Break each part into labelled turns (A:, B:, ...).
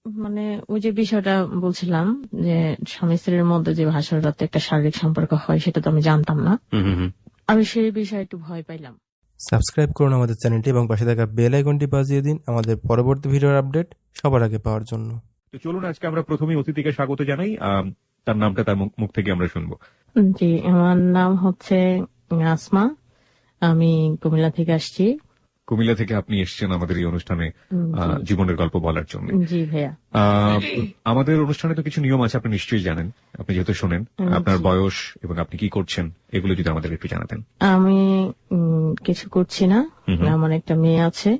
A: মানে ওই যে বিষয়টা বলছিলাম যে স্বামী স্ত্রীর মধ্যে যে ভাষাটাতে একটা শারীরিক সম্পর্ক হয় সেটা তো আমি জানতাম না। আমি সেই বিষয়ে একটু ভয় পাইলাম।
B: সাবস্ক্রাইব করুন আমাদের চ্যানেলটি এবং পাশে থাকা বেল আইকনটি বাজিয়ে দিন আমাদের পরবর্তী ভিডিওর আপডেট সবার আগে পাওয়ার জন্য।
C: তো চলুন আজকে আমরা প্রথমেই অতিথিকে স্বাগত জানাই। তার নামটা তার মুখ থেকে আমরা শুনবো।
A: জি, আমার নাম হচ্ছে আসমা। আমি কুমিল্লা থেকে আসছি।
C: কুমিল্লা থেকে আপনি এসেছেন আমাদের এই অনুষ্ঠানে জীবনের গল্প বলার জন্য।
A: জি ভাইয়া।
C: আমাদের অনুষ্ঠানে তো কিছু নিয়ম আছে, আপনি নিশ্চয়ই জানেন, আপনি যেহেতু শোনেন। আপনার বয়স এবং আপনি কি করছেন এগুলো যদি আমাদের একটু জানাতেন।
A: আমি কিছু করছি না, আমার একটা মেয়ে আছে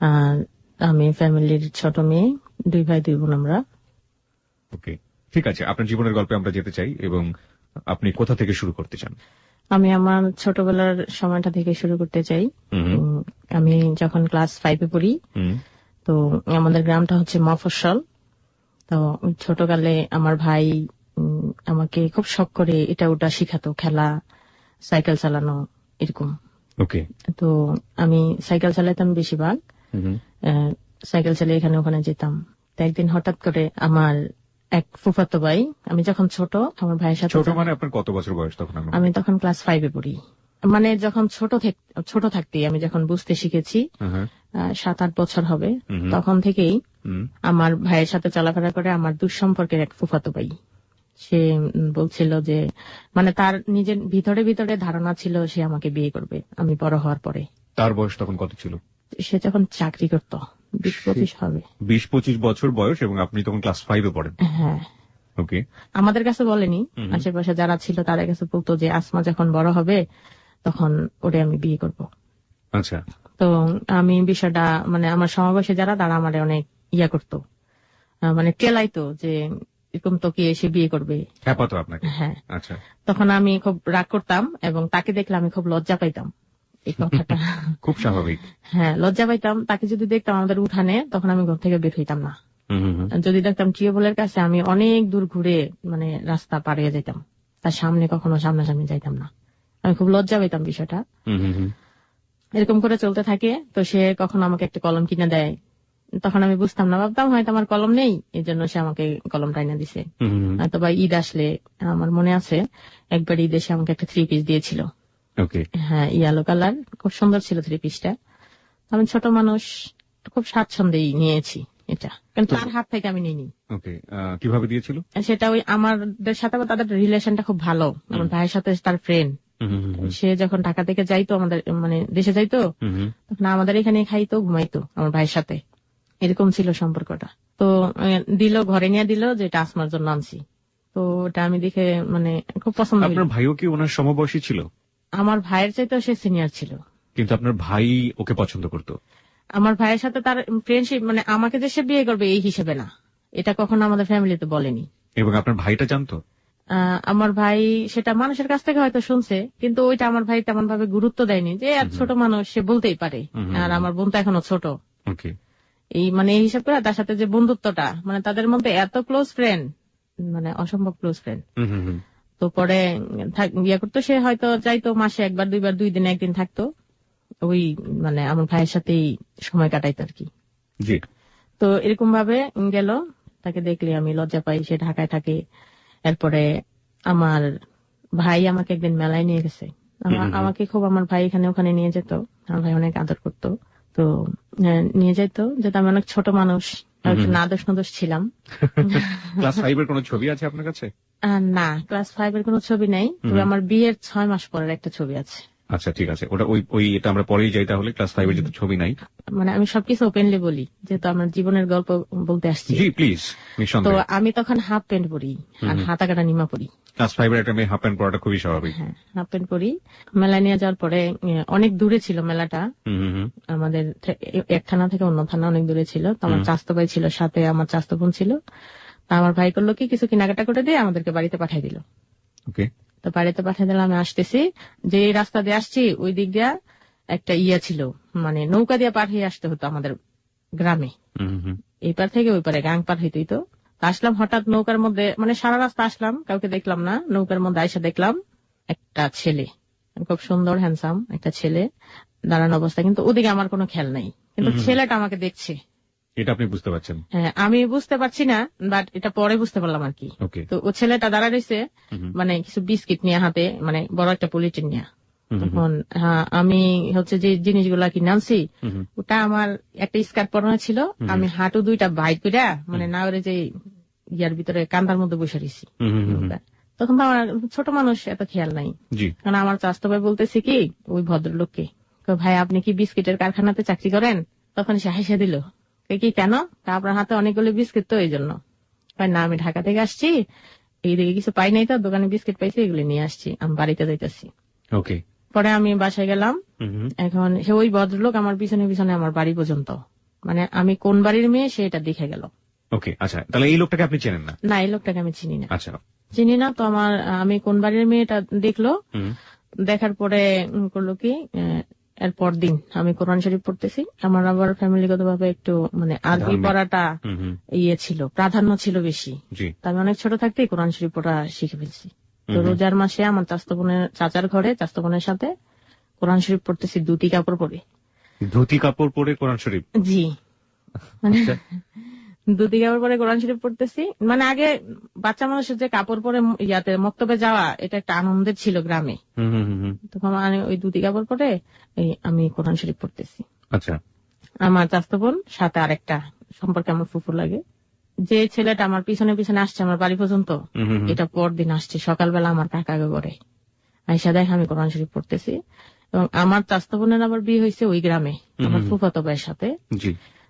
A: আর আমি ফ্যামিলির ছোট মেয়ে, 2 ভাই 2 বোন আমরা।
C: ওকে, ঠিক আছে, আপনার জীবনের গল্পে আমরা যেতে চাই এবং আপনি কোথা থেকে শুরু করতে চান?
A: আমি আমার ছোটবেলার সময়টা থেকে শুরু করতে চাই। আমি যখন ক্লাস 5-এ পড়ি, তো আমাদের গ্রামটা হচ্ছে মফস্বল। তো ছোটকালে আমার ভাই আমাকে খুব শখ করে এটা ওটা শিখাতো, খেলা, সাইকেল চালানো এরকম।
C: ওকে।
A: তো আমি সাইকেল চালাতাম বেশিরভাগ, সাইকেল চালিয়ে এখানে ওখানে যেতাম। তো একদিন হঠাৎ করে আমার এক ফুফাতো ভাই, আমি যখন ছোট, আমার ভাইয়ের সাথে।
C: ছোট মানে আপনার কত বছর বয়স তখন?
A: আমি তখন ক্লাস 5-এ পড়ি। মানে যখন ছোট থাকতেই আমি যখন বুঝতে শিখেছি, 7-8 বছর হবে, তখন থেকেই আমার ভাইয়ের সাথে চলাফেরা করে আমার দুঃসম্পর্কের এক ফুফাতো ভাই। সে বলছিল যে মানে তার নিজের ভিতরে ভিতরে ধারণা ছিল সে আমাকে বিয়ে করবে আমি বড় হওয়ার পরে।
C: তার বয়স তখন কত ছিল?
A: সে যখন চাকরি করত 20-25 হবে।
C: 20-25 বছর বয়স এবং আপনি তখন ক্লাস 5-এ পড়েন?
A: হ্যাঁ।
C: ওকে।
A: আমাদের কাছে বলেনি, আশেপাশে যারা ছিল তাদের কাছে বলতো যে আসমা যখন বড় হবে তখন ওরে আমি বিয়ে করব।
C: আচ্ছা।
A: তো আমি বিষয়টা মানে আমার সমাবেশে যারা, তারা আমার অনেক ইয়া করতো, মানে টেলাইতো যে এরকম তো কি এসে বিয়ে করবে।
C: হ্যাঁ। আচ্ছা।
A: তখন আমি খুব রাগ করতাম এবং তাকে দেখলে আমি খুব লজ্জা পাইতাম। এই কথাটা
C: খুব স্বাভাবিক।
A: হ্যাঁ, লজ্জা পাইতাম। তাকে যদি দেখতাম আমাদের উঠানে, তখন আমি ঘর থেকে বের হইতাম না। যদি দেখতাম টিউবওয়েলের কাছে, আমি অনেক দূর ঘুরে মানে রাস্তা পার হয়ে যেতাম, তার সামনে কখনো সামনাসামনি যাইতাম না। আমি খুব লজ্জা পাইতাম বিষয়টা। এরকম করে চলতে থাকে। তো সে কখনো আমাকে একটা কলম কিনে দেয়, তখন আমি বুঝতাম না, ভাবতাম হয়তো আমার কলম নেই, এই জন্য সে আমাকে কলমটা এনে দিছে। হয়তো বা ঈদ আসলে, আমার মনে আছে একবার ঈদ এসে আমাকে একটা 3 পিস দিয়েছিল। হ্যাঁ, ইয়েলো কালার, খুব সুন্দর ছিল 3 পিসটা। আমি ছোট মানুষ, খুব স্বাচ্ছন্দ্যেই নিয়েছি এটা, কিন্তু তার হাত থেকে আমি নিইনি।
C: কিভাবে দিয়েছিল
A: সেটা? ওই আমাদের সাথে তাদের রিলেশনটা খুব ভালো, আমার ভাইয়ের সাথে তার ফ্রেন্ড। সে যখন ঢাকা থেকে যাইতো, আমাদের মানে দেশে যাইতো, তখন আমাদের এখানে খাইতো, ঘুমাইতো আমার ভাইয়ের সাথে, এরকম ছিল সম্পর্কটা। তো দিল, ঘরে নিয়ে দিল যে এটা আসমার জন্য আনছি। তো ওটা আমি দেখে মানে খুব পছন্দ।
C: আপনার ভাইও কি ওনার সমবয়সী ছিল?
A: আমার ভাইয়ের চাইতেও সে সিনিয়র ছিল।
C: কিন্তু আপনার ভাই ওকে পছন্দ করতো?
A: আমার ভাইয়ের সাথে তার ফ্রেন্ডশিপ, মানে আমাকে যে সে বিয়ে করবে এই হিসেবে না, এটা কখনো আমাদের ফ্যামিলিতে বলেনি।
C: এবং আপনার ভাইটা জানতো?
A: আমার ভাই সেটা মানুষের কাছ থেকে হয়তো শুনছে, কিন্তু ওইটা আমার ভাই তেমন ভাবে গুরুত্ব দেয়নি, যে আর ছোট মানুষ, সে বলতেই পারে। আর আমার বোন তো এখনো ছোট। এই মানে এই হিসাব করে তার সাথে যে বন্ধুত্বটা, মানে তাদের মধ্যে এত ক্লোজ ফ্রেন্ড, মানে অসম্ভব ক্লোজ ফ্রেন্ড। তো পরে ইয়ে করতো, সে হয়তো চাইতো মাসে 1-2 বার, 2 দিনে 1 দিন থাকতো, ওই মানে আমার ভাইয়ের সাথেই সময় কাটাইতো আর কি। তো এরকম ভাবে গেল। তাকে দেখলে আমি লজ্জা পাই, সে ঢাকায় থাকে। এরপরে আমার ভাই আমাকে একদিন মেলায় নিয়ে গেছে। আমাকে খুব আমার ভাই এখানে ওখানে নিয়ে যেত, আমার ভাই অনেক আদর করতো। তো নিয়ে যেত, যেটা আমি অনেক ছোট মানুষ, নাদোষ নদোষ ছিলাম।
C: ক্লাস 5 এর কোন ছবি আছে আপনার কাছে?
A: না, ক্লাস 5 এর কোন ছবি নাই, তবে আমার বিয়ের 6 মাস পরের একটা ছবি আছে।
C: আচ্ছা, ঠিক আছে, ওটা ওই এটা আমরা পরেই যাই তাহলে। ক্লাস 5 এর যেহেতু ছবি নাই,
A: মানে আমি সবকিছু ওপেনলি বলি, যেহেতু আমার জীবনের গল্প বলতে আসছি।
C: জি প্লিজ।
A: তো আমি তখন হাফ প্যান্ট পরি আর হাতা কাটা নিমা পরি।
C: ক্লাস 5 এর একটা মেয়ে হাফ প্যান্ট পরাটা খুবই স্বাভাবিক।
A: হ্যাঁ, হাফ প্যান্ট পরি। মেলায় নিয়ে যাওয়ার পরে, অনেক দূরে ছিল মেলাটা, আমাদের এক থানা থেকে অন্য থানা অনেক দূরে ছিল। তো আমার চাচতো ভাই ছিল সাথে, আমার চাচতো বোন ছিল। তা আমার ভাই করলো কি, কিছু কেনাকাটা করে দিয়ে আমাদেরকে বাড়িতে পাঠিয়ে দিল। তো বাড়িতে পাঠিয়ে দিলাম, আমি আসতেছি, যে রাস্তা দিয়ে আসছি ওই দিক দিয়া একটা ইয়া ছিল, মানে নৌকা দিয়ে পার হয়ে আসতে হতো আমাদের গ্রামে। এই পার থেকে ওই পারে গাং পার হইতেই। তো আসলাম হঠাৎ নৌকার মধ্যে, মানে সারা রাস্তা আসলাম, কাউকে দেখলাম না। নৌকার মধ্যে আইসা দেখলাম একটা ছেলে, খুব সুন্দর হ্যান্ডসাম একটা ছেলে দাঁড়ানো অবস্থা, কিন্তু ওদিকে আমার কোনো খেয়াল নাই, কিন্তু ছেলেটা আমাকে দেখছে।
C: এটা আপনি বুঝতে পারছেন?
A: হ্যাঁ, আমি বুঝতে পারছি না, বাট এটা পরে বুঝতে পারলাম আর কি।
C: ওকে।
A: তো ও ছেলেটা দাঁড়া রয়েছে মানে কিছু বিস্কিট নিয়ে হাতে, মানে বড় একটা পলিটিন নিয়ে। তখন আমি হচ্ছে যে জিনিসগুলা কিনে আনছি, ওটা আমার একটা স্কার্ট পরানো ছিল, আমি হাঁটু দুইটা বাইর করে মানে না ওরে যে ইয়ার ভিতরে কান্দার মধ্যে বসে রয়েছি। তখন তো আমার ছোট মানুষ, এত খেয়াল নাই। কারণ আমার চাস্তো ভাই বলতেছে কি ওই ভদ্রলোককে, ভাই আপনি কি বিস্কিটের কারখানাতে চাকরি করেন? তখন সে হাসা দিল, কি কেন? আপনার হাতে অনেকগুলো বিস্কিট তো এই জন্য। না, আমি ঢাকা থেকে আসছি, এইদিকে কিছু পাই নাই, তো দোকানে বিস্কিট পাইছি, এগুলো নিয়ে আসছি, আমি বাড়িতে যাইতেছি।
C: ওকে।
A: পরে আমি বাসায় গেলাম। এখন সে ওই ভদ্রলোক আমার পিছনে পিছনে আমার বাড়ি পর্যন্ত, মানে আমি কোন বাড়ির মেয়ে সে এটা দেখে গেল।
C: ওকে, আচ্ছা, তাহলে এই লোকটাকে আপনি চেনেন না?
A: না, এই লোকটাকে আমি চিনি না।
C: আচ্ছা,
A: চিনি না। তো আমি কোন বাড়ির মেয়েটা দেখলো, দেখার পরে করলো কি, এরপর দিন আমি কোরআন শরীফ পড়তেছি। আমার আবার ফ্যামিলিগত ভাবে একটু মানে আরবি পড়াটা ছিল, প্রাধান্য ছিল বেশি। আমি অনেক ছোট থাকতেই কোরআন শরীফ পড়া শিখে ফেলছি। তো রোজার মাসে আমার চাস্তো বোনের চাচার ঘরে চাস্তো বোনের সাথে কোরআন শরীফ পড়তেছি ধুতি কাপড় পরে।
C: ধুতি কাপড় পরে কোরআন শরীফ?
A: জি, মানে ধুতি কাপড় পরে কোরআন শরীফ পড়তেছি। মানে আগে বাচ্চা মানুষের যে কাপড় পরে ইয়াতে মক্তবে যাওয়া, এটা একটা আনন্দের ছিল গ্রামে। তখন ওই ধুতি কাপড় পরে আমি কোরআন শরীফ পড়তেছি।
C: আচ্ছা। আমার
A: চাস্তো বোন সাথে আরেকটা সম্পর্কে আমার ফুফু লাগে, যে ছেলেটা আমার পিছনে পিছনে আসছে আমার বাড়ি পর্যন্ত, এটা পরদিন আসছে সকালবেলা আমার কাকাকে করে আইসা দেখ আমি কোরআন শরীফ পড়তেছি। এবং আমার চাস্তো বোনের আবার বিয়ে হয়েছে ওই গ্রামে আমার ফুফাতো ভাইয়ের সাথে।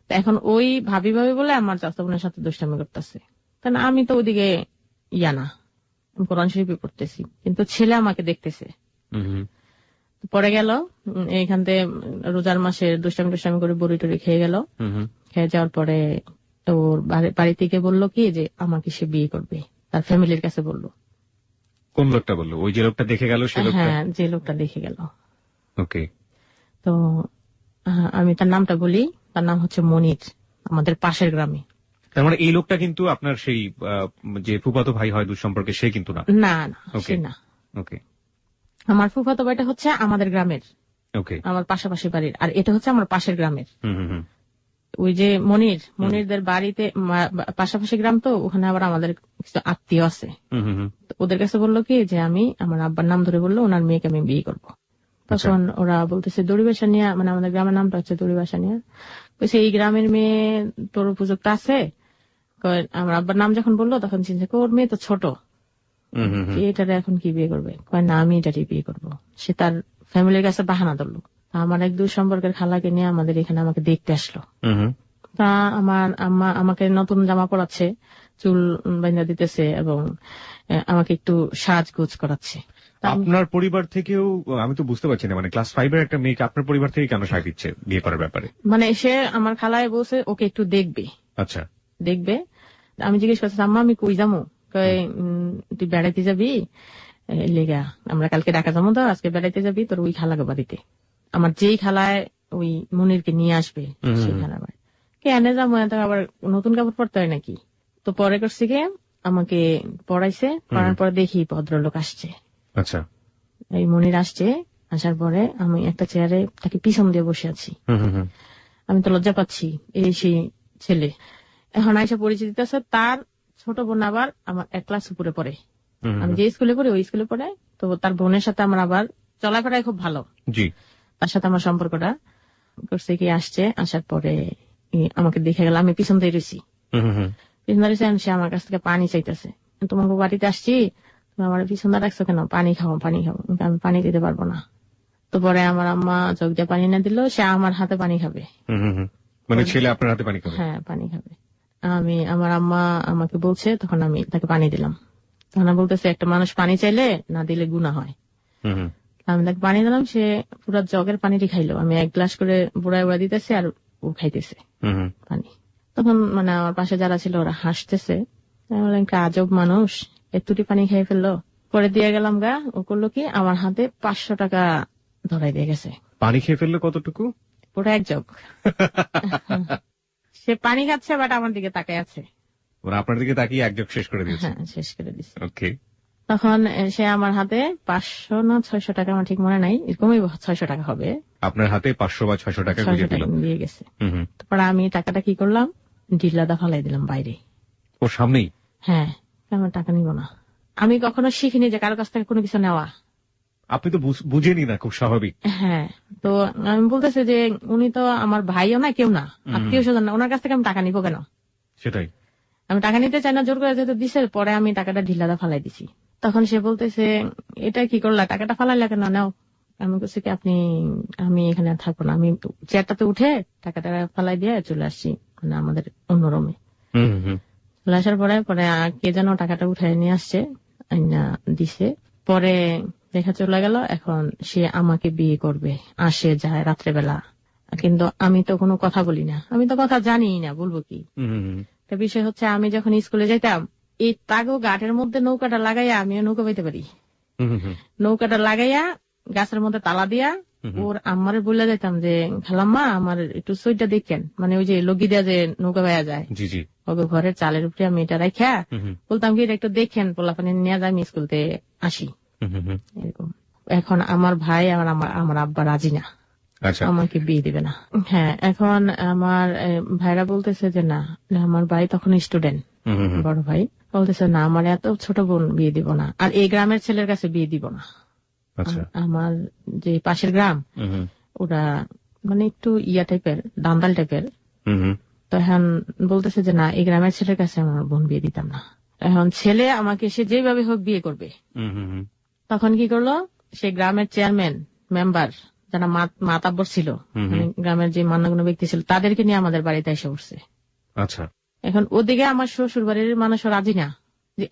A: এখন ওই ভাবি বলে আমার চাস্তো বোনের সাথে দুষ্টামি করতেছে। কারণ আমি তো ওইদিকে ইয়া না, কোরআন শরীফই পড়তেছি, কিন্তু ছেলে আমাকে দেখতেছে। পরে গেল এইখান থেকে রোজার মাসে দুষ্টামি করে বড়ি টড়ি খেয়ে গেল। খেয়ে যাওয়ার পরে ওর বাড়ি থেকে বললো কি যে আমাকে সে বিয়ে করবে, তার ফ্যামিলির কাছে বললো।
C: কোন লোকটা বললো? ওই যে লোকটা দেখে গেল?
A: হ্যাঁ, যে লোকটা দেখে গেল।
C: ওকে।
A: তো আমি তার নামটা বলি, তার নাম হচ্ছে মনির, আমাদের পাশের গ্রামে।
C: তার মানে এই লোকটা কিন্তু আপনার সেই যে ফুফাতো ভাই হয় দুঃসম্পর্কে, সে কিন্তু না?
A: না, সে না।
C: ওকে।
A: আমার ফুফাতো ভাইটা হচ্ছে আমাদের গ্রামের,
C: ওকে, আমার
A: পাশাপাশি বাড়ির, আর এটা হচ্ছে আমার পাশের গ্রামের। ওই যে মনিরদের বাড়িতে পাশাপাশি গ্রাম, তো ওখানে আবার আমাদের কিছু আত্মীয় আছে। ওদের কাছে বললো কি যে আমি আমার আব্বার নাম ধরে বললো ওনার মেয়েকে আমি বিয়ে করবো। তখন ওরা বলতেছে দড়িবাসানিয়া, মানে আমাদের গ্রামের নামটা হচ্ছে দড়িবাসানিয়া। বলছে এই গ্রামের মেয়ে তোর উপযুক্ত আছে? আমার আব্বার নাম যখন বললো তখন চিন্তা ওর মেয়ে তো ছোট, এটারে এখন কি বিয়ে করবে? না, আমি এটারই বিয়ে করবো। সে তার ফ্যামিলির কাছে বাহানা ধরলো। আমার এক দুই সম্পর্কের খালাকে নিয়ে আমাদের এখানে আমাকে দেখতে আসলো। তা আমার আম্মা আমাকে নতুন জামা পরাচ্ছে, চুল বাঁধা দিতেছে এবং আমাকে একটু সাজগোজ করাচ্ছে।
C: আপনার পরিবার থেকেও আমি তো বুঝতে পারছি না, মানে ক্লাস 5-এর একটা মেয়েকে আপনার পরিবার থেকে কেন সায় দিচ্ছে বিয়ে করার ব্যাপারে? মানে
A: সে আমার খালায় বলছে ওকে একটু দেখবে।
C: আচ্ছা,
A: দেখবে। আমি জিজ্ঞেস করছি আম্মা আমি কই যাবো? তুই বেড়াইতে যাবি? লেগা আমরা কালকে ঢাকা যাবো, তো আজকে বেড়াইতে যাবি তোর ওই খালাকে বাড়িতে, আমার যেই খালায় ওই মনিরকে নিয়ে আসবে সেই খালার বাড়ি। কে এনে যাবো, আবার নতুন কাপড় পরতে হয় নাকি? তো পরে করছে কে আমাকে পড়াইছে, পড়ার পরে দেখি ভদ্রলোক আসছে।
C: আচ্ছা,
A: এই মনির আসছে, আসার পরে আমি একটা চেয়ারে তাকে পিছন দিয়ে বসে আছি। আমি তো লজ্জা পাচ্ছি, এই সেই ছেলে এখন আইসা পরিচিত আছে। তার ছোট বোন আবার আমার এক ক্লাস উপরে পড়ে, আমি যে স্কুলে পড়ি ওই স্কুলে পড়ে। তো তার বোনের সাথে আমার আবার চলাফেরাই খুব ভালো, তার সাথে আমার সম্পর্কটা করছে কি। আসছে, আসার পরে আমাকে দেখে গেল, আমি পিছন দিয়ে রয়েছি, পিছন দিয়ে রয়েছি। সে আমার কাছ থেকে পানি চাইতেছে, তোমাকে বাড়িতে আসছি, তুমি আমার পিছন দিয়ে রাখছো কেন? পানি খাও, পানি খাও। আমি পানি দিতে পারবো না। তো পরে আমার আম্মা চোখ দিয়ে পানি না দিল, সে আমার হাতে পানি খাবে।
C: মানে ছেলে আপনার হাতে পানি খাবে?
A: হ্যাঁ, পানি খাবে। আমার আম্মা আমাকে বলছে, তখন আমি তাকে পানি দিলাম। তখন বলতেছে একটা মানুষ পানি চাইলে না দিলে গুনাহ হয়। আমি তাকে পানি দিলাম, সে পুরো জগের পানিটি খাইলো। আমি এক গ্লাস করে বুড়ায় বুড়া দিতেছে আর ও খাইতেছে পানি। তখন মানে আমার পাশে যারা ছিল ওরা হাসতেছে, একটা আজব মানুষ এতটি পানি খাই ফেললো। পরে দিয়ে গেলাম গা, ও করলো কি আমার হাতে 500 টাকা ধরাই দিয়ে গেছে।
C: পানি খেয়ে ফেললো কতটুকু?
A: পুরো এক জগ। সে পানি খাচ্ছে বাট আমার দিকে তাকায় আছে,
C: আপনার দিকে তাকিয়ে এক জগ শেষ করে দিয়েছে?
A: হ্যাঁ, শেষ করে দিচ্ছে।
C: ওকে।
A: তখন সে আমার হাতে 500 না 600 টাকা, আমার ঠিক মনে নাই, এরকমই 600 টাকা হবে,
C: আপনার হাতে 500 বা 600 টাকা
A: 600
C: গুঁজে দিল।
A: টাকা দিয়ে গেছে। তারপরে আমি টাকাটা কি করলাম, ঢিলাদা ফালাই দিলাম বাইরে।
C: ওর সামনেই?
A: হ্যাঁ, আমার টাকা নিব না। আমি কখনো শিখিনি যে কারো কাছ থেকে কোনো কিছু নেওয়া।
C: আপনি তো বুঝেনি না, খুব স্বাভাবিক।
A: হ্যাঁ, তো আমি বলতেছি যে উনি তো আমার ভাইও না, কেউ না, আত্মীয় স্বজন না, ওনার কাছ থেকে আমি টাকা নিবো কেন?
C: সেটাই।
A: আমি টাকা নিতে চাই না, জোর করে যেহেতু দিছে, পরে আমি টাকাটা ঢিলাদা ফালাই দিছি। তখন সে বলতেছে এটা কি করলা, টাকাটা ফালাইলা কেন, নাও। আমি বলছি কি আমি এখানে আর থাকবো না, আমি চেয়ারটাতে উঠে টাকাটা ফালাই দিয়ে চলে আসছি, মানে আমাদের অন্য রুমে। চলে আসার পরে কে যেন টাকাটা উঠে নিয়ে আসছে, দিছে। পরে দেখা চলে গেল, এখন সে আমাকে বিয়ে করবে, আসে যায় রাত্রেবেলা, কিন্তু আমি তো কোনো কথা বলি না, আমি তো কথা জানি না, বলবো কি। বিষয় হচ্ছে আমি যখন স্কুলে যাইতাম, এই তাগো গাঠের মধ্যে নৌকাটা লাগাইয়া আমিও নৌকা পাইতে পারি, নৌকাটা লাগাইয়া গাছের মধ্যে তালা দিয়া ওর আম্মারে বলে যাইতাম যে খালাম্মা আমার একটু সইটা দেখেন, মানে ওই যে লগি দেয়া যে নৌকা পাওয়া যায়, ওকে ঘরের চালের উপরে আমি এটা রাখা বলতাম কি এটা একটু দেখেন, পোলাপানি নিয়ে যায়, আমি স্কুলতে আসি, এরকম। এখন আমার ভাই আমার আব্বা রাজি না, আমাকে বিয়ে দিবে না। হ্যাঁ, এখন আমার ভাইরা বলতেছে যে না, আমার ভাই তখন স্টুডেন্ট, বড় ভাই বলতেছে না, আমার এত ছোট বোন বিয়ে দিব না, আর এই গ্রামের ছেলের কাছে বিয়ে দিব না। আমার যে পাশের গ্রাম, ওরা মানে একটু ইয়া টাইপের, দান্দাল টাইপের, তো এখন বলতেছে যে না, এই গ্রামের ছেলের কাছে আমার বোন বিয়ে দিতাম না। এখন ছেলে আমাকে সে যেভাবে হোক বিয়ে করবে। তখন কি করলো, সে গ্রামের চেয়ারম্যান মেম্বার যারা মাতাব্বর ছিল, মানে গ্রামের যে মান্যগণ্য ব্যক্তি ছিল, তাদেরকে নিয়ে আমাদের বাড়িতে এসে উঠছে।
C: আচ্ছা,
A: এখন ওদিকে আমার শ্বশুর বাড়ির মানুষও রাজি না যে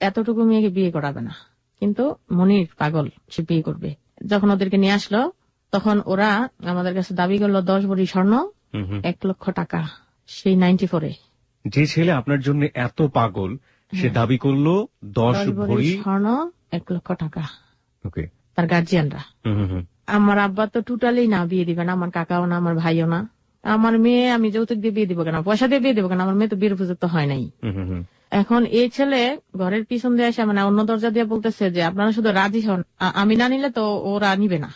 A: এতটুকু মেয়েকে বিয়ে করাবে না, কিন্তু মনির পাগল, সে বিয়ে করবে। যখন ওদেরকে নিয়ে আসলো, তখন ওরা আমাদের কাছে দাবি করলো 10 ভরি স্বর্ণ, 1 লক্ষ টাকা, সেই 94-এ।
C: যে ছেলে আপনার জন্য এত পাগল, সে দাবি করলো 10 ভরি
A: স্বর্ণ, 1 লক্ষ টাকা।
C: ওকে,
A: তার গার্জিয়ানরা। আমার আব্বা তো টোটালি না, বিয়ে দিবে না, আমার কাকাও না, আমার ভাইও না। আমার মেয়ে আমি যৌতুক দিয়ে বিয়ে দিব কেন, পয়সা দিয়ে বিয়ে দিব কেন, আমার মেয়ে তো বিয়ের উপযুক্ত হয় নাই। এখন এই ছেলে ঘরের পিছন দিয়ে এসে মানে অন্য দরজা দিয়ে বলতেছে যে আপনারা শুধু রাজি হন, আমি না নিলে তো ওরা নিবে না,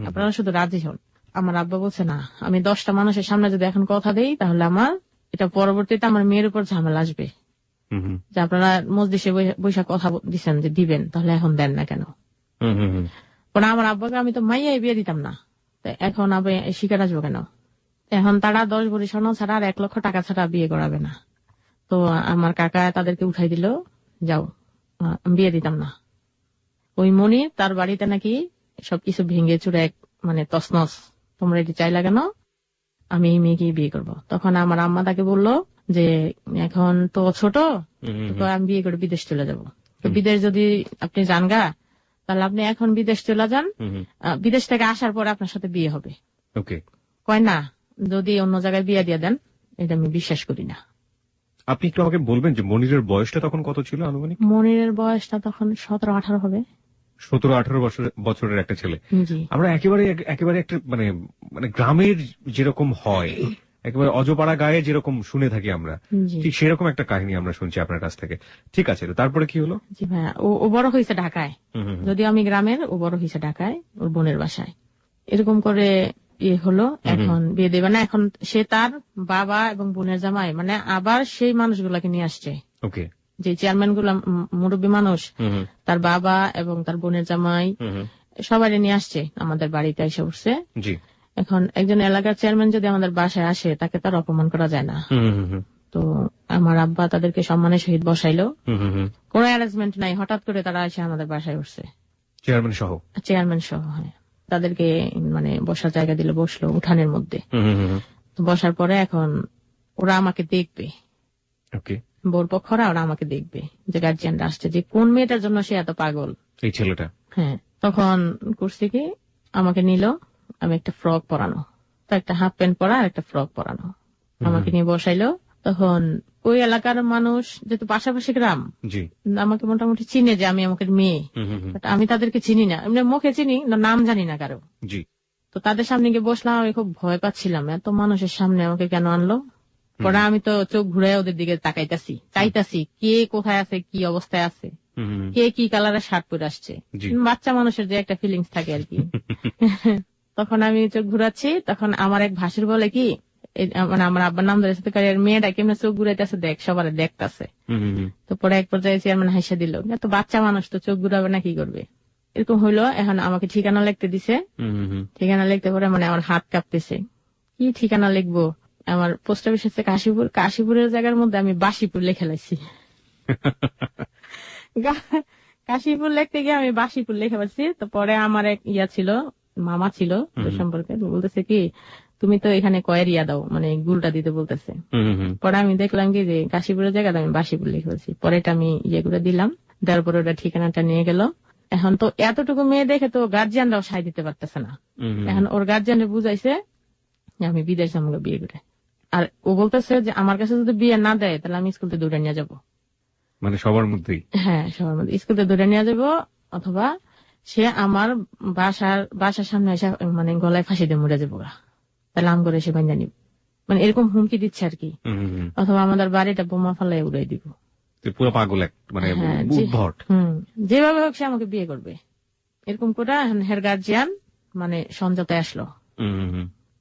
A: আপনারা শুধু রাজি হন। আমার আব্বা বলছে না, আমি 10টা মানুষের সামনে যদি এখন কথা দেই, তাহলে আমার এটা পরবর্তীতে আমার মেয়ের উপর ঝামেলা আসবে, যে আপনারা মজলিসে বৈশা কথা দিচ্ছেন যে দিবেন, তাহলে এখন দেন না কেন। কারণ আমার আব্বাকে আমি তো মাইয়াই বিয়ে দিতাম না, এখন আবার শিকার আসবো কেন। এখন তারা 10 ভরি স্বর্ণ ছাড়া আর 1 লক্ষ টাকা ছাড়া বিয়ে করাবে না। তো আমার কাকা তাদেরকে উঠাই দিল, যাও, বিয়ে দিতাম না। ওই মনি তার বাড়িতে নাকি সবকিছু ভেঙে চুরে মানে তছনছ, তোমরা এটি চাই লাগানো, আমি এই মেয়েকে বিয়ে করব। তখন আমার আম্মা তাকে বলল যে এখন তো ছোট, আমি বিয়ে করে বিদেশ চলে যাব। তো বিদেশ যদি আপনি যান গা, তাহলে আপনি এখন বিদেশ চলে যান, বিদেশ থেকে আসার পরে আপনার সাথে বিয়ে হবে। কয় না, যদি অন্য জায়গায় বিয়ে দিয়ে দেন, এটা আমি বিশ্বাস করি না।
C: আপনি একটু আমাকে বলবেন যে মনিরের বয়সটা তখন কত ছিল আনুমানিক?
A: মনিরের বয়সটা তখন 17-18 হবে।
C: 17-18 বছরের একটা ছেলে। আমরা একেবারে একটা মানে গ্রামের যেরকম হয়, একেবারে অজপাড়া গায়ে যেরকম শুনে থাকি আমরা, ঠিক সেরকম একটা কাহিনী আমরা শুনছি আপনার কাছ থেকে। ঠিক আছে, তারপরে কি হলো?
A: জি ভাইয়া, ও বড় হয়েছে ঢাকায়, যদিও আমি গ্রামের, ও বড় হয়েছে ঢাকায় ওর বোনের বাসায়। এরকম করে ইয়ে হলো, এখন বিয়ে দেবে না। এখন সে তার বাবা এবং বোনের জামাই, মানে আবার সেই মানুষগুলাকে নিয়ে আসছে, যে চেয়ারম্যান গুলা মুরব্বী মানুষ, তার বাবা এবং তার বোনের জামাই সবাই নিয়ে আসছে আমাদের বাড়িতে এসে উঠছে। এখন একজন এলাকার চেয়ারম্যান যদি আমাদের বাসায় আসে, তাকে তার অপমান করা যায় না। তো আমার আব্বা তাদেরকে সম্মানের সহিত বসাইলো, কোনো অ্যারেঞ্জমেন্ট নাই, হঠাৎ করে তারা এসে আমাদের বাসায় উঠছে, চেয়ারম্যান সহ। হ্যাঁ, তাদেরকে মানে বসার জায়গা দিলে, বসলো উঠানের মধ্যে। বসার পরে এখন ওরা আমাকে দেখবে, বোর পক্ষরা ওরা আমাকে দেখবে, যে গার্জিয়ানরা আসছে, যে কোন মেয়েটার জন্য সে এত পাগল, এই ছেলেটা। হ্যাঁ, তখন করছে কি, আমাকে নিল, আমি একটা ফ্রক পরানো, তো একটা হাফ প্যান্ট পরা আর একটা ফ্রক পরানো, আমাকে নিয়ে বসাইলো। তখন ওই এলাকার মানুষ, যেহেতু পাশাপাশি গ্রাম, আমাকে মোটামুটি চিনে যে আমি আমাকে মেয়ে, আমি তাদেরকে চিনি না, এমনি মুখে চিনি, নাম জানি না কারো। তো তাদের সামনে গিয়ে বসলাম, আমি খুব ভয় পাচ্ছিলাম, এত মানুষের সামনে আমাকে কেন আনলো। পরে আমি তো চোখ ঘুরে ওদের দিকে তাকাইতাছি, চাইতাছি কে কোথায় আছে, কি অবস্থায় আছে, কে কি কালারের শার্ট পরে আসছে। বাচ্চা মানুষের যে একটা ফিলিংস থাকে আর কি। তখন আমি চোখ ঘুরাচ্ছি, তখন আমার এক ভাসুর বলে কি, মানে আমার আব্বার নাম ধরে মেয়েটা কেমন চোখ ঘুরাইতেছে দেখ, সবার দেখতেছে। তো পরে এক পর্যায়ে চেয়ারম্যান হাসা দিল, তো বাচ্চা মানুষ তো চোখ ঘুরাবে না, কি করবে, এরকম হইলো। এখন আমাকে ঠিকানা লিখতে দিছে, ঠিকানা লিখতে পরে মানে আমার হাত কাঁপতেছে, কি ঠিকানা লিখবো, আমার পোস্ট অফিস হচ্ছে কাশীপুর, কাশীপুরের জায়গার মধ্যে আমি বাসিপুর লিখে লাইছি। কাশীপুর লিখতে গিয়ে আমি বাসিপুর লিখে পাচ্ছি। তো পরে আমার এক ইয়া ছিল, মামা ছিল সম্পর্কে, বলতেছে কি তুমি তো এখানে কয়ের ইয়া দাও, মানে গুলটা দিতে বলতেছে। পরে আমি দেখলাম কি যে কাশীপুরের জায়গাটা আমি বাসিপুর লিখে পাচ্ছি। পরে এটা আমি ইয়ে করে দিলাম, দেওয়ার পরে ওটা ঠিকানাটা নিয়ে গেল। এখন তো এতটুকু মেয়ে দেখে তো গার্জিয়ানরাও সাই দিতে পারতেছে না। এখন ওর গার্জিয়ানে বুঝাইছে যে আমি বিদেশ আমাকে বিয়ে করে, আর ও বলতেছে যে আমার কাছে যদি বিয়ে না দেয় তাহলে আমি স্কুল থেকে দূরে নিয়ে যাবো। মানে
C: সবার মধ্যেই,
A: হ্যাঁ সবার মধ্যে স্কুল থেকে দূরে নিয়ে যাবো, অথবা সে আমার বাসার সামনে এসে মানে গলায় ফাঁসি দিয়ে মরে যাবো, তাহলে আম করে সে বান্ধা নিব, মানে এরকম হুমকি দিচ্ছে আর কি। অথবা আমাদের বাড়িটা বোমা ফালাই উড়াই দিব।
C: পুরো পাগল মানে
A: যেভাবে হোক সে আমাকে বিয়ে করবে, এরকম করে হের গার্জিয়ান মানে সমঝোতায় আসলো।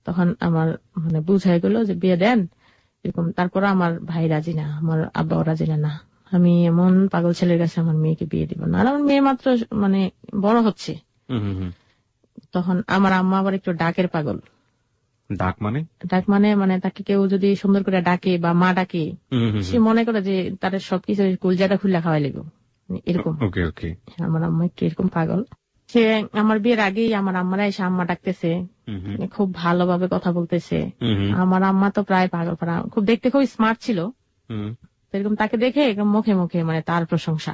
A: তখন আমার মানে বুঝাই গেল যে বিয়ে দেন এরকম। তারপর আমার ভাই রাজি না, আমার আব্বাও রাজি না, আমি এমন পাগল ছেলের কাছে আমার মেয়েকে বিয়ে দিব না। আর আমার মেয়ে মাত্র মানে বড় হচ্ছে। তখন আমার আম্মা আবার একটু ডাকের পাগল।
C: ডাক
A: মানে মানে তাকে কেউ যদি সুন্দর করে ডাকে বা মা ডাকে, সে মনে করে যে তার সবকিছু কুলজাটা খুলে খাওয়াই লাগবে, এরকম। আমার আম্মা একটু এরকম পাগল। সে আমার বিয়ের আগেই আমার আম্মারা এসে আম্মা ডাকতেছে, খুব ভালোভাবে কথা বলতেছে। আমার আম্মা তো প্রায় পাগল পাড়া, খুব দেখতে খুব স্মার্ট ছিল, এরকম তাকে দেখে একদম মুখে মুখে মানে তার প্রশংসা,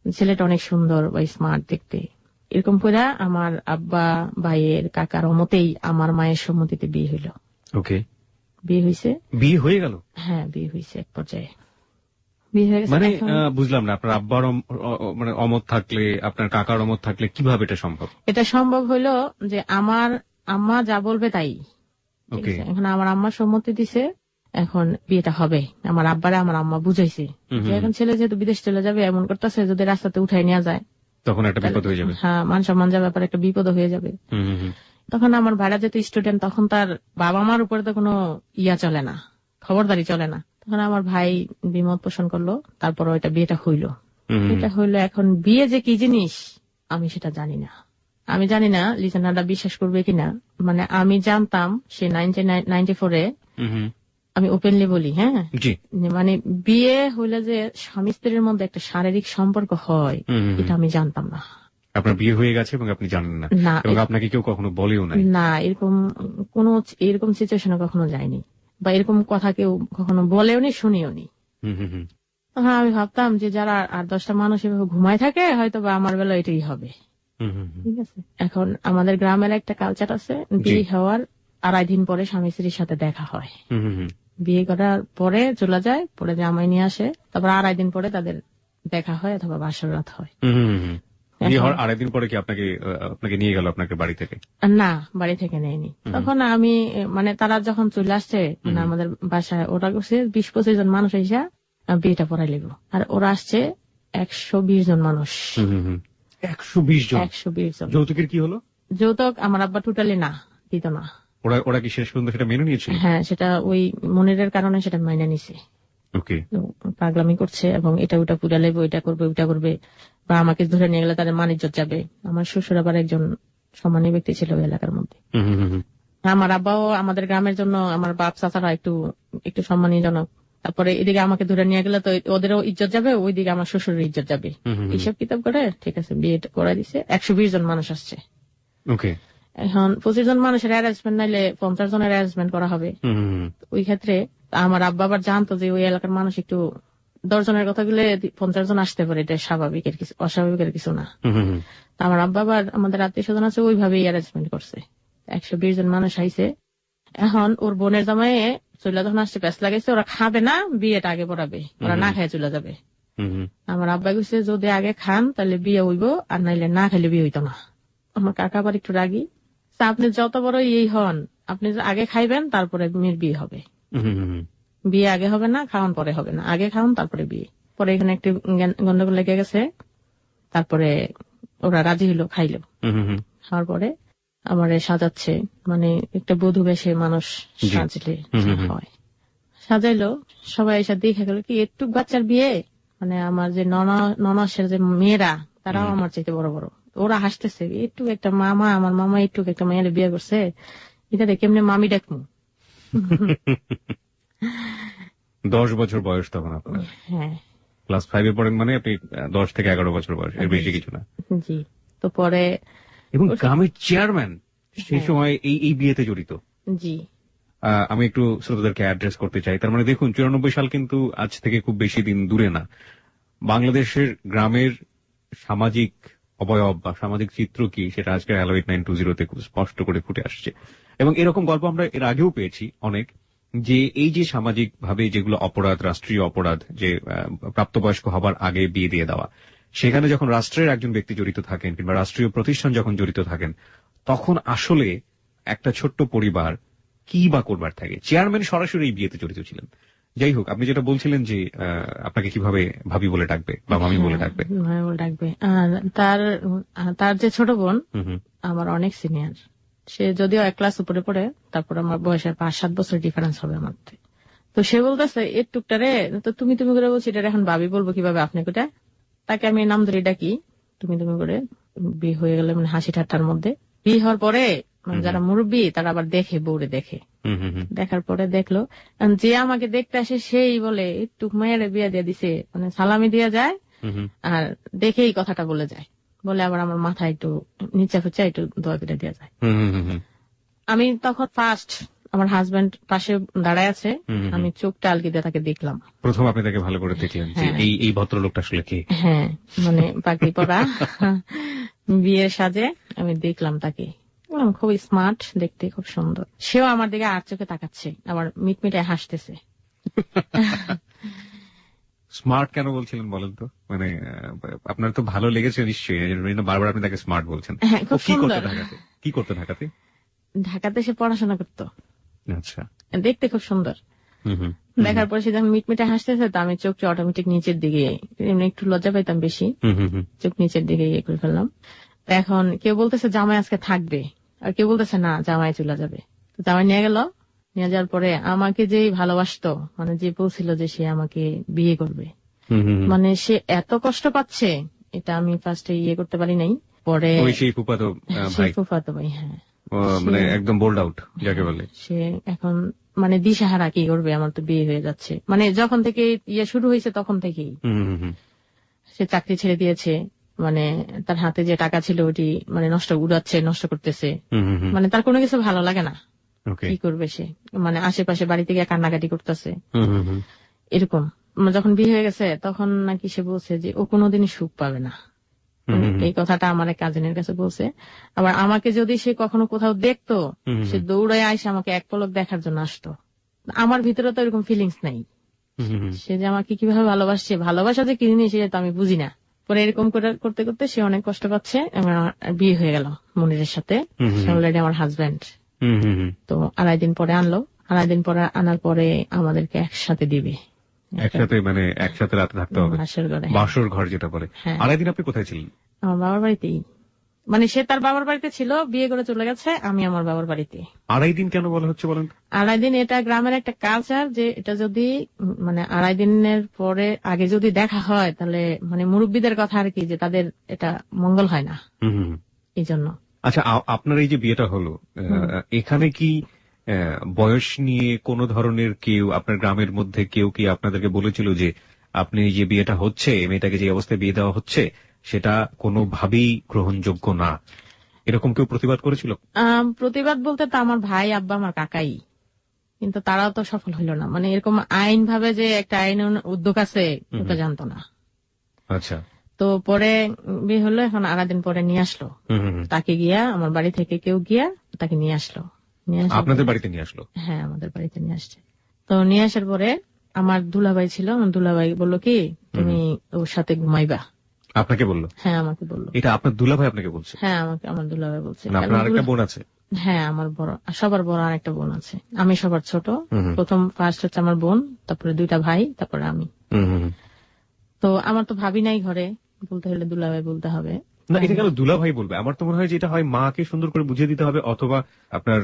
A: ছেলেটা অনেক সুন্দর বা স্মার্ট দেখতে। এরকম করে আমার আব্বা ভাইয়ের কাকার মতেই আমার মায়ের সম্মতিতে বিয়ে হইল। বিয়ে হয়েছে,
C: বিয়ে হয়ে গেল।
A: হ্যাঁ বিয়ে হয়েছে এক পর্যায়ে।
C: মানে বুঝলাম না, আপনার আব্বার মানে অমত থাকলে, আপনার কাকার অমত থাকলে কিভাবে এটা সম্ভব?
A: এটা সম্ভব হইলো যে আমার আম্মা যা বলবে তাই। এখন আমার আম্মা সম্মতি দিছে, এখন বিয়েটা হবে। আমার আব্বারে আমার আম্মা বুঝাইছে যে এখন ছেলে যেহেতু বিদেশ চলে যাবে, এমন করতেছে যদি রাস্তাতে উঠাই নেওয়া যায়
C: তখন একটা বিপদ হয়ে যাবে।
A: হ্যাঁ, মান সম্মান যাবে, ব্যাপারে একটা বিপদ হয়ে যাবে। তখন আমার ভাইরা যেহেতু স্টুডেন্ট, তখন তার বাবা মার উপরে তো কোনো ইয়া চলে না, খবরদারি চলে না। তখন আমার ভাই বিমত পোষণ করলো, তারপর ওইটা বিয়েটা হইলো। এটা হইলো। এখন বিয়ে যে কি জিনিস আমি সেটা জানি না, আমি জানি না লিজেনারা বিশ্বাস করবে কিনা। মানে আমি জানতাম সে 1994-এ, আমি ওপেনলি বলি, হ্যাঁ, মানে বিয়ে হইলে যে স্বামী স্ত্রীর মধ্যে একটা শারীরিক সম্পর্ক হয় এটা আমি জানতাম না।
C: আপনার বিয়ে হয়ে গেছে এবং আপনি জানেন না, এবং আপনাকে কেউ কখনো বলেও নাই?
A: না, এরকম কোন এরকম সিচুয়েশনে কখনো যায়নি, বা এরকম কথা কেউ কখনো বলেও নি, শুনিও নি। তখন আমি ভাবতাম যে যারা 8-10টা মানুষ এভাবে ঘুমায় থাকে হয়তো বা আমার বেলা এটাই হবে। ঠিক আছে। এখন আমাদের গ্রামের একটা কালচার আছে, বিয়ে হওয়ার 2.5 দিন পরে স্বামী স্ত্রীর সাথে দেখা হয়। বিয়ে করার পরে চলে যায়, পরে জামাই নিয়ে আসে, তারপর 2.5 দিন পরে তাদের দেখা হয় অথবা বাসর রাত হয়।
C: বিয়ে হওয়ার 2.5 দিন পরে কি আপনাকে নিয়ে গেল আপনাকে বাড়ি থেকে?
A: না, বাড়ি থেকে নেয়নি। তখন আমি মানে তারা যখন চলে আসছে মানে আমাদের বাসায়, ওরা করছে 20-25 জন মানুষ এসে বিয়েটা পড়াই লিব, আর ওরা আসছে 120 জন মানুষ।
C: 120 জন?
A: 120 জন।
C: যৌতুকের কি হলো?
A: যৌতুক আমার আব্বা টোটালি না দিত না।
C: ওরা কি শেষ পর্যন্ত সেটা মেনে নিয়েছিল?
A: হ্যাঁ, সেটা ওই মনিরের কারণে সেটা মেনে নিছে। পাগলামি করছে এবং এটা ওটা পুরা লেবে, ওইটা করবে ওইটা করবে, বা আমাকে ধরে নিয়ে গেলে তাদের মান ইজ্জত যাবে। আমার শ্বশুর আবার একজন সম্মানী ব্যক্তি ছিল ওই এলাকার মধ্যে। আমার আব্বাও আমাদের গ্রামের জন্য আমার বাপ চাচারা একটু সম্মানীজনক। তারপরে এদিকে আমাকে ধরে নিয়ে গেলে তো ওদেরও ইজ্জত যাবে, ওইদিকে আমার শ্বশুরের ইজ্জত যাবে। এইসব কিতাব করে ঠিক আছে বিয়ে করে দিছে। 120 জন মানুষ আসছে। এখন 25 জন মানুষের অ্যারেঞ্জমেন্ট নাইলে 50 জনের অ্যারেঞ্জমেন্ট করা হবে। ওই ক্ষেত্রে আমার আব্বা আবার জানতো যে ওই এলাকার মানুষ একটু 10 জনের কথা গেলে 50 জন আসতে পারে, এটা স্বাভাবিকের কিছু, অস্বাভাবিকের কিছু না। আমার আব্বা আবার আমাদের আত্মীয় স্বজন আছে, ওইভাবেই অ্যারেঞ্জমেন্ট করছে। 120 জন মানুষ আইছে। এখন ওর বোনের জামাই চলে যখন আসছে প্যাস লাগাইছে, ওরা খাবে না, বিয়েটা আগে পড়াবে, ওরা না খায় চলে যাবে। আমার আব্বা কইছে যদি আগে খান তাহলে বিয়ে হইব, আর নাইলে না খাইলে বিয়ে হইতো না। আমার কাকা আবার একটু রাগি, আপনি যত বড় এই হন, আপনি আগে খাইবেন তারপরে মেয়ের বিয়ে হবে। বিয়ে আগে হবে না, খাওয়ান পরে হবে না, আগে খাওয়ান তারপরে বিয়ে। পরে এখানে একটু গন্ডগোল লেগে গেছে, তারপরে ওরা রাজি হইলো, খাইলো। খাওয়ার পরে আমারে সাজাচ্ছে, মানে একটা বধূ বেশে মানুষ সাজলে হয়, সাজাইলো। সবাই এসে দেখে গেল কি একটু বাচ্চার বিয়ে, মানে আমার যে ননসের যে মেয়েরা তারাও আমার চাইতে বড় বড়, ওরা হাসতেছে, একটু একটা মামা, আমার মামা একটু একটা মেয়ের বিয়ে করছে, এটা কেমনে মামি ডাকমু।
C: 10 বছর বয়স তখন আপনার?
A: হ্যাঁ,
C: ক্লাস 5 এ পড়েন, মানে আপনি 10 থেকে 11 বছর বয়স, এর বেশি কিছু না।
A: জি। তো পরে
C: এবং গ্রামের চেয়ারম্যান সেই সময় এই বিয়েতে জড়িত।
A: জি।
C: আমি একটু শ্রোতাদেরকে অ্যাড্রেস করতে চাই। তার মানে দেখুন 94 সাল কিন্তু আজ থেকে খুব বেশি দিন দূরে না। বাংলাদেশের গ্রামের সামাজিক অবয়ব বা সামাজিক চিত্র কি, সেটা আজকের হ্যালো 8920 খুব স্পষ্ট করে ফুটে আসছে। এবং এরকম গল্প আমরা এর আগেও পেয়েছি অনেক, যে এই যে সামাজিক ভাবে যেগুলো অপরাধ, রাষ্ট্রীয় অপরাধ, যে প্রাপ্তবয়স্ক হবার আগে বিয়ে দিয়ে দেওয়া, সেখানে যখন রাষ্ট্রের একজন ব্যক্তি জড়িত থাকেন কিংবা রাষ্ট্রীয় প্রতিষ্ঠান যখন জড়িত থাকেন, তখন আসলে একটা ছোট্ট পরিবার কি বা করবার থাকে। চেয়ারম্যান সরাসরি এই বিয়েতে জড়িত ছিলেন। যাই হোক, আপনি যেটা বলছিলেন যে আপনাকে কিভাবে ভাবি বলে ডাকবে বা মামি বলে ডাকবে।
A: তার যে ছোট বোন আমার অনেক সিনিয়র, সে যদিও 1 ক্লাস উপরে পড়ে, তারপর আমার বয়সের 5-7 বছর ডিফারেন্স হবে আমার। তো সে বলতেছে এর টুকটারে তো তুমি করে বলছি, এটা এখন ভাবি বলবো কিভাবে আপনি কোটা। তাকে আমি নাম ধরে ডাকি তুমি করে। বিয়ে হয়ে গেলে মানে হাসি ঠাট্টার মধ্যে। বিয়ে হওয়ার পরে যারা মুরব্বী তারা আবার দেখে, বউরে দেখে, দেখার পরে দেখলো যে আমাকে দেখতে আসে সেই বলে একটু মেয়ের বিয়ে দিয়ে দিছে, মানে সালামি দিয়ে যায় আর দেখে এই কথাটা বলে যায়, বলে আবার আমার মাথা একটু নিচে ফুচা একটু দোয়া করে দেওয়া যায়। আমি তখন ফার্স্ট আমার হাজবেন্ড পাশে দাঁড়ায় আছে, আমি চোখটা আলকি দিয়ে তাকে দেখলাম।
C: প্রথম আপনি তাকে ভালো করে দেখলেন যে এই ভদ্রলোকটা আসলে কে?
A: হ্যাঁ, মানে পাগড়ি পরা বিয়ের সাজে আমি দেখলাম তাকে। খুব স্মার্ট দেখতে, খুব সুন্দর। সেও আমার দিকে আর চোখে তাকাচ্ছে, আবার মিটমিটে হাসতেছে।
C: স্মার্ট কেন বলছিলেন বলেন তো? মানে আপনার তো ভালো লেগেছে নিশ্চয়ই, বারবার আপনি তাকে স্মার্ট বলছেন। কি করতে ঢাকাতে? ঢাকাতে
A: সে পড়াশোনা করতো।
C: আচ্ছা।
A: দেখতে খুব সুন্দর। দেখার পরে সে যখন মিটমিটে হাসতেছে, তো আমি চোখটা অটোমেটিক নিচের দিকে, এমনি একটু লজ্জা পাইতাম বেশি, চোখ নিচের দিকে ইয়ে করে ফেললাম। এখন কেউ বলতেছে জামাই আজকে থাকবে, আর কেউ বলতেছে না জামাই চলে যাবে। তো জামাই নিয়ে গেল। নিয়ে যাওয়ার পরে আমাকে যেই ভালোবাসতো, মানে যে বলছিল যে সে আমাকে বিয়ে করবে, মানে সে এত কষ্ট পাচ্ছে, এটা আমি ফার্স্টে ইয়ে করতে পারি নাই। পরে
C: সেই ফুফাতো ভাই,
A: হ্যাঁ,
C: মানে একদম বোল্ড আউট যাকে বলে,
A: সে এখন মানে দিশাহারা, কি করবে, আমার তো বিয়ে হয়ে যাচ্ছে। মানে যখন থেকে ইয়ে শুরু হয়েছে তখন থেকেই সে চাকরি ছেড়ে দিয়েছে, মানে তার হাতে যে টাকা ছিল ওটি মানে নষ্ট করতেছে, মানে তার কোনো কিছু ভালো লাগে না। কি করবে সে, মানে আশেপাশে বাড়িতে গিয়ে কান্নাকাটি করতেছে এরকম। যখন বিয়ে হয়ে গেছে তখন নাকি সে বলছে যে ও কোনোদিনই সুখ পাবে না, এই কথাটা আমার এক কাজিনের কাছে বলছে। আবার আমাকে যদি সে কখনো কোথাও দেখতো, সে দৌড়ায় আইসে আমাকে এক পলক দেখার জন্য আসতো। আমার ভিতরে তো এরকম ফিলিংস নাই। সে যে আমাকে কিভাবে ভালোবাসছে, ভালোবাসা যে কি জিনিস সেটা তো আমি বুঝি না। পরে এরকম করতে করতে সে অনেক কষ্ট পাচ্ছে। আমার বিয়ে হয়ে গেল মনিরের সাথে, সে অলরেডি আমার হাজবেন্ড। তো 2.5 দিন পরে আনলো। 2.5 দিন পরে আনার পরে আমাদেরকে একসাথে দিবে,
C: মানে একসাথে রাতে থাকতে হবে, বাসর ঘর যেটা বলে। 2.5 দিন আপনি কোথায় ছিলেন?
A: আমার বাবার বাড়িতেই, মানে সে তার বাবার বাড়িতে ছিল, বিয়ে করে চলে গেছে, আমি আমার বাবার বাড়িতে।
C: 2.5 দিন কেন বলা হচ্ছে বলেন?
A: 2.5 দিন এটা গ্রামের একটা কালচার, যে এটা যদি মানে 2.5 দিনের পরে আগে যদি দেখা হয় তাহলে মানে মুরব্বীদের কথা আর কি, যে তাদের এটা মঙ্গল হয় না, এই জন্য।
C: আচ্ছা, আপনার এই যে বিয়েটা হলো, এখানে কি বয়স নিয়ে কোন ধরনের কেউ আপনার গ্রামের মধ্যে কেউ কি আপনাদেরকে বলেছিল যে আপনি যে বিয়েটা হচ্ছে, মেয়েটাকে যে অবস্থায় বিয়ে দেওয়া হচ্ছে সেটা কোনোভাবেই গ্রহণযোগ্য না, এরকম কেউ প্রতিবাদ করেছিল?
A: প্রতিবাদ বলতে তো আমার ভাই, আব্বা, আমার কাকাই, কিন্তু তারাও তো সফল হইল না। মানে এরকম আইন ভাবে যে একটা আইন উদ্যোগ আছে ওটা জানতো না।
C: আচ্ছা।
A: তো পরে বিয়ে হলো, এখন 2.5 দিন পরে নিয়ে আসলো তাকে, গিয়া আমার বাড়ি থেকে কেউ গিয়া তাকে নিয়ে আসলো।
C: আপনাদের বাড়িতে নিয়ে আসলো?
A: হ্যাঁ, আমাদের বাড়িতে নিয়ে আসছে। তো নিয়ে আসার পরে আমার দুলাভাই ছিল, আমার দুলাভাই বললো কি তুমি ওর সাথে ঘুমাইবা।
C: আপনাকে বললো?
A: হ্যাঁ, আমাকে বললো।
C: এটা আপনার দুলাভাই আপনাকে বলছে?
A: হ্যাঁ, আমাকে আমার দুলাভাই বলছে।
C: আপনার আরেকটা বোন আছে?
A: হ্যাঁ, আমার বড়, সবার বড় আরেকটা বোন আছে, আমি সবার ছোট। প্রথম ফার্স্ট হচ্ছে আমার বোন, তারপরে 2টা ভাই, তারপরে আমি। তো আমার তো ভাবি নাই ঘরে, বলতে হলে দুলাভাই বলতে হবে।
C: না, এটা কেন দুলা ভাই বলবে? আমার তো মনে হয় যে এটা হয় মাকে সুন্দর করে বুঝিয়ে দিতে হবে, অথবা আপনার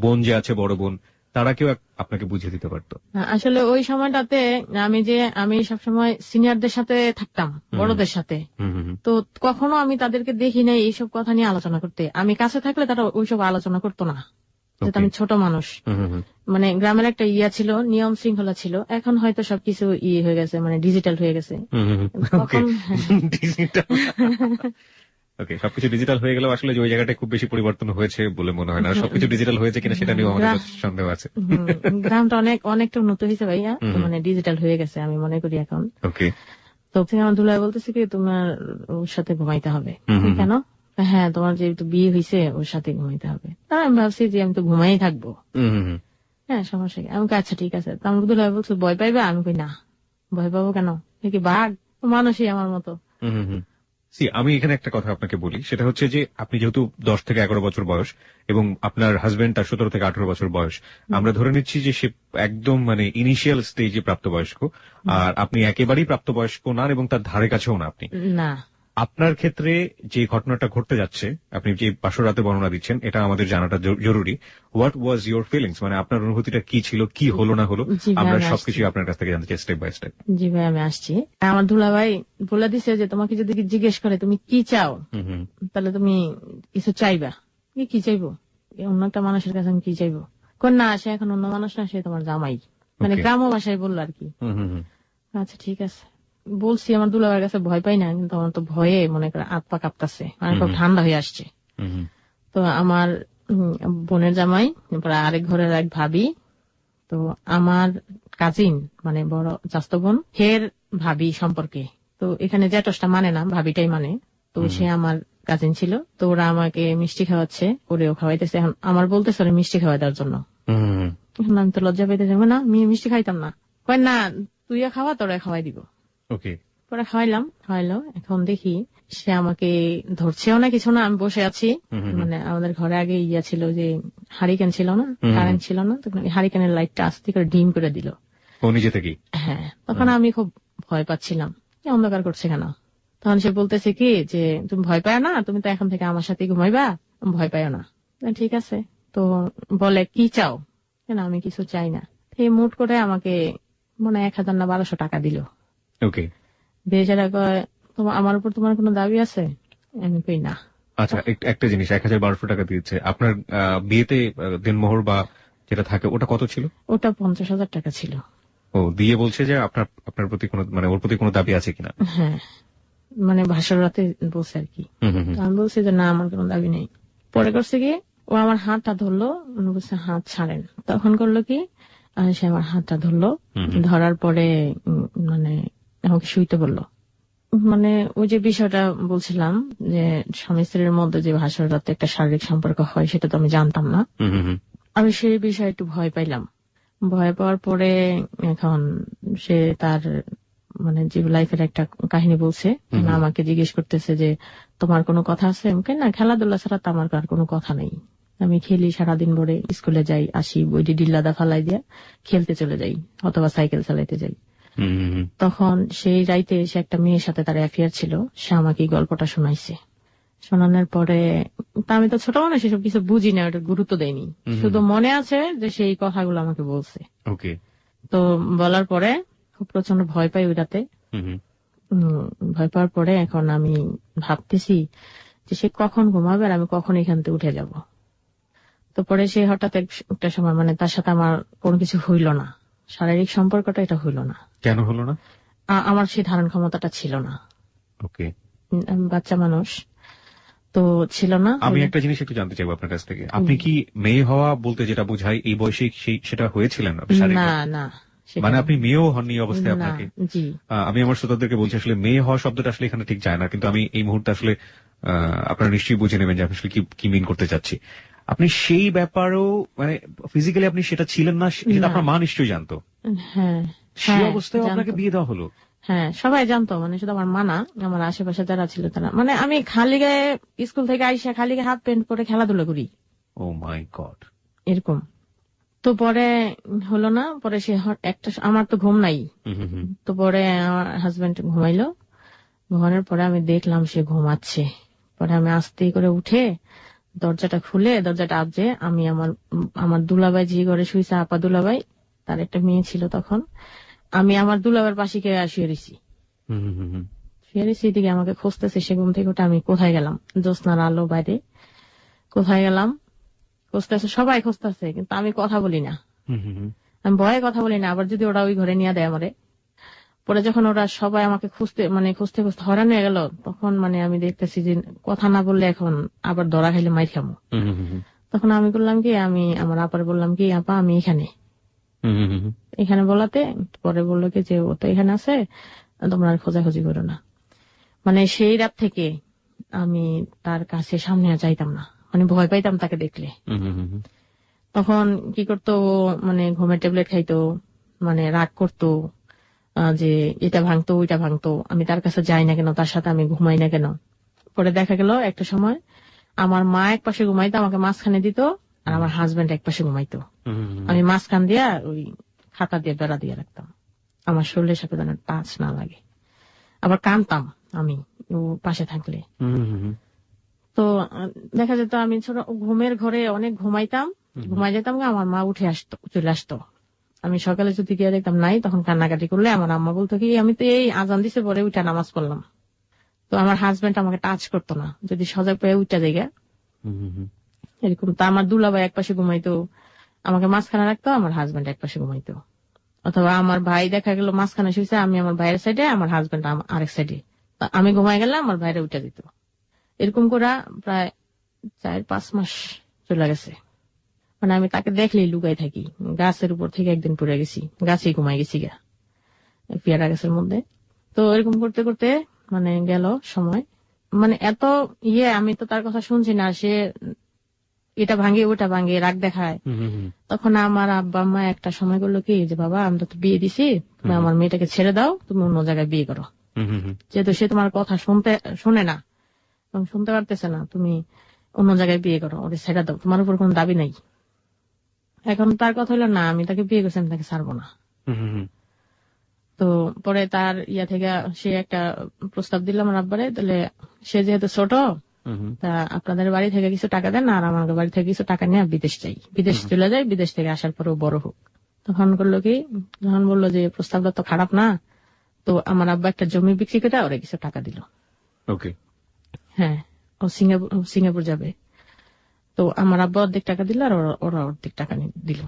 C: বোন যে আছে, বড় বোন, তারা কেউ আপনাকে বুঝিয়ে দিতে পারতো।
A: আসলে ওই সময়টাতে আমি সবসময় সিনিয়রদের সাথে থাকতাম, বড়দের সাথে, তো কখনো আমি তাদেরকে দেখি নাই এইসব কথা নিয়ে আলোচনা করতে। আমি কাছে থাকলে তারা ওইসব আলোচনা করতো না, যেহেতু আমি ছোট মানুষ। মানে গ্রামের একটা ছিল, নিয়ম শৃঙ্খলা ছিল। এখন হয়তো সবকিছু হয়ে গেছে, মানে ডিজিটাল হয়ে গেছে।
C: সবকিছু ডিজিটাল হয়ে গেলেও আসলে ওই জায়গাটা খুব বেশি পরিবর্তন হয়েছে বলে মনে হয় না। সবকিছু ডিজিটাল হয়েছে কিনা সেটা নিয়েও আমাদের সন্দেহ আছে।
A: গ্রামটা অনেকটা উন্নত হয়েছে ভাইয়া, মানে ডিজিটাল হয়ে গেছে আমি মনে করি এখন। তো আমার দুলাই বলতেছে কি তোমার ওর সাথে ঘুমাইতে হবে। কেন? হ্যাঁ, তোমার যেহেতু বিয়ে হয়েছে ওর সাথে ঘুমাইতে হবে। তা আমি ভাবছি যে আমি তো ঘুমাই থাকবো। হ্যাঁ, সমস্যা কি? আমি আচ্ছা ঠিক আছে। আমার দুলাই বলছে ভয় পাইবে? আমি কই না, ভয় পাবো কেন? কি বাঘ? মানুষই আমার মতো।
C: আমি এখানে একটা কথা আপনাকে বলি, সেটা হচ্ছে যে আপনি যেহেতু 10 থেকে 11 বছর বয়স এবং আপনার হাজবেন্ড তার 17 থেকে 18 বছর বয়স, আমরা ধরে নিচ্ছি যে সে একদম মানে ইনিশিয়াল স্টেজে প্রাপ্তবয়স্ক, আর আপনি একেবারেই প্রাপ্তবয়স্ক না এবং তার ধারে কাছেও না আপনি।
A: না,
C: আপনার ক্ষেত্রে যে ঘটনাটা ঘটতে যাচ্ছে, আপনি যে বাসরাতে বর্ণনা দিচ্ছেন, এটা আমাদের জানাটা জরুরি। হোয়াট ওয়াজ ইউর ফিলিংস, মানে আপনার অনুভূতিটা কি ছিল, কি হলো না হলো, আমরা সবকিছু আপনার কাছ থেকে জানতে চাই স্টেপ বাই স্টেপ।
A: জি ভাই, আমি আসছি। আমার দুলা ভাই বলে দিছে যে তোমাকে যদি জিজ্ঞেস করে তুমি কি চাও, তাহলে তুমি কিছু চাইবা। কি চাইবো? অন্য একটা মানুষের কাছে আমি কি চাইবো? না, সে এখন অন্য মানুষ না, সে তোমার জামাই। মানে গ্রাম্য ভাষায় বললো আর কি। আচ্ছা ঠিক আছে বলছি। আমার দুলাভাইয়ের কাছে ভয় পাই না, কিন্তু আমার তো ভয়ে মনে করে হাত পা কাঁপতাছে, মানে খুব ঠান্ডা হয়ে আসছে। তো আমার বোনের জামাই, আরেক ঘরের এক ভাবি, তো আমার কাজিন মানে বড় চাস্তো বোন, হের ভাবি সম্পর্কে। তো এখানে জ্যাঠসটা মানে না, ভাবিটাই মানে। তো সে আমার কাজিন ছিল। তো ওরা আমাকে মিষ্টি খাওয়াচ্ছে, ওরেও খাওয়াইতেছে। এখন আমার বলতেছে ওরা মিষ্টি খাওয়াই দেওয়ার জন্য। এখন আমি তো লজ্জা পাইতে যাবো না, মিষ্টি খাইতাম না। কয় না, তুইও খাওয়া, তোরা খাওয়াই দিব। পরে খাওয়াইলো। এখন দেখি সে আমাকে ধরছেও না, কিছু না। আমি বসে আছি, মানে আমাদের ঘরে আগে ছিল যে হারিকেন ছিল না, কারেন্ট ছিল না, তখন হারিকেনের লাইটটা আস্তে করে ডিম করে দিল
C: নিজে থেকে।
A: হ্যাঁ, তখন আমি খুব ভয় পাচ্ছিলাম, অন্ধকার করছে কেন। তখন সে বলতেছে কি যে তুমি ভয় পাও না, তুমি তো এখন থেকে আমার সাথে ঘুমাইবা, ভয় পাও না। ঠিক আছে। তো বলে কি চাও? কেন, আমি কিছু চাই না। এই মুট করে আমাকে মনে 1000 না 1200 টাকা দিল। বেচারা কয় আমার উপর তোমার কোনো দাবি আছে? আমি কই না।
C: আচ্ছা, একটা জিনিস, 1000-1200 টাকা দিয়েছে। আপনার বিয়েতে দিনমোহর বা যেটা থাকে ওটা কত ছিল?
A: ওটা 50,000 টাকা ছিল।
C: ও, দিয়ে বলছে যে আপনার প্রতি কোনো, মানে ওর প্রতি কোনো দাবি আছে কিনা?
A: হ্যাঁ, মানে ভাষার রাতে বলছে আর কি। আমি বলছি যে না, আমার কোনো দাবি নেই। পরে করছে কি, ও আমার হাতটা ধরলো, বলছে হাত ছাড়েন। তখন করলো কি, সে আমার হাতটা ধরলো, ধরার পরে মানে আমাকে শুইতে বললো। মানে ওই যে বিষয়টা বলছিলাম যে স্বামী স্ত্রীর মধ্যে যে ভাষার রাতে একটা শারীরিক সম্পর্ক হয়, সেটা তো আমি জানতাম না। আমি সেই বিষয়ে একটু ভয় পাইলাম। ভয় পাওয়ার পরে এখন সে তার মানে যে লাইফের একটা কাহিনী বলছে, আমাকে জিজ্ঞেস করতেছে যে তোমার কোনো কথা আছে? না, খেলাধুলা ছাড়া তো আমার আর কোনো কথা নেই। আমি খেলি সারাদিন ভরে, স্কুলে যাই আসি, বইটি ডিল্লাদা ফালাই দিয়ে খেলতে চলে যাই, অথবা সাইকেল চালাইতে যাই। তখন সেই রাইতে সে একটা মেয়ের সাথে তার অ্যাফেয়ার ছিল, সে আমাকে গল্পটা শোনাইছে। শোনানোর পরে আমি তো ছোট মানুষ, এসব কিছু বুঝি না, ওটা গুরুত্ব দেয়নি। শুধু মনে আছে যে সেই কথাগুলো আমাকে বলছে। তো বলার পরে খুব প্রচন্ড ভয় পাই ওই রাতে। ভয় পাওয়ার পরে এখন আমি ভাবতেছি যে সে কখন ঘুমাবে আর আমি কখন এখান থেকে উঠে যাব। তো পরে সে হঠাৎ একটা সময়, মানে তার সাথে আমার কোনো কিছু হইল না, শারীরিক সম্পর্কটা এটা হইল না।
C: কেন হলো না?
A: আমার সেই ধারণ ক্ষমতাটা ছিল না। বাচ্চা মানুষ তো ছিল না।
C: আমি একটা জিনিস একটু জানতে চাইবো আপনার কাছ থেকে, আপনি কি মেয়ে হওয়া বলতে যেটা বোঝায় এই বয়সে সেটা হয়েছিলেন?
A: না না,
C: মানে আপনি মেয়েও হননি অবস্থায় আপনাকে? আমি আমার শ্রোতাদেরকে বলছি, আসলে মেয়ে হওয়া শব্দটা আসলে এখানে ঠিক যায় না, কিন্তু আমি এই মুহূর্তে আসলে আপনারা নিশ্চয়ই বুঝে নেবেন যে আমি আসলে কি মিন করতে চাচ্ছি। আপনি সেই ব্যাপারেও মানে ফিজিক্যালি আপনি সেটা ছিলেন না, সেটা আপনার মা নিশ্চয়ই জানতো।
A: হ্যাঁ,
C: সেই অবস্থায় আপনাকে বিয়ে দেওয়া হলো?
A: হ্যাঁ, সবাই জানতো, মানে শুধু আমার মা না, আমার আশেপাশে যারা ছিল তারা। মানে আমি খালি গায়ে স্কুল থেকে আইসা খালি গায়ে হাফ প্যান্ট পরে খেলাধুলা করি।
C: ও মাই গড,
A: এরকম। তো পরে হলো না। পরে সে একটা, আমার তো ঘুম নাই, তো পরে আমার হাজবেন্ড ঘুমাইলো। ঘুমানোর পরে আমি দেখলাম সে ঘুমাচ্ছে। পরে আমি আস্তে করে উঠে দরজাটা খুলে দরজাটা আবজে আমি আমার দুলাভাই যে ঘরে শুয়েছে, আপা দুলাভাই, তার একটা মেয়ে ছিল তখন, আমি আমার দুলাভাইয়ের পাশে গিয়ে শুয়ে রয়েছি। শুয়ে রয়েছি, এদিকে আমাকে খুঁজতেছে সে ঘুম থেকে উঠে। আমি কোথায় গেলাম, জ্যোৎস্নার আলো বাইরে, কোথায় গেলাম খুঁজতেছে, সবাই খুঁজতেছে, কিন্তু আমি কথা বলি না, আমি ভয়ে কথা বলি না। আবার যদি ওরা ওই ঘরে নিয়ে দেয় আমারে, পরে যখন ওরা সবাই আমাকে খুঁজতে খুঁজতে হয়রান হয়ে গেল, তখন আমি দেখতেছি যে কথা না বললে এখন আবার ধরা খাইলে মাইর খামো। তখন আমি বললাম কি, আমি আমার আপারে বললাম কি, আপা আমি এখানে বলাতে পরে বললো কি যে ও তো এখানে আছে, তোমরা আর খোঁজাখুঁজি করো না। সেই রাত থেকে আমি তার কাছে সামনে আর যাইতাম না, ভয় পাইতাম তাকে দেখলে। তখন কি করতো, ঘুমের ট্যাবলেট খাইতো, রাগ করতো যে এটা ভাঙতো ওইটা ভাঙতো, আমি তার কাছে যাই না কেন, তার সাথে আমি ঘুমাই না কেন। পরে দেখা গেল একটা সময় আমার মা এক পাশে ঘুমাইতো, আমাকে মাঝখানে দিত, আর আমার হাজবেন্ড এক পাশে ঘুমাইতো, আমি মাঝখান দিয়া ওই খাতা দিয়ে বেড়া দিয়ে রাখতাম, আমার শরীরের সাথে যেন টাচ না লাগে। আবার কানতাম আমি ও পাশে থাকলে। তো দেখা যেত আমি ছোট ঘুমের ঘরে অনেক ঘুমাই যেতাম, আমার মা উঠে চলে আসতো। আমি সকালে যদি গিয়ে দেখতাম নাই, তখন কান্নাকাটি করলে আমার আম্মা বলতো কি, আমি তো এই আজান দিছে পরে উঠা নামাজ পড়লাম। তো আমার হাজবেন্ড আমাকে টাচ করতো না, যদি সজাগ পেয়ে উঠা জায়গা এরকম। তা আমার দুলাভাই এক পাশে ঘুমাইতো, আমাকে মাঝখানে রাখতো, আমার হাজবেন্ড এক পাশে ঘুমাইতো। অথবা আমার ভাই দেখা গেল মাঝখানে শুয়েছে, আমি আমার ভাইয়ের সাইডে, আমার হাজবেন্ড আরেক সাইডে, আমি ঘুমাই গেলে আমার ভাইরে উঠে দিত। এরকম করে প্রায় 4-5 মাস চলে গেছে। আমি তাকে দেখলেই লুকাই থাকি, গাছের উপর থেকে একদিন পড়ে গেছি, গাছেই ঘুমাই গেছি গা, পেয়ারা গাছের মধ্যে। তো এরকম করতে করতে গেল সময়, এত আমি তো তার কথা শুনছি না, সে এটা ভাঙে ওটা ভাঙে রাগ দেখায়। তখন আমার আব্বা আম্মা একটা সময় করলো কি, যে বাবা আমরা তো বিয়ে দিছি, তুমি আমার মেয়েটাকে ছেড়ে দাও, তুমি অন্য জায়গায় বিয়ে করো, যেহেতু সে তোমার কথা শোনে না এবং শুনতে পারতেছে না, তুমি অন্য জায়গায় বিয়ে করো, ওরে ছেড়ে দাও, তোমার উপর কোন দাবি নাই। এখন তার কথা হলো না, আমি তাকে বিয়ে করছি, আমি তাকে ছাড়বো না। তো পরে তার থেকে সে একটা প্রস্তাব দিল আমার আব্বারে, তাহলে সে যেহেতু ছোট, তা আপনাদের বাড়ি থেকে কিছু টাকা দেন, আর আমার বাড়ি থেকে কিছু টাকা নিয়ে বিদেশ যাই, বিদেশ চলে যাই, বিদেশ থেকে আসার পরেও বড় হোক। তখন করলো কি, যখন বললো যে প্রস্তাবটা তো খারাপ না, তো আমার আব্বা একটা জমি বিক্রি করে ওরা কিছু টাকা দিল। হ্যাঁ, ও সিঙ্গাপুর যাবে। তো আমার আব্বা অর্ধেক টাকা দিল, আর ওরা অর্ধেক টাকা দিল।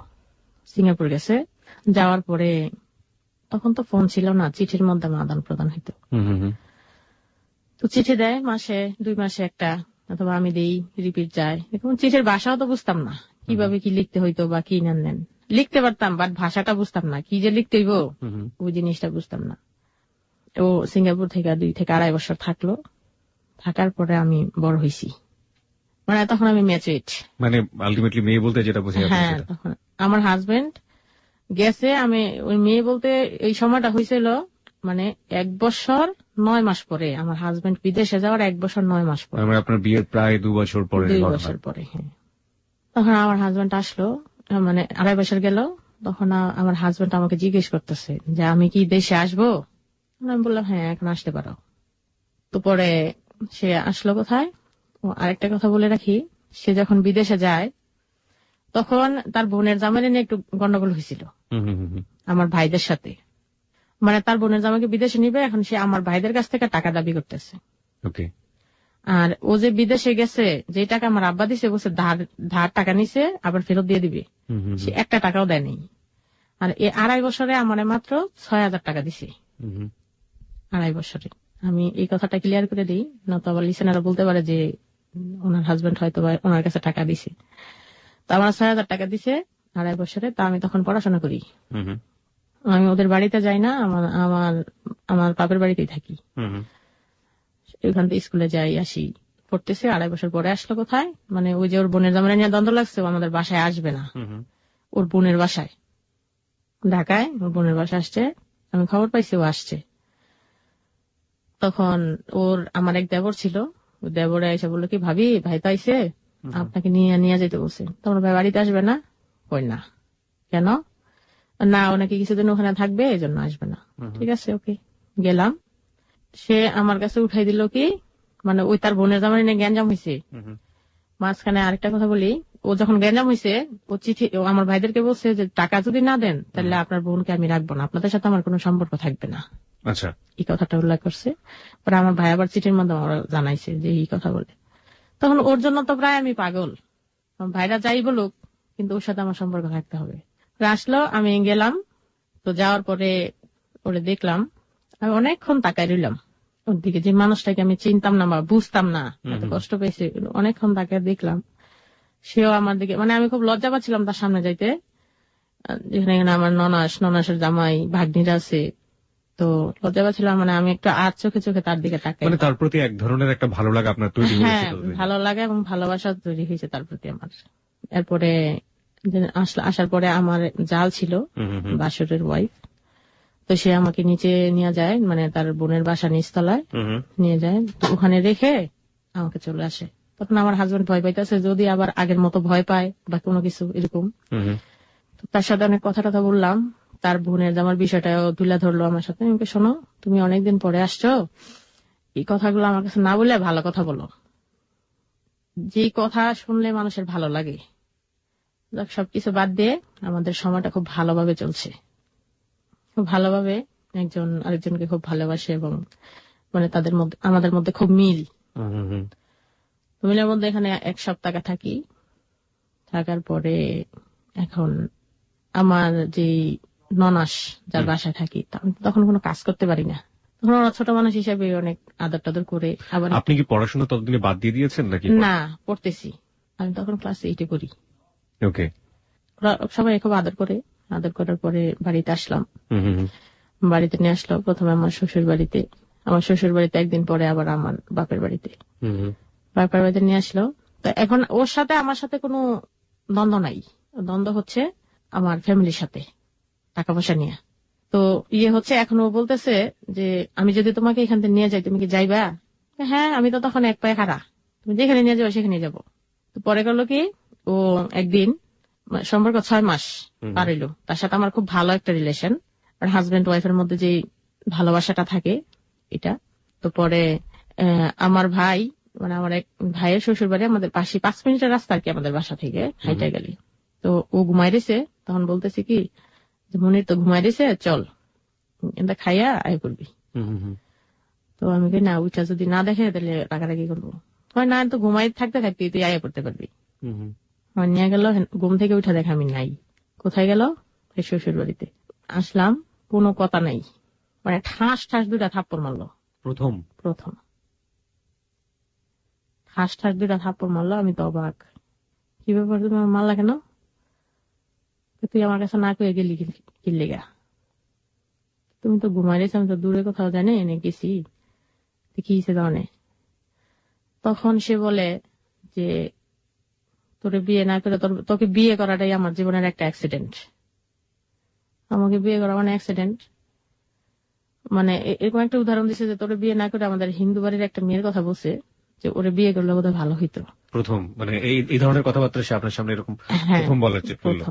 A: সিঙ্গাপুর গেছে, যাওয়ার পরে তখন তো ফোন ছিল না, চিঠির মধ্যে আদান প্রদান হইতো। তো চিঠি দেয় মাসে 2 মাসে একটা, অথবা আমি দেই, রিপিট যায়। এখন চিঠির ভাষাও তো বুঝতাম না, কিভাবে কি লিখতে হইতো বা কি নেন লিখতে পারতাম, বাট ভাষাটা বুঝতাম না, কি যে লিখতে হইব ওই জিনিসটা বুঝতাম না। ও সিঙ্গাপুর থেকে 2 থেকে 2.5 বছর থাকলো, থাকার পরে আমি বড় হয়েছি, তখন আমি ম্যাচুরেট,
C: আলটিমেটলি মেয়ে বলতে যেটা বোঝা যাচ্ছে।
A: হ্যাঁ, তখন আমার হাজবেন্ড গেছে, আমি ওই মেয়ে বলতে এই সময়টা হয়েছিল 1 বছর 9 মাস পরে, আমার হাজবেন্ড বিদেশে যাওয়ার 1 বছর 9 মাস পরে,
C: আপনার বিয়ের প্রায় 2 বছর পরে।
A: 2 বছর পরে, হ্যাঁ। তখন আমার হাজবেন্ড আসলো, 2.5 বছর গেল। তখন আমার হাজবেন্ড আমাকে জিজ্ঞেস করতেছে যে আমি কি দেশে আসবো। আমি বললাম হ্যাঁ, এখন আসতে পারো। তো পরে সে আসলো কোথায়। আরেকটা কথা বলে রাখি, সে যখন বিদেশে যায় তখন তার বোনের জামাইরে নিয়ে একটু গন্ডগোল হয়েছিল আমার ভাইদের সাথে। তার বোনের জামাইকে বিদেশে নিবে, এখন সে আমার ভাইদের কাছ থেকে টাকা দাবি করতেছে। আর ও যে বিদেশে গেছে, যে টাকা আমার আব্বা দিছে, বলছে ধার টাকা নিছে, আবার ফেরত দিয়ে দিবে, সে একটা টাকাও দেয়নি। আর এই 2.5 বছরে আমার মাত্র 6,000 টাকা দিছে। 2.5 বছরে আমি এই কথাটা ক্লিয়ার করে দিই, নয়তো আবার লিসেনাররা বলতে পারে যে ওনার হাজবেন্ড হয়তো ওনার কাছে টাকা দিছে। তো আমার 6,000 টাকা দিছে 2.5 বছরে। তা আমি তখন পড়াশোনা করি, আমি ওদের বাড়িতে যাই না, আমার বাপের বাড়িতেই থাকি। ওইখান থেকে স্কুলে যাই আসি, পড়তেছে। 2.5 বছর পরে আসলো কোথায়, ওই যে ওর বোনের জামাই নিয়ে দ্বন্দ্ব লাগছে, ও আমাদের বাসায় আসবে না, ওর বোনের বাসায় ঢাকায়, ওর বোনের বাসায় আসছে। আমি খবর পাইছি ও আসছে। তখন আমার এক দেবর ছিল, ওই দেবরে এসে বললো কি, ভাবি ভাই তো আইসে, আপনাকে নিয়ে যেতে বলছে। তোমার ভাই বাড়িতে আসবে না? কই না। কেন? না, ও নাকি কিছুদিন ওখানে থাকবে, এই জন্য আসবে না। ঠিক আছে, ওকে। গেলাম, সে আমার কাছে উঠাই দিল কি মানে ওই তার বোনের জামাই নিয়ে গ্যাঞ্জাম হয়েছে। মাঝখানে আরেকটা কথা বলি, ও যখন গ্যাঞ্জাম হয়েছে ও চিঠি আমার ভাইদেরকে বলছে যে টাকা যদি না দেন তাহলে আপনার বোনকে আমি রাখবো না, আপনাদের সাথে আমার কোনো সম্পর্ক থাকবে না।
C: আচ্ছা,
A: এই কথাটা উল্লেখ করছে। পরে আমার ভাই আবার চিঠির মাধ্যমে জানাইছে যে এই কথা বলে। তখন ওর জন্য তো প্রায় আমি পাগল, ভাইরা যাই বলুক কিন্তু ওর সাথে আমার সম্পর্ক থাকতে হবে। আসলো, আমি গেলাম, তো যাওয়ার পরে ওরে দেখলাম, আমি অনেকক্ষণ তাকায় রইলাম ওর দিকে, যে মানুষটাকে আমি চিনতাম না বা বুঝতাম না, এত কষ্ট পেয়েছে, অনেকক্ষণ তাকায় দেখলাম। সেও আমার দিকে, মানে আমি খুব লজ্জা পাচ্ছিলাম তার সামনে যাইতে, যেখানে আমার ননাসের জামাই ভাগ্নিরা আছে, তো লজ্জা পাচ্ছিলাম। মানে আমি একটু আর চোখে চোখে তার দিকে তাকাই,
C: মানে তার প্রতি এক ধরনের একটা ভালো লাগা আপনার তৈরি হয়েছে।
A: হ্যাঁ, ভালো লাগা এবং ভালোবাসা তৈরি হয়েছে তার প্রতি আমার। এরপরে আসার পরে আমার জাল ছিল বাসুরের ওয়াইফ, তো সে আমাকে নিচে নিয়ে যায়, মানে তার বোনের বাসা নিচতলায় নিয়ে যায়, তো ওখানে রেখে আমাকে চলে আসে। তখন আমার হাজবেন্ড ভয় পাইতেছে যদি আবার আগের মতো ভয় পায় বা কোনো কিছু এরকম। তো তার সাথে অনেক কথা টথা বললাম, তার বোনের জামার বিষয়টাও তুলে ধরলো আমার সাথে। আমি শোনো, তুমি অনেকদিন পরে আসছো, এই কথাগুলো আমার কাছে না বললে ভালো কথা বলো, যে কথা শুনলে মানুষের ভালো লাগে। সবকিছু বাদ দিয়ে আমাদের সময়টা খুব ভালোভাবে চলছে, খুব ভালোভাবে একজন আরেকজনকে খুব ভালোবাসে এবং মানে তাদের মধ্যে আমাদের মধ্যে খুব মিল। মিলের মধ্যে এখানে 1 সপ্তাহ থাকি। থাকার পরে এখন আমার যে ননাস যার বাসায় থাকি, তখন কোনো কাজ করতে পারি না। তখন ওরা ছোট মানুষ হিসেবে অনেক আদর টাদর করে। আবার
C: আপনি কি পড়াশোনা ততদিনে বাদ দিয়ে দিয়েছেন নাকি?
A: না, পড়তেছি। আমি তখন ক্লাস 8-এ পড়ি।
C: ওকে।
A: সবাই খুব আদর করে, আদর করার পরে বাড়িতে আসলাম। বাড়িতে নিয়ে আসলো প্রথমে আমার শ্বশুর বাড়িতে, আমার শ্বশুর বাড়িতে একদিন পরে আবার আমার বাপের বাড়িতে, বাপের বাড়িতে নিয়ে আসলো। তো এখন ওর সাথে আমার সাথে কোনো দ্বন্দ্ব নাই, দ্বন্দ্ব হচ্ছে আমার ফ্যামিলির সাথে টাকা পয়সা নিয়ে। তো হচ্ছে এখন ও বলতেছে যে আমি যদি তোমাকে এখান থেকে নিয়ে যাই তুমি কি যাইবা? হ্যাঁ, আমি তো তখন এক পায়ে খাড়া, তুমি যেখানে নিয়ে যাবো সেখানে যাবো। তো পরে করলো কি, ও একদিন সম্পর্ক 6 মাস পার হইলো, তার সাথে আমার খুব ভালো একটা রিলেশন, আর হাজবেন্ড ওয়াইফের মধ্যে যে ভালোবাসাটা থাকে এটা। তো পরে আমার ভাই, মানে আমার এক ভাইয়ের শ্বশুর বাড়ি আমাদের পাশে, 5 মিনিটের রাস্তা আর কি আমাদের বাসা থেকে হাইটা গেলি। তো ও ঘুমাই দিছে, তখন বলতেছে কি মনির তো ঘুমাই দিছে, চল এটা খাইয়া আয় করবি। তো আমি না, ওইটা যদি না দেখে তাহলে রাগারাগি করবো। হয় না, তো ঘুমাই থাকতে থাকতে তুই আয়া করতে পারবি। নিয়ে গেল, ঘুম থেকে উঠা দেখা আমি নাই। কোথায় গেল? শ্বশুর বাড়িতে। আসলাম, কোনো কথা নাই, মানে ঠাস ঠাস 2টা থাপ্পড় মারলো। প্রথম ঠাস ঠাস 2টা থাপ্পড় মারলো। আমি তো অবাক, কি ব্যাপার তুমি আমার মারলা কেন? তুই আমার কাছে না কয়ে গেলি কি লেগা? তুমি তো ঘুমাই রেছো, আমি তো দূরে কোথাও জানি এনে গেছি, কি হয়েছে জানে? তখন সে বলে যে তোরে বিয়ে না করে, তোকে বিয়ে করাটাই আমার জীবনের একটা অ্যাক্সিডেন্ট। আমাকে বিয়ে করা মানে অ্যাক্সিডেন্ট। মানে এরকম একটা উদাহরণ দিচ্ছে যে তোরে বিয়ে না করে আমাদের হিন্দু বাড়ির একটা মেয়ের কথা বলছে যে ওরে বিয়ে করলে বোধহয় ভালো হইতো।
C: প্রথম মানে এই ধরনের কথাবার্তা সে আপনার সামনে এরকম প্রথম বলার চেষ্টা করলো।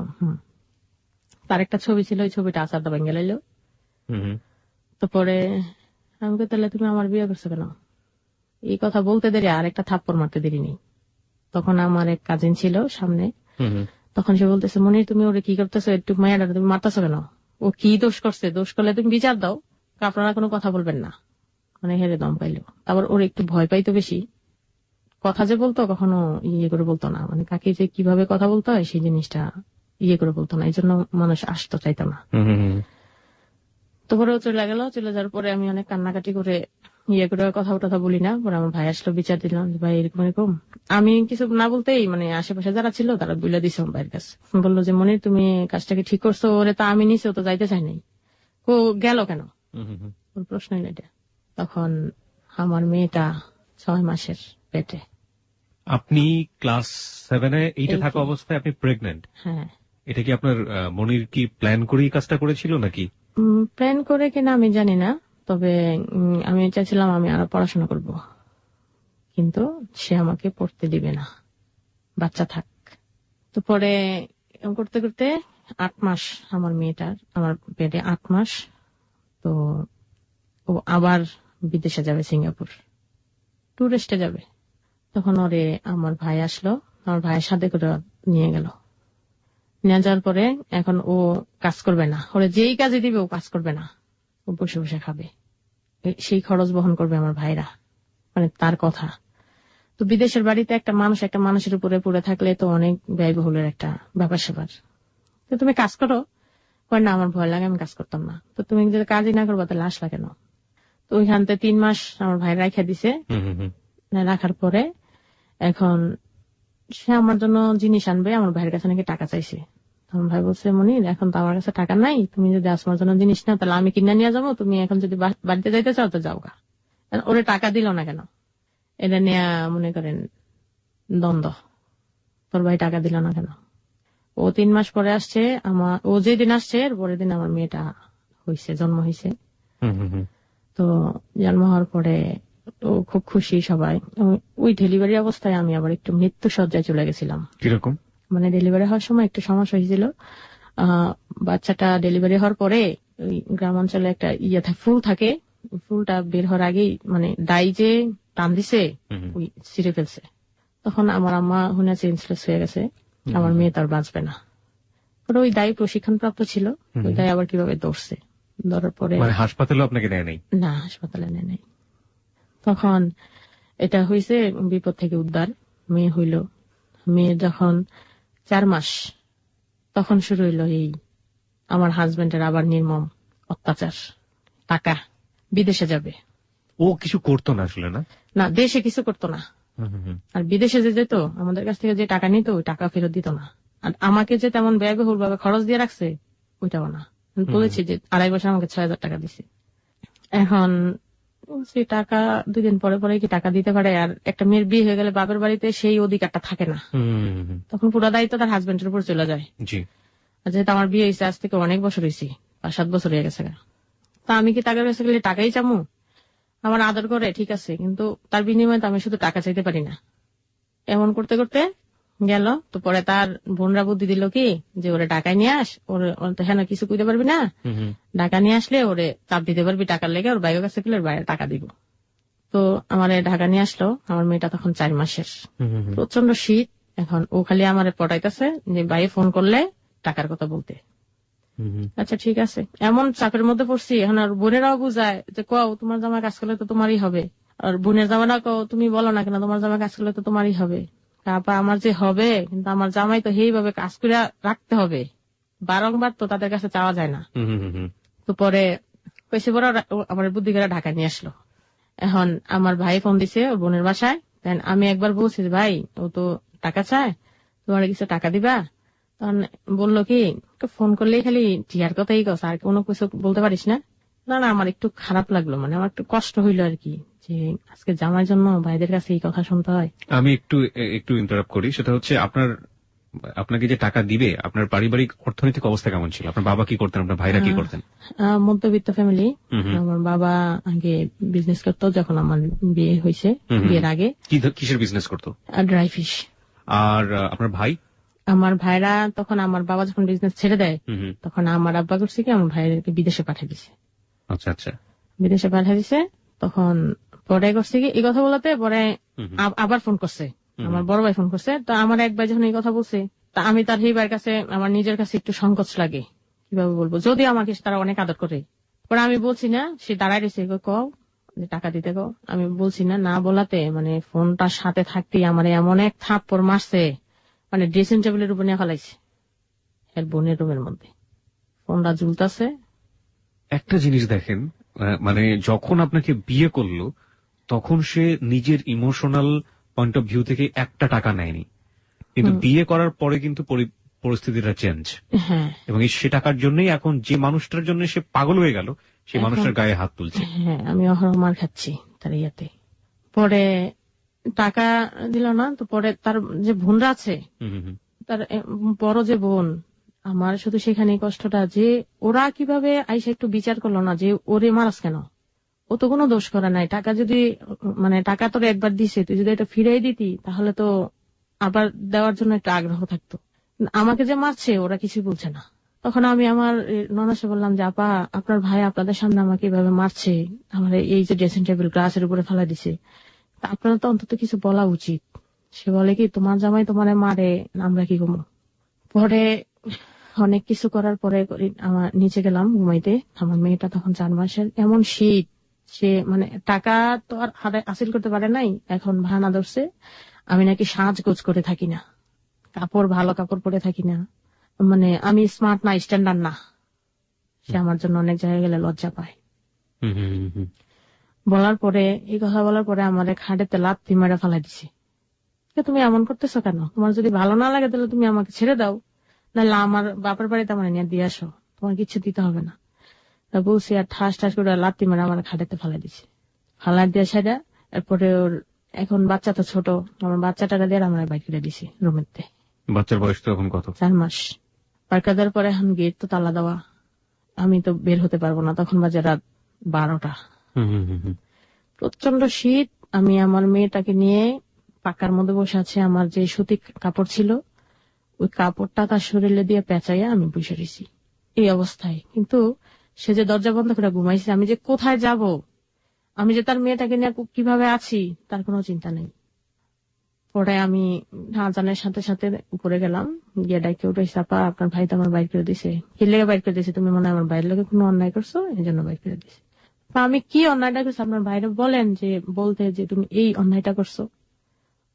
A: তার একটা ছবি ছিল, ওই ছবিটা আসারটা ভেঙে লাইলো। তো পরে আমাকে, তাহলে তুমি আমার বিয়ে করছো কেন? এই কথা বলতে দেরি আর একটা থাপ্পড় মারতে দেরি নেই। তখন আমার এক কাজিন ছিল সামনে, তখন সে বলতেছে মনির তুমি ওরে কি করতেছো, একটু মায়াটা তুমি মারতেছো কেন? ও কি দোষ করছে? দোষ করলে তুমি বিচার দাও, আপনারা কোনো কথা বলবেন না। মানে হেরে দম পাইলো। তারপর ওর একটু ভয় পাইতো বেশি, কথা যে বলতো কখনো করে বলতো না, মানে কাকে যে কিভাবে কথা বলতে হয় সেই জিনিসটা করে বলতো না, এই জন্য মানুষ আসতে চাইতো না। তারপরে ও চলে গেল। চলে যাওয়ার পরে আমি অনেক কান্নাকাটি করে করে কথা বলি না। পরে আমার ভাই আসলো, বিচার দিলাম ভাই এরকম এরকম। আমি কিছু না বলতেই মানে আশেপাশে যারা ছিল তারা বলে দিছে আমার ভাইয়ের কাছে, বললো যে মনির তুমি কাজটাকে ঠিক করছো, ওরে তা আমি নিছি, ও তো যাইতে চাই নাই, ও গেল কেন? ওর প্রশ্নই না এটা। তখন আমার মেয়েটা 6 মাসের পেটে।
C: আপনি ক্লাস 7-এ এইটা থাকা অবস্থায় আপনি প্রেগন্যান্ট?
A: হ্যাঁ।
C: এটা কি আপনার মনির কি প্ল্যান করেই কাজটা করেছিল নাকি?
A: প্ল্যান করে কিনা আমি জানি না, তবে আমি চাইছিলাম আমি আরো পড়াশোনা করব, কিন্তু সে আমাকে পড়তে দিবে না, বাচ্চা থাক। তো পরে করতে করতে 8 মাস আমার মেয়েটার, আমার পেটে 8 মাস। তো ও আবার বিদেশে যাবে, সিঙ্গাপুর। টুরিস্টে যাবে। তখন ওরে আমার ভাই আসলো, আমার ভাইয়ের সাথে করে নিয়ে গেল। নিয়ে যাওয়ার পরে এখন ও কাজ করবে না, ওরে যেই কাজে দিবে ও কাজ করবে না, ও বসে বসে খাবে, সেই খরচ বহন করবে আমার ভাইরা, মানে তার কথা। তো বিদেশের বাড়িতে একটা মানুষের উপরে পড়ে থাকলে তো অনেক ব্যয়বহুলের একটা ব্যাপার স্যাপার। তো তুমি কাজ করো, না আমার ভয় লাগে, আমি কাজ করতাম না। তো তুমি যদি কাজই না করবো তাহলে আসলা কেন? তো ওইখান থেকে 3 মাস আমার ভাই রাখা দিছে। রাখার পরে এখন সে আমার জন্য জিনিস আনবে, আমার ভাইয়ের কাছে নাকি টাকা চাইছে। আমার ভাই বলছে, মনির এখন তো আমার কাছে টাকা নাই, তুমি যদি আমার জন্য জিনিস নাও তাহলে আমি কিনে নিয়ে যাবো, তুমি এখন যদি বাড়িতে যাইতে চাও তো যাও গা। ওরে টাকা দিল না কেন, এটা নিয়ে মনে করেন দ্বন্দ্ব, তোর ভাই টাকা দিল না কেন। ও 3 মাস পরে আসছে, ও যেদিন আসছে এর পরের দিন আমার মেয়েটা জন্ম হয়েছে। তো জন্ম হওয়ার পরে ও খুব খুশি সবাই। ওই ডেলিভারি অবস্থায় আমি আবার একটু মৃত্যু সজ্জায় চলে গেছিলাম।
C: কিরকম? মানে
A: ডেলিভারি হওয়ার সময় একটু সমস্যা হয়েছিল। বাচ্চাটা ডেলিভারি হওয়ার পরে ওই গ্রাম অঞ্চলে একটা ফুল থাকে, ফুলটা বের হওয়ার আগেই মানে ডাই যে টান দিছে ওই ছিঁড়ে ফেলছে। তখন আমার আম্মা হুনা সেন্সলেস হয়ে গেছে, আমার মেয়ে তার বাঁচবে না। পরে ওই দায়ী প্রশিক্ষণ প্রাপ্ত ছিল, ওই দায় আবার কিভাবে ধরছে, ধরার পরে
C: হাসপাতালে আপনাকে নেয় নাই?
A: না, হাসপাতালে নেয় নাই। তখন এটা হয়েছে বিপদ থেকে উদ্ধার, মেয়ে হইল। মেয়ে যখন 4 মাস তখন শুরু হইল এই আমার হাজবেন্ডের আবার নির্মম অত্যাচার। টাকা বিদেশে যাবে,
C: ও কিছু করতো না আসলে? না,
A: দেশে কিছু করতো না, আর বিদেশে যে যেত আমাদের কাছ থেকে যে টাকা নিত ওই টাকা ফেরত দিত না। আর আমাকে যে তেমন ব্যয়বহুল ভাবে খরচ দিয়ে রাখছে ওইটাও না। বলেছি যে 2.5 বছর আমাকে 6,000 টাকা দিছে। এখন সে টাকা 2 দিন পরে পরে কি টাকা দিতে পারে? আর একটা মেয়ের বিয়ে হয়ে গেলে বাপের বাড়িতে সেই অধিকারটা থাকে না, তখন পুরো দায়িত্ব তার হাজবেন্ডের উপর চলে যায়। যেহেতু আমার বিয়ে হয়েছে আজ থেকে অনেক বছর হয়েছে, 5-7 বছর হয়ে গেছে, তা আমি কি টাকার কাছে গেলে টাকাই চামু? আমার আদর করে ঠিক আছে, কিন্তু তার বিনিময়ে তো আমি শুধু টাকা চাইতে পারি না। এমন করতে করতে গেল। তো পরে তার বোনরা বুদ্ধি দিল কি যে ওরে টাকায় নিয়ে আস, ওর তো হ্যাঁ কিছু কইতে পারবি না, ঢাকা নিয়ে আসলে ওরে চাপ দিতে পারবি টাকার লেগে, ওর বাইরের কাছে গেলে বাইরে টাকা দিব। তো আমার ঢাকা নিয়ে আসলো। আমার মেয়েটা তখন 4 মাসের, প্রচন্ড শীত। এখন ও খালি আমার পটাইতেছে যে বাইরে ফোন করলে টাকার কথা বলতে। আচ্ছা ঠিক আছে, এমন চাপের মধ্যে পড়ছি। এখন আর বোনেরাও বুঝায় যে কও তোমার জামা কাজ করলে তো তোমারই হবে, আর বোনের জামা না কও তুমি বলো না কেন তোমার জামা কাজ করলে তো তোমারই হবে। আপা আমার যে হবে, কিন্তু আমার জামাই তো সেইভাবে কাজ করে রাখতে হবে, বারংবার তো তাদের কাছে চাওয়া যায় না। তো পরে কইছে বড় আমার বুদ্ধি করে ঢাকা নিয়ে আসলো। এখন আমার ভাই ফোন দিছে ওর বোনের বাসায়। আমি একবার বলছি ভাই ও তো টাকা চায়, তোমার কিছু টাকা দিবা? তখন বললো কি ফোন করলেই খালি টিয়ার কথাই কস, আর কোনো কিছু বলতে পারিস না? না না, আমার একটু খারাপ লাগলো, মানে আমার একটু কষ্ট হইলো আর কি, যে আজকে জামার জন্য ভাইদের কাছে এই কথা শুনতে হয়।
C: আমি একটু ইন্টারাপ্ট করি। সেটা হচ্ছে আপনাকে যে টাকা দিবে, আপনার পারিবারিক অর্থনৈতিক অবস্থা কেমন ছিল? আপনার বাবা কি করতেন, আপনার ভাইরা কি করতেন?
A: মধ্যবিত্ত ফ্যামিলি। আমার বাবা আগে বিজনেস করতো, যখন আমার বিয়ে হয়েছে, বিয়ের আগে।
C: কিসের বিজনেস করতো?
A: Dry fish.
C: আর আপনার ভাই?
A: আমার ভাইরা তখন আমার বাবা যখন বিজনেস ছেড়ে দেয় তখন আমার আব্বা করছে কি আমার ভাইদেরকে বিদেশে পাঠিয়ে দিছে।
C: আচ্ছা আচ্ছা,
A: বিদেশে পাঠিয়ে দিছে। তখন পরে করছে কি এই কথা বলাতে পরে আবার ফোন করছে, আমার বড় ভাই ফোন করছে। তো আমার এক ভাই যখন এই কথা বলছে, তা আমি তার এই ভাইয়ের কাছে আমার নিজের কাছে একটু সংকোচ লাগে, কিভাবে বলবো, যদি আমাকে তারা অনেক আদর করে। পরে আমি বলছি না, সে দাঁড়ায় রয়েছে, কও যে টাকা দিতে কও। আমি বলছি না, না বলাতে মানে ফোনটার সাথে থাকতেই আমার এমন এক থাপ্পড় মারছে, মানে ড্রেসিং টেবিলের উপর নিয়ে ফেলাইছে, এর বোনের রুমের মধ্যে ফোনটা ঝুলতেছে।
C: একটা জিনিস দেখেন, মানে যখন আপনাকে বিয়ে করলো তখন সে নিজের ইমোশনাল পয়েন্ট অফ ভিউ থেকে একটা টাকা নেয়নি, কিন্তু বিয়ে করার পরে কিন্তু পরিস্থিতিটা চেঞ্জ। এবং সে টাকার জন্যই এখন যে মানুষটার জন্য সে পাগল হয়ে গেল, সেই মানুষটার গায়ে হাত তুলছে।
A: হ্যাঁ, আমি অহরমার খাচ্ছি তার ইয়াতে। পরে টাকা দিল না। তো পরে তার যে বোনরা আছে, তার বড় যে বোন, আমার শুধু সেখানে কষ্টটা যে ওরা কিভাবে আইসা একটু বিচার করলো না যে ওরে মারাস কেন, ও তো কোনো দোষ করে নাই। টাকা যদি মানে টাকা তোর একবার দিছে, তুই যদি এটা ফিরাই দিতি তাহলে তো আবার দেওয়ার জন্য একটা আগ্রহ থাকতো। আমাকে যে মারছে ওরা কিছু বলছে না। তখন আমি আমার ননাসে বললাম যে আপা আপনার ভাই আপনাদের সামনে আমাকে এভাবে মারছে, আমার এই যে ড্রেসিং টেবিল গ্লাসের উপরে ফেলা দিছে, আপনার তো অন্তত কিছু বলা উচিত। সে বলে কি, তোমার জামাই তোমার মারে, আমরা কি ঘুমো। পরে অনেক কিছু করার পরে আমার নিচে গেলাম ঘুমাইতে। আমার মেয়েটা তখন 4 মাসের। এমন শীত, সে মানে টাকা তো আর হাসিল করতে পারে নাই, এখন ভাড়া ধরছে আমি নাকি সাজগোজ করে থাকি না, কাপড় ভালো কাপড় পরে থাকি না, মানে আমি স্মার্ট না, স্ট্যান্ডার্ড না। সে আমার জন্য অনেক জায়গায় গেলে লজ্জা পায়। বলার পরে, এই কথা বলার পরে আমার খাটেতে লাথি মেরে ফেলাই দিছে। তুমি এমন করতেছো কেন? তোমার যদি ভালো না লাগে তাহলে তুমি আমাকে ছেড়ে দাও, নাহলে আমার বাপের বাড়িতে আমার নিয়ে দিয়ে আসো, তোমার কিছু দিতে হবে না। বলছি আর ঠাস ঠাস করে লাথি মেরে আমার খাটেতে ফেলাই দিছে। ফালাই দিয়ে সেটা এরপরে ওর এখন বাচ্চা তো ছোট, আমার বাচ্চাটাকে দিয়ে আমরা বাইক করে দিছি রুমেতে।
C: বাচ্চার বয়স তো এখন কত? 4
A: মাস। পার্কা দেওয়ার পরে এখন গেট তো তালা দেওয়া, আমি তো বের হতে পারবো না। তখন বাজে রাত 12টা। প্রচন্ড শীত। আমি আমার মেয়েটাকে নিয়ে পাকার মধ্যে বসে আছে। আমার যে সুতি কাপড় ছিল ওই কাপড়টা তার শরীরে দিয়ে পেঁচাইয়া আমি বসে রয়েছি এই অবস্থায়। কিন্তু সে যে দরজা বন্ধ করে ঘুমাইছে, আমি যে কোথায় যাব, আমি যে তার মেয়েটাকে নিয়ে কিভাবে আছি তার কোনো চিন্তা নেই। পরে আমি আজানের সাথে সাথে উপরে গেলাম, গিয়ে ডাইকে উঠেছি, আপা আপনার ভাই তো আমার বাইর করে দিছে। কি লেগে বাইর করে দিছে? তুমি মনে হয় আমার বাইরের লোকে কোনো অন্যায় করছো, এই জন্য বাইর করে দিছে। আমি কি অন্যায়টা করছি আপনার বাইরে বলেন, যে বলতে যে তুমি এই অন্যায়টা করছো।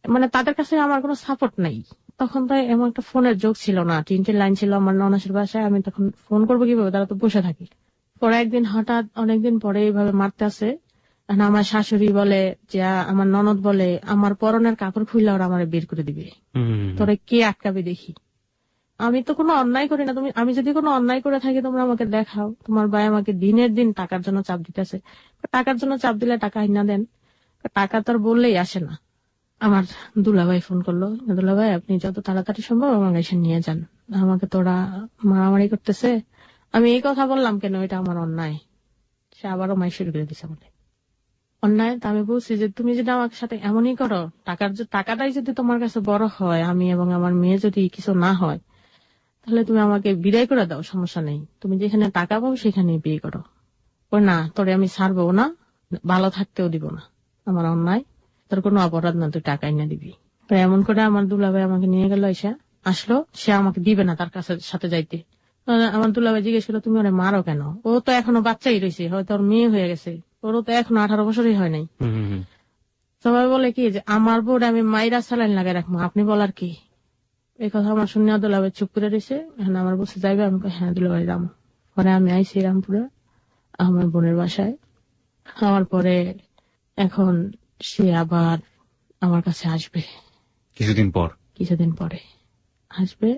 A: মানে তাদের কাছে আমার কোনো সাপোর্ট নাই। তখন তো এমন একটা ফোনের যোগ ছিল না, 3টে লাইন ছিল আমার ননাসের বাসায়। আমি তখন ফোন করবো কিভাবে, তারা তো বসে থাকি। পরে একদিন হঠাৎ অনেকদিন পরে এইভাবে মারতে আসে। আমার শাশুড়ি বলে যে, আমার ননদ বলে আমার পরনের কাপড় খুললে ওরা আমার বের করে দিবে, তোরে কে আটকাবে দেখি। আমি তো কোনো অন্যায় করি না। আমি যদি কোনো অন্যায় করে থাকি তোমরা আমাকে দেখাও। তোমার ভাই আমাকে দিনের দিন টাকার জন্য চাপ দিতেছে। টাকার জন্য চাপ দিলে টাকা না দেন, টাকা তো আর বললেই আসে না। আমার দুলাভাই ফোন করলো, দুলাভাই আপনি যত তাড়াতাড়ি সম্ভব আমার এসে নিয়ে যান, আমাকে তোরা মারামারি করতেছে। আমি এই কথা বললাম কেন, এটা আমার অন্যায়। সে আবারও মাই শুরু করে দিছে বলে অন্যায়। তা আমি বলছি যে তুমি যদি আমার সাথে এমনই করো, টাকাটাই যদি তোমার কাছে বড় হয়, আমি এবং আমার মেয়ে যদি কিছু না হয়, তাহলে তুমি আমাকে বিদায় করে দাও, সমস্যা নেই। তুমি যেখানে টাকা পাবো সেখানে বিয়ে করো। ও না, তোরে আমি ছাড়বো না, ভালো থাকতেও দিব না। আমার অন্যায়, তোর কোনো অপরাধ না, তুই টাকা এনে দিবি। এমন করে আমার দুলাভাই আমাকে নিয়ে গেল। এসে আসলো, সে আমাকে দিবে না তার কাছে সাথে যাইতে। আমার দুলাভাই জিজ্ঞেস করলো তুমি ওরে মারো কেন? ও তো এখনো বাচ্চাই রয়েছে, হয়তো ওর মেয়ে হয়ে গেছে, ওরও তো এখনো 18 বছরই হয় নাই। সবাই বলে কি যে আমার বোর্ডে আমি মাইরা স্যালাইন লাগাই রাখবো, আপনি বলার কি? এই কথা আমার শুনে দুলাভাই চুপ করে রয়েছে। এখন আমার বসে যাইবে, আমি হ্যাঁ দুলাভাই যাবো। পরে আমি আইসি রামপুরে আমার বোনের বাসায়। আমার পরে এখন সে আবার আমার কাছে আসবে
C: কিছুদিন
A: পরে আসবে।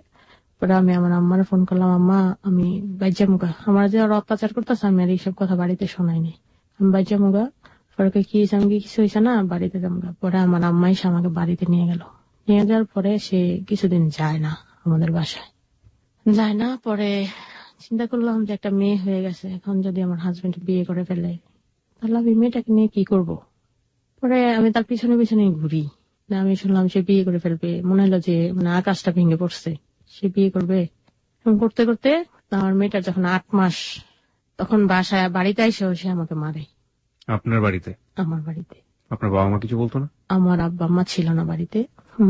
A: পরে আমি আমার আম্মার ফোন করলাম, আম্মা আমি বাইজামুগা, আমার যে ওরা অত্যাচার করতেছে আমি আর এইসব কথা বাড়িতে শোনাইনি, আমি বাইজামুগা। পরে কি আমি কিছু হয়েছে না, বাড়িতে যামুগা। পরে আমার আম্মা এসে আমাকে বাড়িতে নিয়ে গেল। নিয়ে যাওয়ার পরে সে কিছুদিন যায় না আমাদের বাসায়, যায় না। পরে চিন্তা করলাম যে একটা মেয়ে হয়ে গেছে, এখন যদি আমার হাজবেন্ড বিয়ে করে ফেলে তাহলে আমি মেয়েটাকে নিয়ে কি করব। পরে আমি তার পিছনে পিছনে ঘুরি। আমি শুনলাম সে বিয়ে করে ফেলবে, মনে হলো যে মানে আকাশটা ভেঙে পড়ছে, সে বিয়ে করবে। করতে করতে আমার মেয়েটার যখন 8 মাস, তখন বাসায় বাড়িতে এসে সে আমাকে মারে।
C: আপনার বাড়িতে? আমার বাড়িতে। আপনার বাবা মা কিছু বলতো না? আমার আব্বা আম্মা ছিল না বাড়িতে,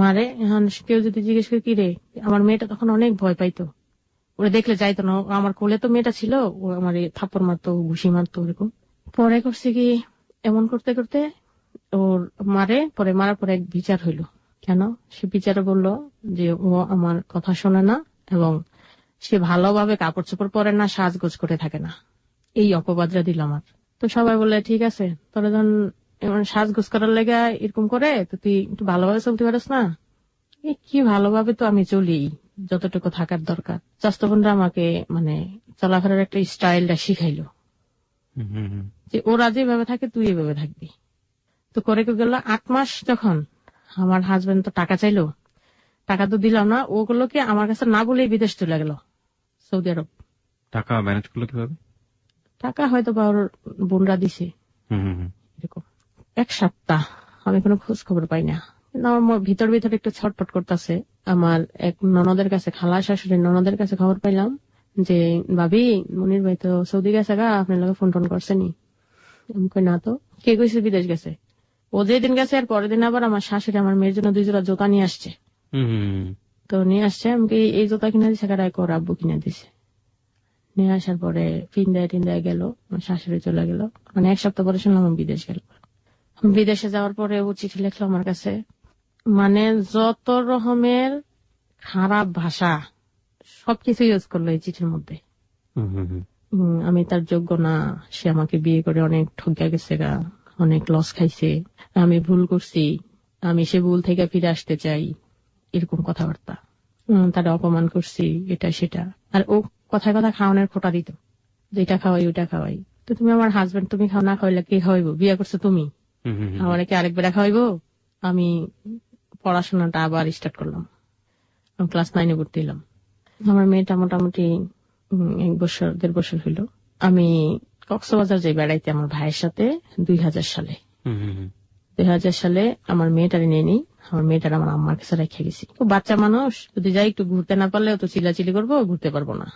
C: মারে। এখন কেউ যদি জিজ্ঞেস করে কি রে, আমার মেয়েটা তখন অনেক ভয় পাইতো, ওরা দেখলে যাইতো না। আমার কোলে তো মেয়েটা ছিল, ও আমার থাপ্পড় মারতো, ঘুষি মারতো, ওরকম। পরে করছে কি, এমন করতে করতে ওর মারে। পরে মারার পরে এক বিচার হইল। কেন? সে বিচারে বলল যে ও আমার কথা শোনে না এবং সে ভালোভাবে কাপড় চোপড় পরে না, সাজগোজ করে থাকে না। এই অপবাদটা দিল আমার। তো সবাই বলে ঠিক আছে, তোরা যখন সাজগোজ করার লেগে এরকম করে, তো তুই একটু ভালোভাবে চলতে পারিস না। কি ভালোভাবে তো আমি চলি, যতটুকু থাকার দরকার। চাচতো বোনরা আমাকে মানে চলাফেরার একটা স্টাইলটা শিখাইলো যে ওরা যেভাবে থাকে তুই এভাবে থাকবি। তো করে গেল 8 মাস। যখন আমার হাজবেন্ড তো টাকা চাইলো, টাকা তো দিলাম না, ওগুলোকে আমার কাছে না বলেই বিদেশ চলে গেল, সৌদি আরব। টাকা ম্যানেজ করলো কিভাবে? টাকা হয়তো বা ওর বোনরা দিছে এরকম। 1 সপ্তাহ আমি কোনো খোঁজ খবর পাই না। আমার ভিতর ভিতর একটু ছটফট করতেছে। আমার এক ননদের কাছে, খালা শাশুড়ির ননদের কাছে খবর পাইলাম যে ভাবি মনির ভাই তো সৌদি গেছে গা, আপনার লোক ফোন টোন করছেনি। আমি কই না তো। কে কইছে বিদেশ গেছে? ও
A: ও যেদিন গেছে এর পরের দিন আবার আমার শাশুড়ি আমার মেয়ের জন্য 2 জোড়া জুতা নিয়ে আসছে। তো নিয়ে আসছে, আমাকে এই জুতা কিনে দিচ্ছে, কারাই ওর আব্বু কিনে দিছে। নিয়ে আসার পরে টিন্দায় গেল, আমার শাশুড়ি চলে গেল। মানে 1 সপ্তাহ পরে শুনলাম আমি বিদেশ গেল। বিদেশে যাওয়ার পরে ও চিঠি লিখলো আমার কাছে, মানে যত রকমের খারাপ ভাষা সবকিছু ইউজ করলো এই চিঠির মধ্যে। আমি তার যোগ্য না, সে আমাকে বিয়ে করে অনেক ঠকিয়া গেছে, অনেক লস খাইছে, আমি ভুল করছি, আমি সে ভুল থেকে ফিরে আসতে চাই, এরকম কথাবার্তা। তারা অপমান করছি, এটা সেটা। আর ও কথায় কথা খাওয়ানোর খোটা দিত, যে এটা খাওয়াই ওইটা খাওয়াই। তো তুমি আমার হাজবেন্ড, তুমি খাও, না খাওয়াইলে কে খাওয়াইবো? বিয়ে করছো তুমি, আমার কি আরেকবার খাওয়াইবো? আমি পড়াশোনাটা আবার স্টার্ট করলাম, আমি ক্লাস 9-এ ভর্তি হলাম। আমার মেয়েটা মোটামুটি 1 বছর 1.5 বছর হইল। আমি কক্সবাজার যাই বেড়াইতে আমার ভাইয়ের সাথে 2000 সালে। 2000 সালে আমার মেয়েটারে নিয়ে নিই, আমার মেয়েটার আমার আম্মার কাছে রেখে গেছি। তো বাচ্চা মানুষ, যদি যাই একটু ঘুরতে না পারলে তো চিল্লাচিল্লি করবো, ঘুরতে পারবো না,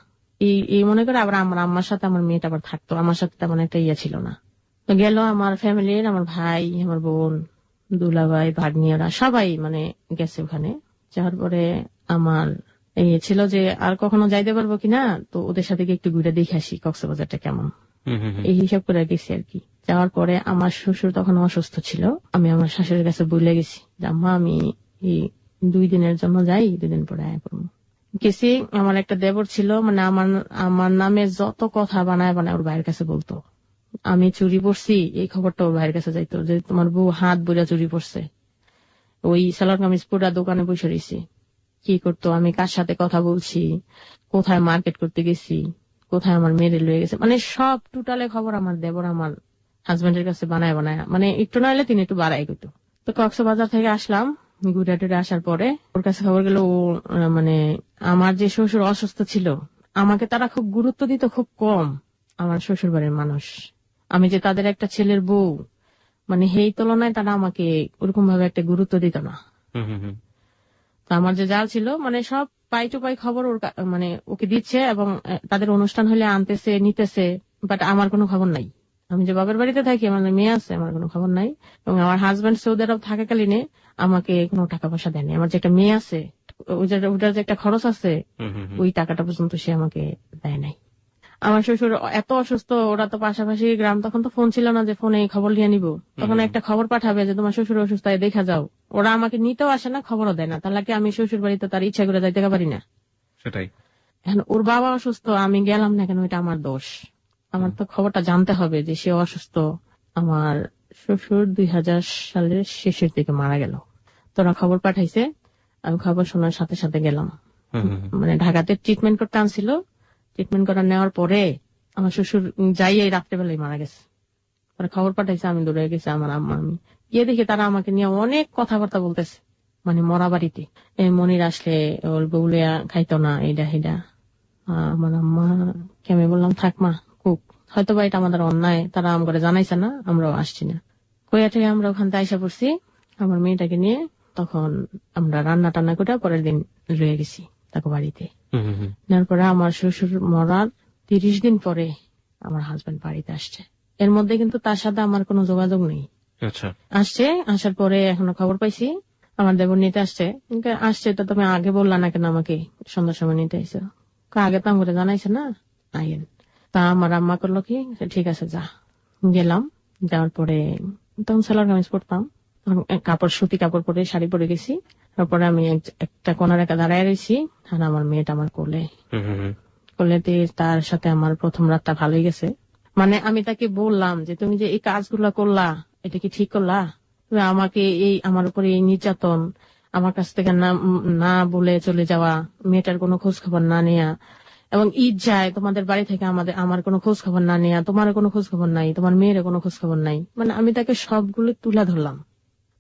A: এই মনে করে আবার আমার আম্মার সাথে আমার মেয়েটা আবার থাকতো, আমার সাথে তেমন একটা ইয়ে ছিল না। তো গেল আমার ফ্যামিলির, আমার ভাই, আমার বোন, দুলাভাই, ভাগ্নিয়ারা সবাই মানে গেছে ওখানে। যাওয়ার পরে আমার এই ছিল যে আর কখনো যাইতে পারবো কিনা, তো ওদের সাথে একটু ঘুরে দেখে আসি কক্সবাজারটা কেমন, এই হিসাব করে গেছি আর কি। যাওয়ার পরে আমার শ্বশুর তখন অসুস্থ ছিল, আমি আমার শাশুড়ির কাছে বলে গেছি যে আম্মা আমি এই 2 দিনের জন্য যাই, 2 দিন পরে আয়া করবো। গেছি, আমার একটা দেবর ছিল, মানে আমার নামে যত কথা বানায় ওর ভাইয়ের কাছে বলতো। আমি চুরি পড়ছি এই খবরটা ওর ভাইয়ের কাছে যাইতো, যে তোমার বউ হাত বুড়া চুরি পড়ছে। ওই সালোয়ার কামিজ পুরা দোকানে বসে রয়েছে, কি করতো, আমি কার সাথে কথা বলছি, কোথায় মার্কেট করতে গেছি, কোথায় আমার মেরে লয়ে গেছে, মানে সব টোটালে খবর আমার দেবর আমার হাজবেন্ডের কাছে বানায়, মানে একটু না হলে তিনি একটু বাড়াই করতো। তো কক্সবাজার থেকে আসলাম, ঘুরে টুরে আসার পরে ওর কাছে খবর গেল, ও মানে আমার যে শ্বশুর অসুস্থ ছিল, আমাকে তারা খুব গুরুত্ব দিত, খুব কম। আমার শ্বশুর বাড়ির মানুষ, আমি যে তাদের একটা ছেলের বউ, মানে এই তুলনায় তারা আমাকে ওরকম ভাবে একটা গুরুত্ব দিত না। তো আমার যে জাল ছিল, মানে সব পাই টু পাই খবর ওর মানে ওকে দিচ্ছে, এবং তাদের অনুষ্ঠান হলে আনতেছে নিতেছে, বাট আমার কোনো খবর নাই। আমি যে বাবার বাড়িতে থাকি, আমার মেয়ে আছে, আমার কোনো খবর নাই। এবং আমার হাজবেন্ড সৌদি আরব থাকাকালীনে আমাকে কোনো টাকা পয়সা দেয়নি। আমার যে একটা মেয়ে আছে, ওটার যে একটা খরচ আছে, ওই টাকাটা পর্যন্ত সে আমাকে দেয় নাই। আমার শ্বশুর এত অসুস্থ, ওরা তো পাশাপাশি গ্রাম, তখন তো ফোন ছিল না যে ফোনে খবর নিয়ে নিব, তখন একটা খবর পাঠাবে যে তোমার শ্বশুর অসুস্থ, দেখা যাও। ওরা আমাকে নিতেও আসে না, খবরও দেয় না, তাহলে কি আমি শ্বশুর বাড়িতে তার ইচ্ছা করে যাইতে পারি না?
C: সেটাই।
A: এখন ওর বাবা অসুস্থ, আমি গেলাম না কেন, এটা আমার দোষ। আমার তো খবরটা জানতে হবে যে সে অসুস্থ। আমার শ্বশুর 2000 সালের শেষের দিকে মারা গেল। তোরা খবর পাঠাইছে, আমি খবর শোনার সাথে সাথে গেলাম। মানে ঢাকাতে ট্রিটমেন্ট করতে আনছিল, ট্রিটমেন্ট করা নেওয়ার পরে আমার শ্বশুর যাই এই রাত্রেবেলায় মারা গেছে। পরে খবর পাঠাইছে, আমি দৌড়ে গেছি আমার আম্মা। আমি গিয়ে দেখি তারা আমাকে নিয়ে অনেক কথাবার্তা বলতেছে, মানে মরা বাড়িতে মনির আসলে ওর বউলিয়া খাইতো না, এইটা হেডা। আমার আম্মা কে আমি বললাম থাকমা খুব, হয়তো বা এটা আমাদের অন্যায়, তারা আম করে জানাইছে না, আমরাও আসছি না। কইয়া থেকে আমরা ওখান থেকে আইসা পড়ছি আমার মেয়েটাকে নিয়ে। তখন আমরা রান্না টান্না করে পরের দিন রয়ে গেছি তাকে বাড়িতে। তারপরে আমার শ্বশুর মরার 30 দিন পরে আমার হাজবেন্ড বাড়িতে আসছে। এর মধ্যে কিন্তু তার সাথে আমার কোনো যোগাযোগ নেই। আসছে, আসার পরে এখনো খবর পাইছি আমার দেবর নিতে আসছে। আসছে তো তুমি আগে বললা না কেন আমাকে, সন্ধ্যার সময় নিতে আইসো? আগে তো আমাকে জানাইছে না, আইন। তা আমার আম্মা করলো কি, ঠিক আছে যা। গেলাম, যাওয়ার পরে তখন সালোয়ার কামিজ পরতাম, কাপড় সুতি কাপড় পরে শাড়ি পরে গেছি। তারপরে আমি একটা কোনার একা দাঁড়ায় রয়েছি, আর আমার মেয়েটা আমার কোলেতে, তার সাথে আমার প্রথম রাতটা ভালোই গেছে। মানে আমি তাকে বললাম যে তুমি যে এই কাজগুলা করলা, এটা কি ঠিক করলা? তুমি আমাকে এই আমার উপরে এই নির্যাতন, আমার কাছ থেকে না বলে চলে যাওয়া, মেয়েটার কোনো খোঁজ খবর না নেয়া, এবং ঈদ যায় তোমাদের বাড়ি থেকে আমার কোনো খোঁজ খবর না নেয়া, তোমার কোনো খোঁজ খবর নাই, তোমার মেয়ের কোনো খোঁজ খবর নাই। মানে আমি তাকে সবগুলো তুলে ধরলাম।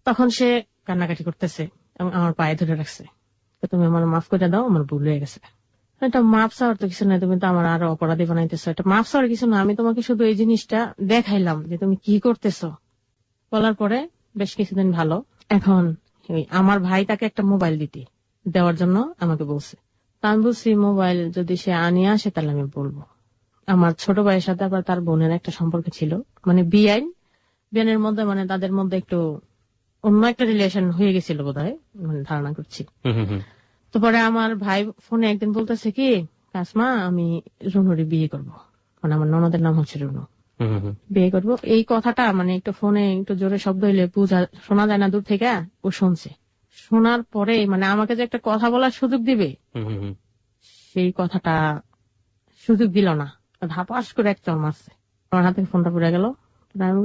A: তখন সে কান্নাকাটি করতেছে এবং আমার পায়ে ধরে রাখছে, তুমি আমার মাফ করে দাও, আমার ভুল হয়ে গেছে। এটা মাফ চাওয়ার তো কিছু নাই, তুমি তো আমার আরো অপরাধী বানাইতেছো। এটা মাফ চাওয়ার কিছু না, আমি তোমাকে শুধু এই জিনিসটা দেখাইলাম যে তুমি কি করতেছো। বলার পরে বেশ কিছুদিন ভালো। এখন আমার ভাই তাকে একটা মোবাইল দেওয়ার জন্য আমাকে বলছে। তা আমি বলছি মোবাইল যদি সে আনিয়ে আসে তাহলে আমি বলবো। আমার ছোট ভাইয়ের সাথে আবার তার বোনের একটা সম্পর্ক ছিল, মানে বিয়ানের মধ্যে, মানে তাদের মধ্যে একটু অন্য একটা রিলেশন হয়ে গেছিল বোধহয়, মানে ধারণা করছি। তো পরে আমার ভাই ফোনে একদিন বলতেছে কি, আসমা আমি রুনুরে বিয়ে করবো, মানে আমার ননদের নাম হচ্ছে রুনু, বিয়ে করবো। এই কথাটা মানে একটু ফোনে একটু জোরে শব্দ হইলে শোনা যায় না দূর থেকে, ও শুনছে। শোনার পরে মানে আমাকে যে একটা কথা বলার সুযোগ দিবে, সেই কথাটা সুযোগ দিল না, ধাপাস করে এক চড় মারছে। আমার হাতে ফোনটা পড়ে গেল।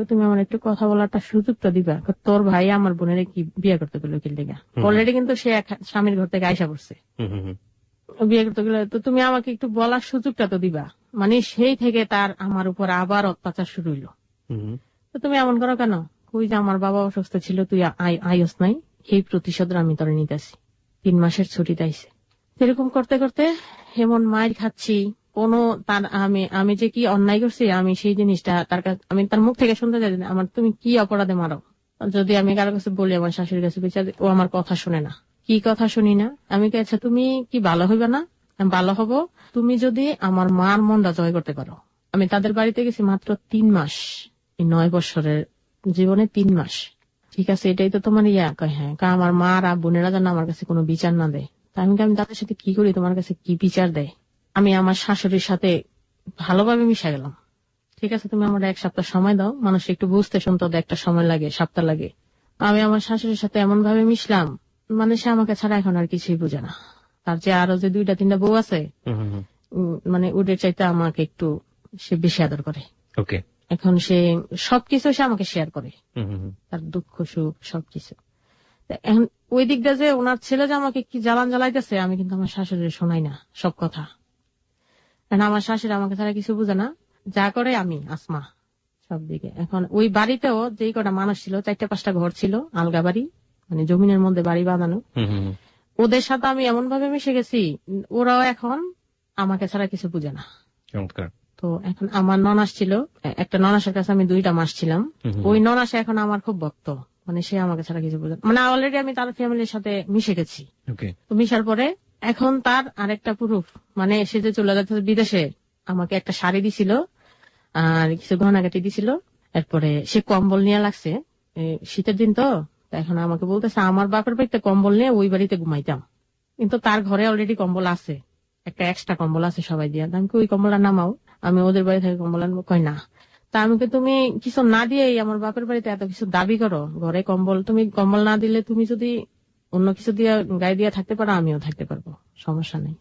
A: তুমি আমার একটু কথা বলার সুযোগ তো দিবা, তোর ভাই আমার বোনের কি বিয়ে করতে গেল কি লেগা, অলরেডি কিন্তু সে স্বামীর ঘর থেকে আইসা পড়ছে, বিয়ে করতে গেলে তো তুমি আমাকে একটু বলার সুযোগটা তো দিবা। মানে সেই থেকে তার আমার উপর আবার অত্যাচার শুরু হইলো। তো তুমি এমন করো কেন, ওই যে আমার বাবা অসুস্থ ছিল, তুই আইস নাই, এই প্রতিশোধ আমি তোরে নিতেছি। 3 মাসের ছুটি তাইছে। এরকম করতে করতে এমন মায়ের খাচ্ছি, কোনো তার আমি যে কি অন্যায় করছি, আমি সেই জিনিসটা তার কাছে, আমি তার মুখ থেকে শুনতে চাই আমার তুমি কি অপরাধে মারো। যদি আমি কারো কাছে বলি আমার শাশুড়ির কাছে বিচার, ও আমার কথা শুনে না। কি কথা শুনি না, আমি কে আচ্ছা তুমি কি ভালো হইবে না, ভালো হব তুমি যদি আমার মার মনটা জয় করতে পারো। আমি তাদের বাড়িতে গেছি মাত্র 3 মাস, এই 9 বছরের জীবনে 3 মাস। ঠিক আছে, এটাই তো তোমার ইয়া, কয় হ্যাঁ, আমার মা আর বোনেরা যেন আমার কাছে কোনো বিচার না দেয়। আমি তাদের সাথে কি করি, তোমার কাছে কি বিচার দেয়। আমি আমার শাশুড়ির সাথে ভালোভাবে মিশা গেলাম। ঠিক আছে, তুমি আমার 1 সপ্তাহ সময় দাও, মানুষ একটু বুঝতে শুনতে একটা সময় লাগে, সপ্তাহ লাগে। আমি আমার শাশুড়ির সাথে এমন ভাবে মিশলাম, মানে সে আমাকে ছাড়া এখন আর কিছুই বুঝে না। তার যে আরো যে 2-3টা বউ আছে, মানে ওদের চাইতে আমাকে একটু সে বেশি আদর করে। এখন সে সবকিছু সে আমাকে শেয়ার করে, তার দুঃখ সুখ সবকিছু। এখন ওই দিকটা যে ওনার ছেলে যে আমাকে কি জ্বালান জ্বালাইতেছে, আমি কিন্তু আমার শাশুড়ির শোনাই না সব কথা। আমার শাশুড়ি আমাকে ছাড়া কিছু বুঝে না, যা করে আমি আসমা সব দিকে। এখন ওই বাড়িতেও যেই কটা মানুষ ছিল, 4-5টা ঘর ছিল, আলগা বাড়ি, মানে জমিনের মধ্যে বাড়ি বাঁধানো। ওদের সাথে আমি এমন ভাবে মিশে গেছি, ওরাও এখন আমাকে ছাড়া কিছু বুঝে না। তো এখন আমার ননাস ছিল, একটা ননাসের কাছে আমি 2টা মাস ছিলাম। ওই ননাসে এখন আমার খুব ভক্ত, মানে সে আমাকে ছাড়া কিছু বুঝে, মানে অলরেডি আমি তার ফ্যামিলির সাথে মিশে গেছি। তো মিশার পরে এখন তার আরেকটা প্রুফ, মানে সে যে চলে যাচ্ছে বিদেশে, আমাকে একটা শাড়ি দিছিল আর কিছু গহনাগাটি দিছিল। এরপরে সে কম্বল নিয়ে লাগছে, শীতের দিন তো, এখন আমাকে বলতেছে আমার বাপের বাড়িতে কম্বল নিয়ে ওই বাড়িতে ঘুমাইতাম, কিন্তু তার ঘরে অলরেডি কম্বল আছে, একটা এক্সট্রা কম্বল আছে সবাই দিয়ে। আমি ওই কম্বলটা নামাও, আমি ওদের বাড়ি থেকে কম্বল আনবো। কয় না, তা আমাকে তুমি কিছু না দিয়ে আমার বাপের বাড়িতে এত কিছু দাবি করো, ঘরে কম্বল, তুমি কম্বল না দিলে তুমি যদি অন্য কিছু দিয়ে গায়ে দিয়ে থাকতে পারো, আমিও থাকতে পারবো, সমস্যা নেই।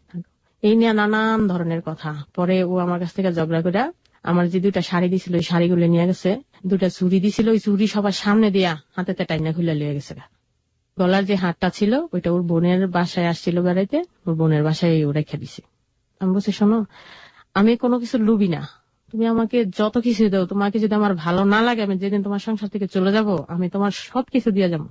A: এই নিয়ে নানান ধরনের কথা। পরে ও আমার কাছ থেকে ঝগড়া করে আমার যে 2টা শাড়ি দিছিল, ওই শাড়িগুলো নিয়ে গেছে। 2টা চুড়ি দিছিল, ওই চুড়ি সবার সামনে দিয়া হাতেতে টাইনা খুলে লিয়ে গেছে। গলার যে হাতটা ছিল ওইটা ওর বোনের বাসায় আসছিল বেড়াইতে, ওর বোনের বাসায় ও রেখে দিছে। আমি বলছি শোনো, আমি কোনো কিছু লুবি না, তুমি আমাকে যত কিছু দাও, তোমাকে যদি আমার ভালো না লাগে, আমি যেদিন তোমার সংসার থেকে চলে যাব, আমি তোমার সবকিছু দিয়ে যাবো,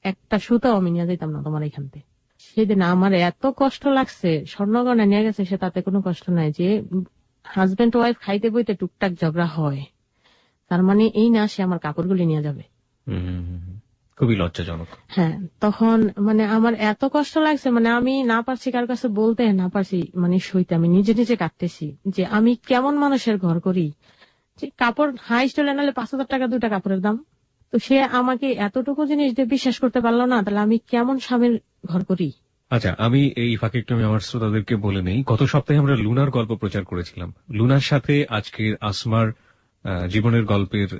A: একটা সুতাও আমি নিয়ে যেতাম না তোমার এখান থেকে। সেদিন আমার এত কষ্ট লাগছে, স্বর্ণগয়না নিয়ে গেছে, সে তাতে কোনো কষ্ট নাই। যে হাজবেন্ড ওয়াইফ খাইতে বইতে টুকটাক ঝগড়া হয়, তার মানে এই না সে আমার কাপড়গুলি নিয়ে যাবে।
C: খুবই লজ্জাজনক।
A: হ্যাঁ, তখন মানে আমার এত কষ্ট লাগছে, মানে আমি না পারছি কার কাছে বলতে, না পারছি মানে সইতে, আমি নিজে নিজে কাটতেছি যে আমি কেমন মানুষের ঘর করি, যে কাপড় হাই স্টলে নালে 5,000 টাকা 2টা কাপড়ের দাম। তো সে আমাকে এতটুকু জিনিস দিয়ে বিশ্বাস করতে পারলো না, তাহলে আমি কেমন স্বামীর ঘর করি।
C: আচ্ছা, আমি এই ফাঁকে একটু আমি আমার শ্রোতাদেরকে বলে নেই, গত সপ্তাহে আমরা লুনার গল্প প্রচার করেছিলাম। লুনার সাথে আজকের আসমার জীবনের গল্পের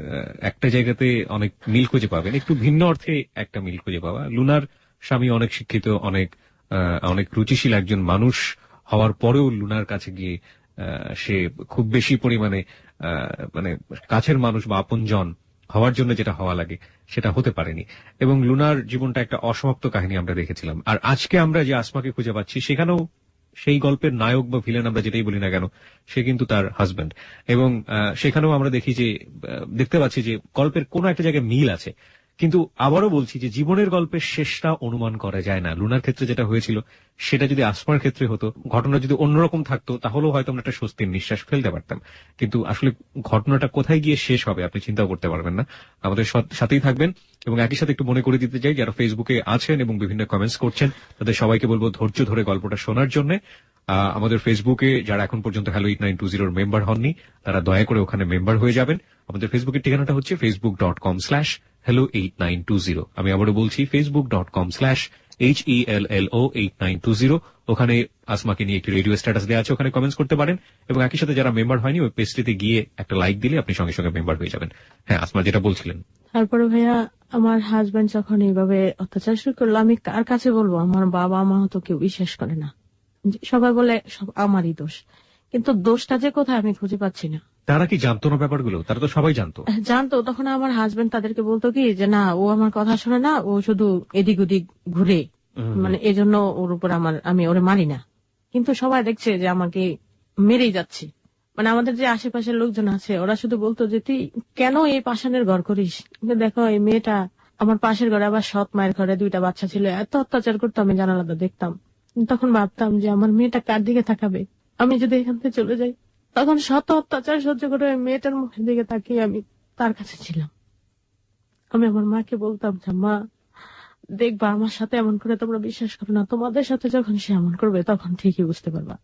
C: একটা জায়গাতে অনেক মিল খুঁজে পাবেন, একটু ভিন্ন অর্থে একটা মিল খুঁজে পাওয়া। লুনার স্বামী অনেক শিক্ষিত, অনেক রুচিশীল একজন মানুষ হওয়ার পরেও লুনার কাছে গিয়ে সে খুব বেশি পরিমাণে মানে কাছের মানুষ বা আপনজন হওয়ার জন্য যেটা হওয়া লাগে সেটা হতে পারেনি, এবং লুনার জীবনটা একটা অসমাপ্ত কাহিনী আমরা দেখেছিলাম। আর আজকে আমরা যে আসমাকে খুঁজে পাচ্ছি, সেখানেও সেই গল্পের নায়ক বা ভিলেন আমরা যেটাই বলি না কেন, সে কিন্তু তার হাজব্যান্ড। এবং সেখানেও আমরা দেখতে পাচ্ছি যে গল্পের কোনো একটা জায়গায় মিল আছে। কিন্তু আবারও বলছি যে জীবনের গল্পের শেষটা অনুমান করা যায় না। লুনার ক্ষেত্রে যেটা হয়েছিল সেটা যদি আসমার ক্ষেত্রে হতো, ঘটনা যদি অন্যরকম থাকতো, তাহলেও হয়তো আমরা একটা স্বস্তির নিঃশ্বাস ফেলতে পারতাম। কিন্তু আসলে ঘটনাটা কোথায় গিয়ে শেষ হবে আপনি চিন্তাও করতে পারবেন না। আমাদের সাথেই থাকবেন, এবং একই সাথে একটু মনে করে দিতে চাই, যারা ফেসবুকে আছেন এবং বিভিন্ন কমেন্টস করছেন, তাদের সবাইকে বলবো ধৈর্য ধরে গল্পটা শোনার জন্য। আমাদের ফেসবুকে যারা এখন পর্যন্ত হ্যালো 8920 মেম্বার হননি, তারা দয়া করে ওখানে মেম্বার হয়ে যাবেন। আমাদের ফেসবুকের ঠিকানাটা হচ্ছে facebook.com/hello8920। hello8920। আমি আবারও বলছি facebook.com/HELLO8920। ওখানে আসমাকে নিয়ে একটি রেডিও স্ট্যাটাস দেওয়া আছে, ওখানে কমেন্টস করতে পারেন। এবং একই সাথে যারা মেম্বার হয়নি ওই পেজটিতে গিয়ে একটা লাইক দিলে আপনি সঙ্গে সঙ্গে মেম্বার হয়ে যাবেন। হ্যাঁ আসমা, যেটা বলছিলেন।
A: তারপরে ভাইয়া আমার হাজবেন্ড যখন এইভাবে অত্যাচার শুরু করলো, আমি কার কাছে বলবো? আমার বাবা মা তো কেউ বিশ্বাস করে না, সবাই বলে সব আমারই দোষ, কিন্তু দোষটা যে কোথায় আমি খুঁজে পাচ্ছি না।
C: তারা কি জানতো না ব্যাপারগুলো? তারা তো সবাই জানতো।
A: তখন আমার হাজবেন্ড তাদেরকে বলতো কি যে না, ও আমার কথা শোনে না, ও শুধু এদিক ওদিক ঘুরে, মানে এজন্য ওর উপর আমি ওরে মারি না। কিন্তু সবাই দেখছে যে আমাকে মেরেই যাচ্ছে। মানে আমাদের যে আশেপাশের লোকজন আছে ওরা শুধু বলতো যে তুই কেন এই পাষাণের ঘর করিস, দেখো এই মেয়েটা আমার পাশের ঘরে, আবার সৎ মায়ের ঘরে 2টা বাচ্চা ছিল, এত অত্যাচার করতো, আমি জানালাটা দেখতাম। তখন ভাবতাম যে আমার মেয়েটা কার দিকে তাকাবে আমি যদি এখান থেকে চলে যাই। তখন শত অত্যাচার সহ্য করে মেয়েটার মুখের দিকে তাকিয়ে আমি তার কাছে ছিলাম। আমি আমার মাকে বলতাম যে মা দেখবা আমার সাথে এমন করে তোমরা বিশ্বাস করো না, তোমাদের সাথে যখন সে এমন করবে তখন ঠিকই বুঝতে পারবা।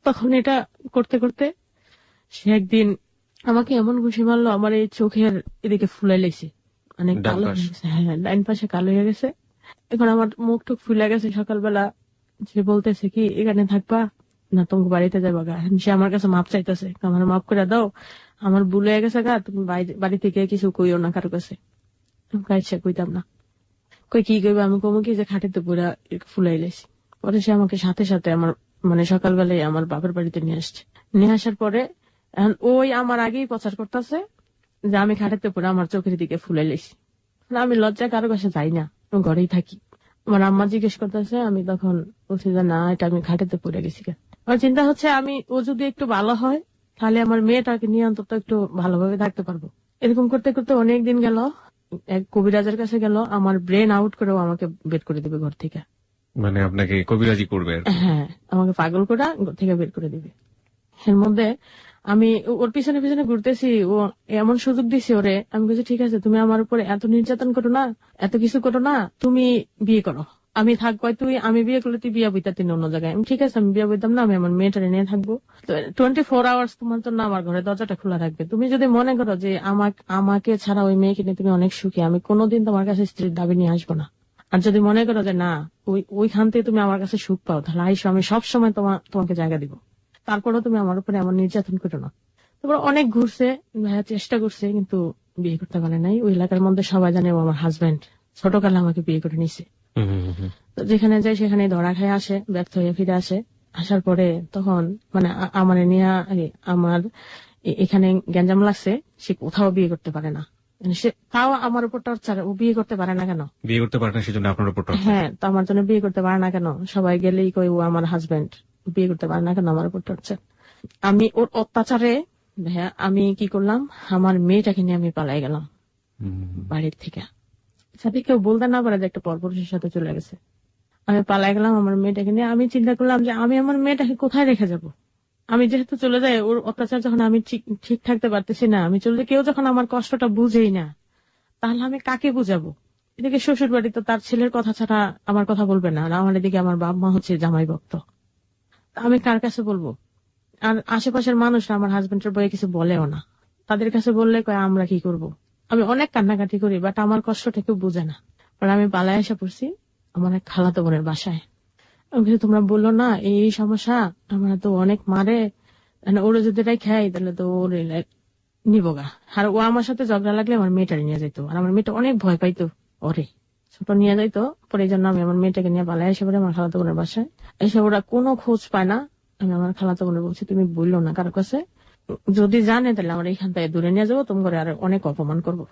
A: তখন এটা করতে করতে সে একদিন আমাকে এমন ঘুষি মারলো, আমার এই চোখের এদিকে ফুলাই লেগেছে, মানে কালো হয়ে গেছে। হ্যাঁ, ডাইন পাশে কালো হয়ে গেছে। এখন আমার মুখ টুক ফুলে গেছে। সকালবেলা সে বলতেছে কি এখানে থাকবা না তোমাকে বাড়িতে যাবা গা। সে আমার কাছে মাপ চাইতেছে, আমার মাপ করে দাও, আমার ভুল হয়ে গেছে গা, তুমি বাড়ি থেকে কিছু কইও না কারো কাছে। সে কইতাম না। কই কি কইবা? আমি কমো কি যে খাটেতে পুরা ফুলাই লেছি। পরে সে আমাকে সাথে সাথে আমার মানে সকালবেলায় আমার বাবার বাড়িতে নিয়ে আসছে। নিয়ে আসার পরে ওই আমার আগেই প্রচার করতেছে যে আমি খাটেতে পুরা আমার চোখের দিকে ফুলাই লেছি। আমি লজ্জায় কারো কাছে যাই না, ঘরেই থাকি। আমার আম্মা জিজ্ঞেস করতেছে, আমি তখন বলছি যে না, এটা আমি খাটেতে পড়ে গেছি। আমার চিন্তা হচ্ছে ও যদি একটু ভালো হয় তাহলে আমার মেয়েটাকে নিয়ে অন্তত একটু ভালোভাবে থাকতে পারবো। এরকম করতে করতে অনেক দিন গেল। এক কবিরাজের কাছে গেল, আমার ব্রেন আউট করেও আমাকে বের করে দিবে ঘর থেকে।
C: মানে আপনাকে কবিরাজি করবে?
A: হ্যাঁ, আমাকে পাগল করে ঘর থেকে বের করে দিবে। এর মধ্যে আমি ওর পিছনে পিছনে ঘুরতেছি, ও এমন সুযোগ দিছি ওরে। আমি বলছি ঠিক আছে, তুমি আমার উপরে এত নির্যাতন করো না, এত কিছু করো না, তুমি বিয়ে করো, আমি থাকবো। আমি বিয়ে করলে তুই বিয়ে বইতা অন্য জায়গায়। আমি ঠিক আছে, আমি বিয়ে বইতাম না, আমি আমার মেয়েটারে নিয়ে থাকবো। 24 আওয়ার্স তোমার জন্য আমার ঘরে দরজাটা খোলা থাকবে। তুমি যদি মনে করো যে আমাকে ছাড়া ওই মেয়েকে নিয়ে তুমি অনেক সুখী, আমি কোনোদিন তোমার কাছে স্ত্রীর দাবি নিয়ে আসবো না। আর যদি মনে করো যে না, ওইখান থেকে তুমি আমার কাছে সুখ পাও, তাহলে আইসো, আমি সবসময় তোমাকে জায়গা দিব। তারপরেও তুমি আমার উপরে এমন নির্যাতন করো না। তারপর অনেক ঘুরছে, ভাইয়া চেষ্টা করছে, কিন্তু বিয়ে করতে পারে নাই। ওই এলাকার মধ্যে সবাই জানে ও আমার হাজবেন্ড, ছোটকালে আমাকে বিয়ে করে নিছে। যেখানে যায় সেখানে ধরা খায় আসে, ব্যর্থ হয়ে ফিরে আসে। আসার পরে তখন মানে আমার নিয়ে আমার এখানে গ্যাঞ্জাম লাগছে, সে কোথাও বিয়ে করতে পারে না। সে তাও আমার উপর টর্চার। ও বিয়ে করতে পারে না কেন?
C: বিয়ে করতে পারে না সেজন্য আপনার উপর টর্চার?
A: হ্যাঁ, তো আমার জন্য বিয়ে করতে পারে না কেন? সবাই গেলেই কই ও আমার হাজবেন্ড, বিয়ে করতে পারে না কেন? আমার উপর টর্চার। আমি ওর অত্যাচারে ভাইয়া আমি কি করলাম, আমার মেয়েটাকে নিয়ে আমি পালাই গেলাম বাড়ির থেকে। সাথে কেউ বলতে না পারে যে একটা পরপুরুষের সাথে চলে গেছে। আমি পালাই গেলাম আমার মেয়েটাকে নিয়ে। আমি চিন্তা করলাম যে আমি আমার মেয়েটাকে কোথায় রেখে যাব। আমি যেহেতু চলে যাই, ওর অত্যাচার যখন আমি ঠিক থাকতে পারতেছি না, আমি চলে কেউ যখন আমার কষ্টটা বুঝেই না, তাহলে আমি কাকে বুঝাবো? এদিকে শ্বশুর বাড়ি তো তার ছেলের কথা ছাড়া আমার কথা বলবে না, আর আমার এদিকে আমার বাবা মা হচ্ছে জামাই ভক্ত। আমি কার কাছে বলবো? আর আশেপাশের মানুষ আমার হাজবেন্ডের বয়ে কিছু বলেও না। তাদের কাছে বললে কয় আমরা কি করব। আমি অনেক কান্নাকাটি করি, বাট আমার কষ্টটা কেউ বুঝে না। আমি পালায় এসে পড়ছি আমার এক খালাতো বোনের বাসায়। তোমরা বললো না এই সমস্যা, আমরা তো অনেক মারে, ওরা যদি এটাই খাই তাহলে তো ওর নিবগা। আর ও আমার সাথে ঝগড়া লাগলে আমার মেয়েটারে নিয়ে যাইতো, আর আমার মেয়েটা অনেক ভয় পাইতো ওরে, ছোট নিয়ে যাইতো। পরে এই জন্য আমি আমার মেয়েটাকে নিয়ে পালায় এসে পড়ে আমার খালাতো বোনের বাসায়। এসে ওরা কোনো খোঁজ পায় না। আমি আমার খালাতো বোনের বলছি তুমি বললো না কারো কাছে, যদি জানে তাহলে আমরা এখান থেকে দূরে নিয়ে যাবো, তোমার আর অনেক অপমান করবো।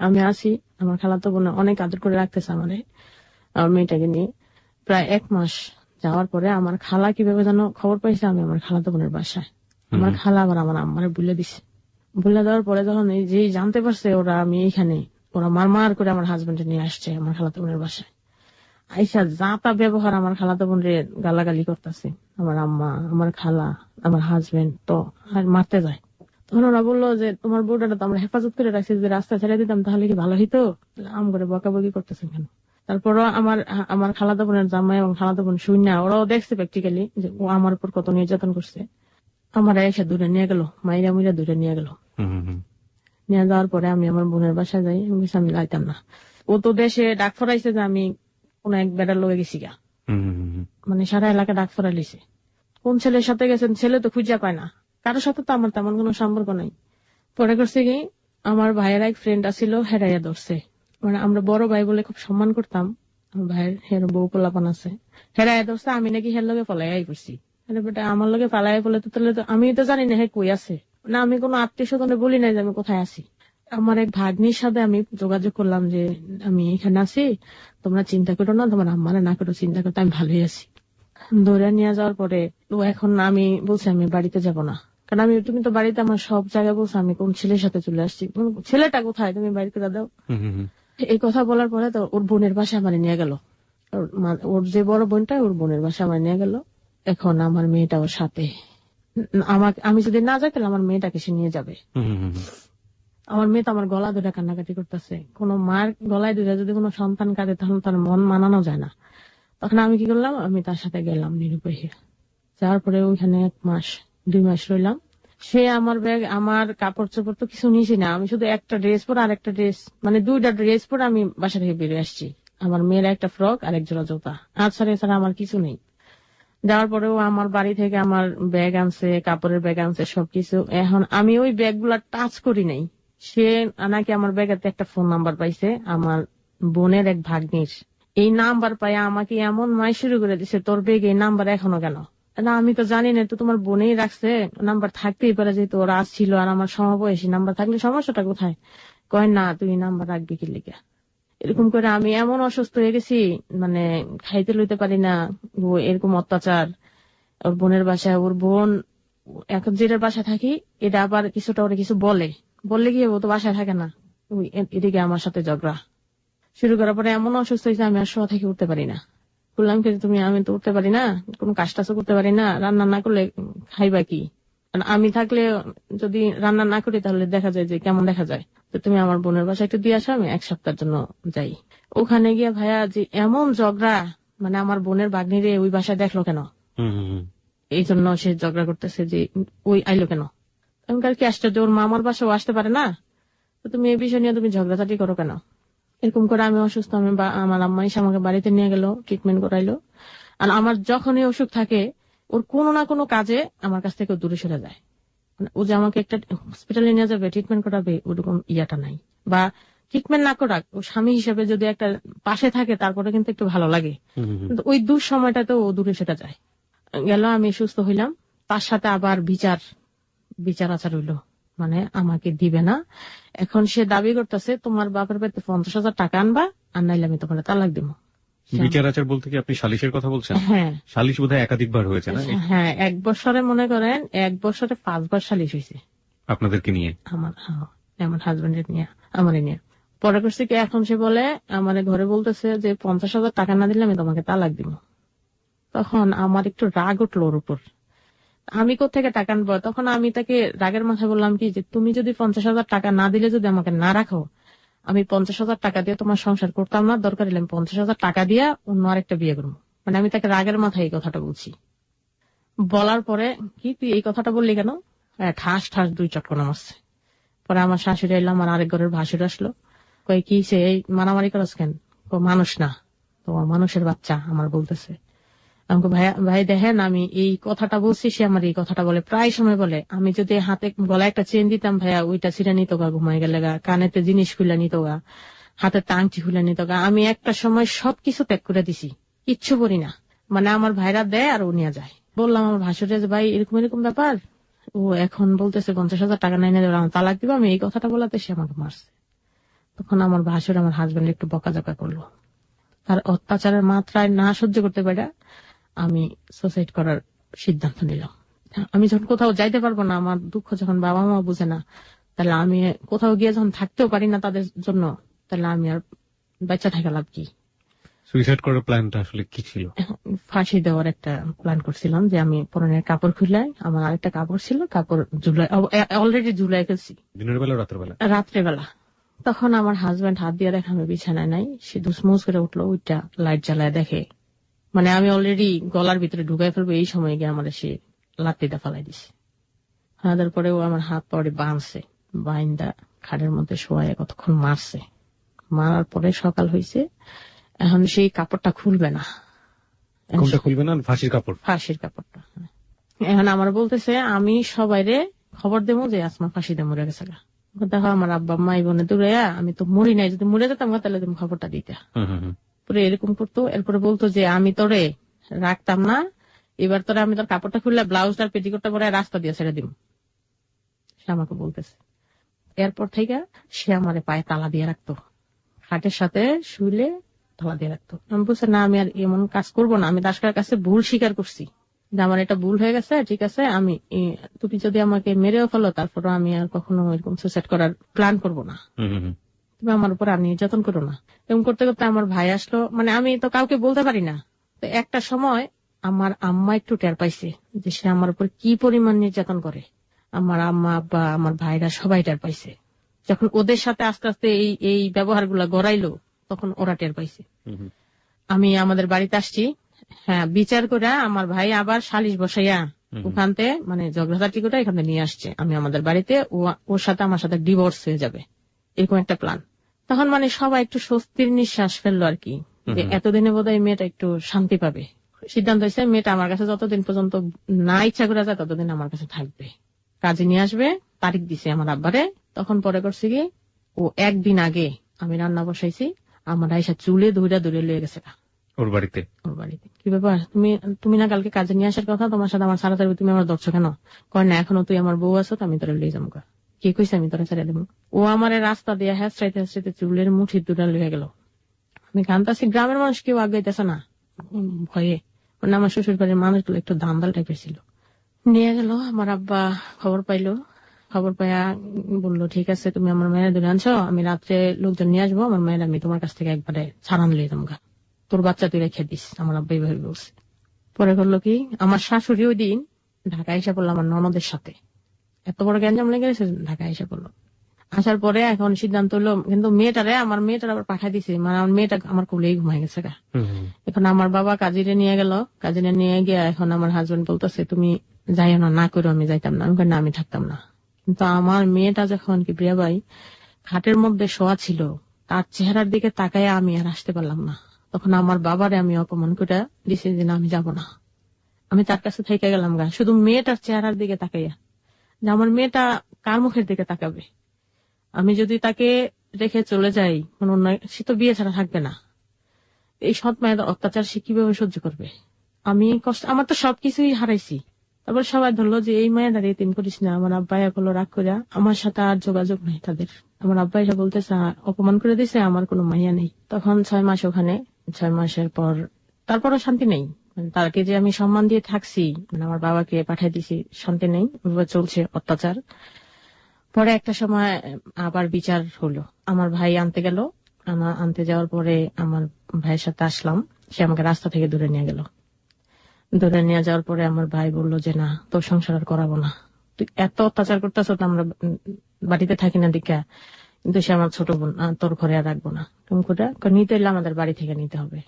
A: আমি আসি, আমার খালাতো বোন অনেক আদর করে রাখতেছে আমার মেয়েটাকে নিয়ে। প্রায় 1 মাস যাওয়ার পরে আমার খালা কিভাবে যেন খবর পাইছে আমি আমার খালাতো বোনের বাসায়। আমার খালা আবার আমার আম্মারে বলে দিছে। বলে দেওয়ার পরে যখন এই যে জানতে পারছে ওরা আমি এইখানে, ওরা মার করে আমার হাজবেন্ড নিয়ে আসছে আমার খালাতো বোনের বাসায়। আইসা যা তা ব্যবহার আমার খালাতো বোনের গালাগালি করতেছে আমার আম্মা, আমার খালা, আমার হাজবেন্ড, তো আর মারতে যায়। তখন ওরা বললো যে তোমার বউটাটা তো আমরা হেফাজত করে রাখছি, যদি রাস্তা ছেড়ে দিতাম তাহলে কি ভালো হইতো, আম করে বকাবকি করতেছে কেন? তারপরও আমার খালাতো বোনের জামাই এবং খালাতো বোন শুনে ওরাও দেখছে প্র্যাকটিক্যালি যে ও আমার উপর কত নির্যাতন করছে। আমার এসে দূরে নিয়ে গেল, মাইরা মুইরা দূরে নিয়ে গেল। নিয়ে যাওয়ার পরে আমি আমার বোনের বাসায় যাই, আমি যাইতাম না। ও তো দেশে ডাক ফরাইছে যে আমি কোন এক বেড়ার লগে গেছি গা, মানে সারা এলাকা ডাক ফরাই লিছে। কোন ছেলের সাথে গেছেন, ছেলে তো খুঁজে পায় না, কারোর সাথে তো আমার তেমন কোনো সম্পর্ক নাই। পরে করছে কি, আমার ভাইয়ের এক ফ্রেন্ড আছিল, হেরাইয়া ধরছে। মানে আমরা বড় ভাই বলে খুব সম্মান করতাম, আমার ভাইয়ের হের বউ পোলাপান আছে, হেরাইয়া ধরছে। আমি নাকি হের লগে পলাইয়াই করছি। বেটা আমার লগে পালাই বলে তো, তাহলে তো আমি তো জানি না হে কই আছে, না আমি কোনো আত্মীয় স্বজনে বলি নাই যে আমি কোথায় আছি। আমার এক ভাগ্নির সাথে আমি যোগাযোগ করলাম যে আমি এখানে আছি, তোমরা চিন্তা করো না, তোমার আম্মারা না করো চিন্তা করতে, আমি ভালোই আছি। ধরে নিয়ে যাওয়ার পরে তো এখন আমি বলছি আমি বাড়িতে যাব না, কারণ আমি, তুমি তো বাড়িতে আমার সব জায়গায় বলছো আমি কোন ছেলের সাথে চলে আসছি, ছেলেটা কোথায়, তুমি বাড়ি করে দাও। এই কথা বলার পরে তো ওর বোনের বাসায় আমার নিয়ে গেল, ওর যে বড় বোনটা ওর বোনের বাসায় আমার নিয়ে গেল। এখন আমার মেয়েটা ওর সাথে, আমাকে, আমি যদি না যাই তাহলে আমার মেয়েটাকে সে নিয়ে যাবে। আমার মেয়ে তো আমার গলা ধরে কান্নাকাটি করতেছে। কোন মার গলায় ধরে যদি কোনো সন্তান কাঁদে তাহলে তার মন মানানো যায় না। তখন আমি কি করলাম, আমি তার সাথে গেলাম নিরুপায়। যাওয়ার পরে ওইখানে 1 মাস 2 মাস রইলাম। সে আমার ব্যাগ, আমার কাপড় চোপড় তো কিছু নিয়েছি না, আমি শুধু একটা ড্রেস পরে আর একটা ড্রেস, মানে 2টা ড্রেস পরে আমি বাসা থেকে বেরিয়ে আসছি। আমার মেয়ের একটা ফ্রক আর 1 জোড়া জুতা, আচ্ছা এছাড়া আমার কিছু নেই। যাওয়ার পরেও আমার বাড়ি থেকে আমার ব্যাগ আনছে, কাপড়ের ব্যাগ আনছে, সবকিছু। এখন আমি ওই ব্যাগ গুলা টাচ করি নাই। সে নাকি আমার ব্যাগেতে একটা ফোন নাম্বার পাইছে আমার বোনের এক ভাগ্নির, এই নাম্বার পাই আমাকে এমন মাই শুরু করে দিছে, তোর ব্যাগ এই নাম্বার এখনো কেন? না আমি তো জানি না, তো তোমার বোনেই রাখছে, নাম্বার থাকতেই পারে, যেহেতু ওরা আসছিল আর আমার সমবয়সী, নাম্বার থাকলে সমস্যাটা কোথায়? কয় না, তুই নাম্বার রাখবি কি লিখে। এরকম করে আমি এমন অসুস্থ হয়ে গেছি, মানে খাইতে লইতে পারি না, ও এরকম অত্যাচার। ওর বোনের বাসায়, ওর বোন এখন যেটার বাসায় থাকি এটা আবার কিছুটা ওরা কিছু বললে গিয়ে ও তো বাসায় থাকে না, এদিকে আমার সাথে ঝগড়া শুরু করার পরে এমন অসুস্থ হয়েছে আমি আর শোয়া থেকে উঠতে পারি না। বললাম কি তুমি, আমি তো উঠতে পারি না, কোনো কাজ টাজও করতে পারি না, রান্না না করলে খাইবা কি? আমি থাকলে যদি রান্না না করি তাহলে দেখা যায় যে কেমন দেখা যায়, তো তুমি আমার বোনের বাসায় একটু দিয়ে আসো, আমি 1 সপ্তাহের জন্য যাই। ওখানে গিয়ে ভাইয়া যে এমন ঝগড়া, মানে আমার বোনের ভাগ্নিরে ওই বাসায় দেখলো কেন, এই জন্য সে ঝগড়া করতেছে যে ওই আইলো কেন। আমি কার কি আশ্চর্য, ওর মামার বাসাও আসতে পারে না, তো তুমি এই বিষয় নিয়ে তুমি ঝগড়াঝাটি করো কেন? এরকম করে আমি অসুস্থ, আমি আমার আম্মা এসে আমাকে বাড়িতে নিয়ে গেল, ট্রিটমেন্ট করাইলো। আর আমার যখনই অসুখ থাকে ওর কোনো না কোনো কাজে আমার কাছ থেকে দূরে সরে যায়, মানে ও যে আমাকে একটা হসপিটালে নিয়ে যাবে, ট্রিটমেন্ট করাবে, ওরকম ইয়াটা নাই। বা ট্রিটমেন্ট না করাক, ও স্বামী হিসেবে যদি একটা পাশে থাকে তারপরে কিন্তু একটু ভালো লাগে, কিন্তু ওই দুঃসময়টাতে ও দূরে সরে যায়। গেল, আমি সুস্থ হইলাম, তার সাথে আবার বিচার আচার হইলো, মানে আমাকে দিবে না। এখন সে দাবি করতেছে তোমার বাপের বাড়িতে 50,000 টাকা আনবা, আর নাইলে আমি তোমার তালাক দিব।
C: বিচার আচার বলতে কি আপনি সালিশের কথা বলছেন?
A: হ্যাঁ,
C: সালিশ বোধহয় একাধিকবার হয়েছে না?
A: হ্যাঁ, 1 বছরে মনে করেন 1 বছরে 5 বার সালিশ হয়েছে
C: আপনাদেরকে নিয়ে,
A: আমার হাজবেন্ডের নিয়ে, আমারে নিয়ে। পরে করছে কি, এখন সে বলে আমার ঘরে বলতেছে যে 50,000 টাকা না দিলে আমি তোমাকে তালাক দিব। তখন আমার একটু রাগ উঠলো ওর উপর, আমি কোথেকে টাকা আনবো? তখন আমি তাকে রাগের মাথায় বললাম কি যে তুমি যদি 50,000 টাকা না দিলে যদি আমাকে না রাখো, আমি 50,000 টাকা দিয়ে তোমার সংসার করতাম না, দরকার হলে আমি 50,000 টাকা দিয়ে অন্য আরেকটা বিয়ে করবো। মানে আমি তাকে রাগের মাথায় এই কথাটা বলছি। বলার পরে কি তুই এই কথাটা বললি কেন, ঠাস 2 চটকনা মারছে। পরে আমার শাশুড়ি এলাম, আমার আরেক ঘরের ভাসুর আসলো, কই কি সে এই মারামারি করছ কেন? মানুষ না তো মানুষের বাচ্চা আমার বলতেছে। আমাকে ভাই দেখেন, আমি এই কথাটা বলছি, সে আমার এই কথাটা বলে, প্রায় সময় বলে, আমি যদি হাতে গলায় একটা চেন দিতাম ভাইয়া, ওইটা ছিঁড়ে নিত গা, ঘুমাই গেলে গা, কানেতে জিনিস খুলে নিত গা, হাতে আংটি খুলে নিত গা। আমি একটা সময় সবকিছু ত্যাগ করে দিছি, কিচ্ছু বলি না, মানে আমার ভাইরা দেয় আর ও নিয়ে যায়। বললাম আমার ভাসুরে যে ভাই এরকম ব্যাপার, ও এখন বলতেছে 50,000 টাকা নাই না আমার তালাক দিব। আমি এই কথাটা বলাতে সে আমাকে মারছে। তখন আমার ভাসুর আমার হাজবেন্ড একটু বকাঝকা করলো, আর অত্যাচারের মাত্রায় না সহ্য করতে পারে আমি সুসাইড করার সিদ্ধান্ত নিলাম। আমি যখন কোথাও যাইতে পারবো না, আমার দুঃখ যখন বাবা মা বুঝে না, তাহলে আমি কোথাও গিয়ে যখন থাকতেও পারি না তাদের জন্য, তাহলে আমি আর বাচ্চা থাকা লাভ কি?
C: সুইসাইড করার প্ল্যানটা আসলে কি ছিল?
A: ফাঁসি দেওয়ার একটা প্ল্যান করছিলাম, যে আমি পরনের কাপড় খুলে, আমার আরেকটা কাপড় ছিল, কাপড় অলরেডি ঝুলাই ফেলছি।
C: দিনের বেলা রাত্রে বেলা?
A: রাত্রে বেলা। তখন আমার হাজবেন্ড হাত দিয়ে দেখে আমি বিছানায় নাই, সে দুসমুজ করে উঠলো, ওইটা লাইট জ্বালায় দেখে, মানে আমি অলরেডি গলার ভিতরে ঢুকাই ফেলবো, এই সময় গিয়ে আমার সে লাত্তিটা ফালাই দিছে। তারপরেও আমার হাত পরে বাঁধছে, বাইন্দা খাটের মধ্যে শোয়ায় কতক্ষণ মারছে, মারার পরে সকাল হয়েছে, এখন সেই কাপড়টা খুলবে না।
C: কোনটা খুলবে না? ফাঁসির কাপড়?
A: ফাঁসির কাপড়টা। এখন আমার বলতেছে আমি সবাইরে খবর দেবো যে আসমা ফাঁসিতে মরে গেছে। দেখো আমার আব্বা মা বোনে দূরে, আমি তো মরি নাই, যদি মরে যেতাম তাহলে তুমি খবরটা দিতে। পরে এরকম করতো। এরপরে বলতো যে আমি তোরে রাখতাম না, এবার তোরে আমি তোর কাপড়টা খুললে ব্লাউজটার পেটিকোটটা পরে রাস্তা দিয়ে ছেড়ে দিব, সে আমাকে বলতেছে। এরপর থেকে সে আমারে পায়ে তালা দিয়ে রাখতো, খাটের সাথে শুইলে তালা দিয়ে রাখতো। আমি বলছি না, আমি আর এমন কাজ করবো না, আমি দাসকার কাছে ভুল স্বীকার করছি, আমার এটা ভুল হয়ে গেছে, ঠিক আছে, আমি তুমি যদি আমাকে মেরেও ফেলো তারপরে আমি আর কখনো এরকম সুইসাইড করার প্ল্যান করবো না, তুমি আমার উপর আর নির্যাতন করো না। এরকম করতে করতে আমার ভাই আসলো, মানে আমি তো কাউকে বলতে পারি না। তো একটা সময় আমার আম্মা একটু টের পাইছে যে সে আমার উপর কি পরিমাণ নির্যাতন করে। আমার আম্মা আব্বা আমার ভাইরা সবাই টের পাইছে। যখন ওদের সাথে আস্তে আস্তে এই ব্যবহার গুলা গড়াইলো তখন ওরা টের পাইছে। আমি আমাদের বাড়িতে আসছি, হ্যাঁ, বিচার করে আমার ভাই আবার সালিশ বসাইয়া ওখানতে মানে ঝগড়াঝাটি করে এখানে নিয়ে আসছে আমি আমাদের বাড়িতে, ওর সাথে আমার সাথে ডিভোর্স হয়ে যাবে, এরকম একটা প্ল্যান। তখন মানে সবাই একটু স্বস্তির নিঃশ্বাস ফেললো আর কি, যে এতদিনে বোধহয় মেয়েটা একটু শান্তি পাবে। সিদ্ধান্ত হয়েছে মেয়েটা আমার কাছে যতদিন পর্যন্ত না ইচ্ছা করে যায় ততদিন আমার কাছে থাকবে, কাজে নিয়ে আসবে। তারিখ দিছে আমার আব্বারে। তখন পরে করছে কি, ও একদিন আগে আমি রান্না বসাইছি, আমার আইসা চুলে দৌড়া দৌড়ে লিয়ে গেছে ওর বাড়িতে। কি ব্যাপার, তুমি না কালকে কাজে নিয়ে আসার কথা, তোমার সাথে আমার সারা তারিখ, তুমি আমার ধরছো কেন? কয় না, এখনো তুই আমার বউ আছো, আমি তোরা লিয়ে যাবো। কি কইছে আমি তোরা ছেড়ে দেবো? ও আমার রাস্তা দিয়ে হেসরাইতে হেসরাইতে চুলের মুঠি দুটা লিয়ে গেল। আমি কান্তাছি, গ্রামের মানুষ কেউ আগাইতেছে না ভয়ে, মানে আমার শ্বশুর বাড়ির মানুষগুলো একটু দান্দাল টাইপের ছিল। নিয়ে গেল, আমার আব্বা খবর পাইলো, খবর পাইয়া বললো ঠিক আছে তুমি আমার মেয়েরা ধরে আনছো, আমি রাত্রে লোকজন নিয়ে আসবো, আমার মেয়েরা আমি তোমার কাছ থেকে একবারে ছাড়ান লিয়ে যাবো, তোর বাচ্চা তুই রেখে দিস। আমার আব্বা এইভাবে বলছে। পরে করলো কি, আমার শাশুড়ি ওই দিন ঢাকা এসে পড়লো আমার ননদের সাথে, এত বড় গ্যাঞ্জাম লেগে গেছে, ঢাকা এসে পড়লো। আসার পরে এখন সিদ্ধান্ত হলো, কিন্তু আমার মেয়েটার আবার পাঠাই দিছে, মানে আমার মেয়েটা আমার কোলেই ঘুমাই গেছে। এখন আমার বাবা কাজিরে নিয়ে গেল, কাজিরে নিয়ে গিয়ে এখন আমার হাজবেন্ড বলতেছে তুমি যাইও না, না করো, আমি যাইতাম না। আমি আমি থাকতাম না। কিন্তু আমার মেয়েটা যখন কি প্রিয়া ভাই খাটের মধ্যে শোয়া ছিল, তার চেহারার দিকে তাকায় আমি আর আসতে পারলাম না। তখন আমার বাবারে আমি অপমান করে দিছি যে না, আমি যাব না, আমি তার কাছে থেকে গেলাম শুধু মেয়েটার চেহারার দিকে তাকাইয়া, যে আমার মেয়েটা কার মুখের দিকে তাকাবে। আমি যদি তাকে রেখে চলে যাই, সে তো বিয়ে ছাড়া থাকবে না। এই সৎ মায়ের অত্যাচার সে কিভাবে সহ্য করবে? আমি কষ্ট, আমার তো সবকিছুই হারাইছি। তারপর সবাই ধরলো যে এই মায়ের দাঁড়িয়ে তিন করিস না। আমার আব্বা এগুলো রাগ করে, আমার সাথে আর যোগাযোগ নেই তাদের। আমার আব্বা এসে বলতেছে অপমান করে দিছে, আমার কোনো মাইয়া নেই। তখন 6 মাস ওখানে, 6 মাসের পর তারপরও শান্তি নেই। তাকে যে আমি সম্মান দিয়ে থাকছি, মানে আমার বাবাকে পাঠিয়ে দিছি, শান্তি নেই, চলছে অত্যাচার। পরে একটা সময় আবার বিচার হলো, আমার ভাই আনতে গেল, আনতে যাওয়ার পরে আমার ভাইয়ের সাথে আসলাম, সে আমাকে রাস্তা থেকে দূরে নিয়ে গেল। দূরে নিয়ে যাওয়ার পরে আমার ভাই বললো যে না, তোর সংসার আর করাবো না, তুই এত অত্যাচার করতেছ, তো আমরা বাড়িতে থাকি না দীক্ষা, কিন্তু সে আমার ছোট বোন, তোর ঘরে আর রাখবো না, তুমি নিতে এলে আমাদের বাড়ি থেকে নিতে হবে।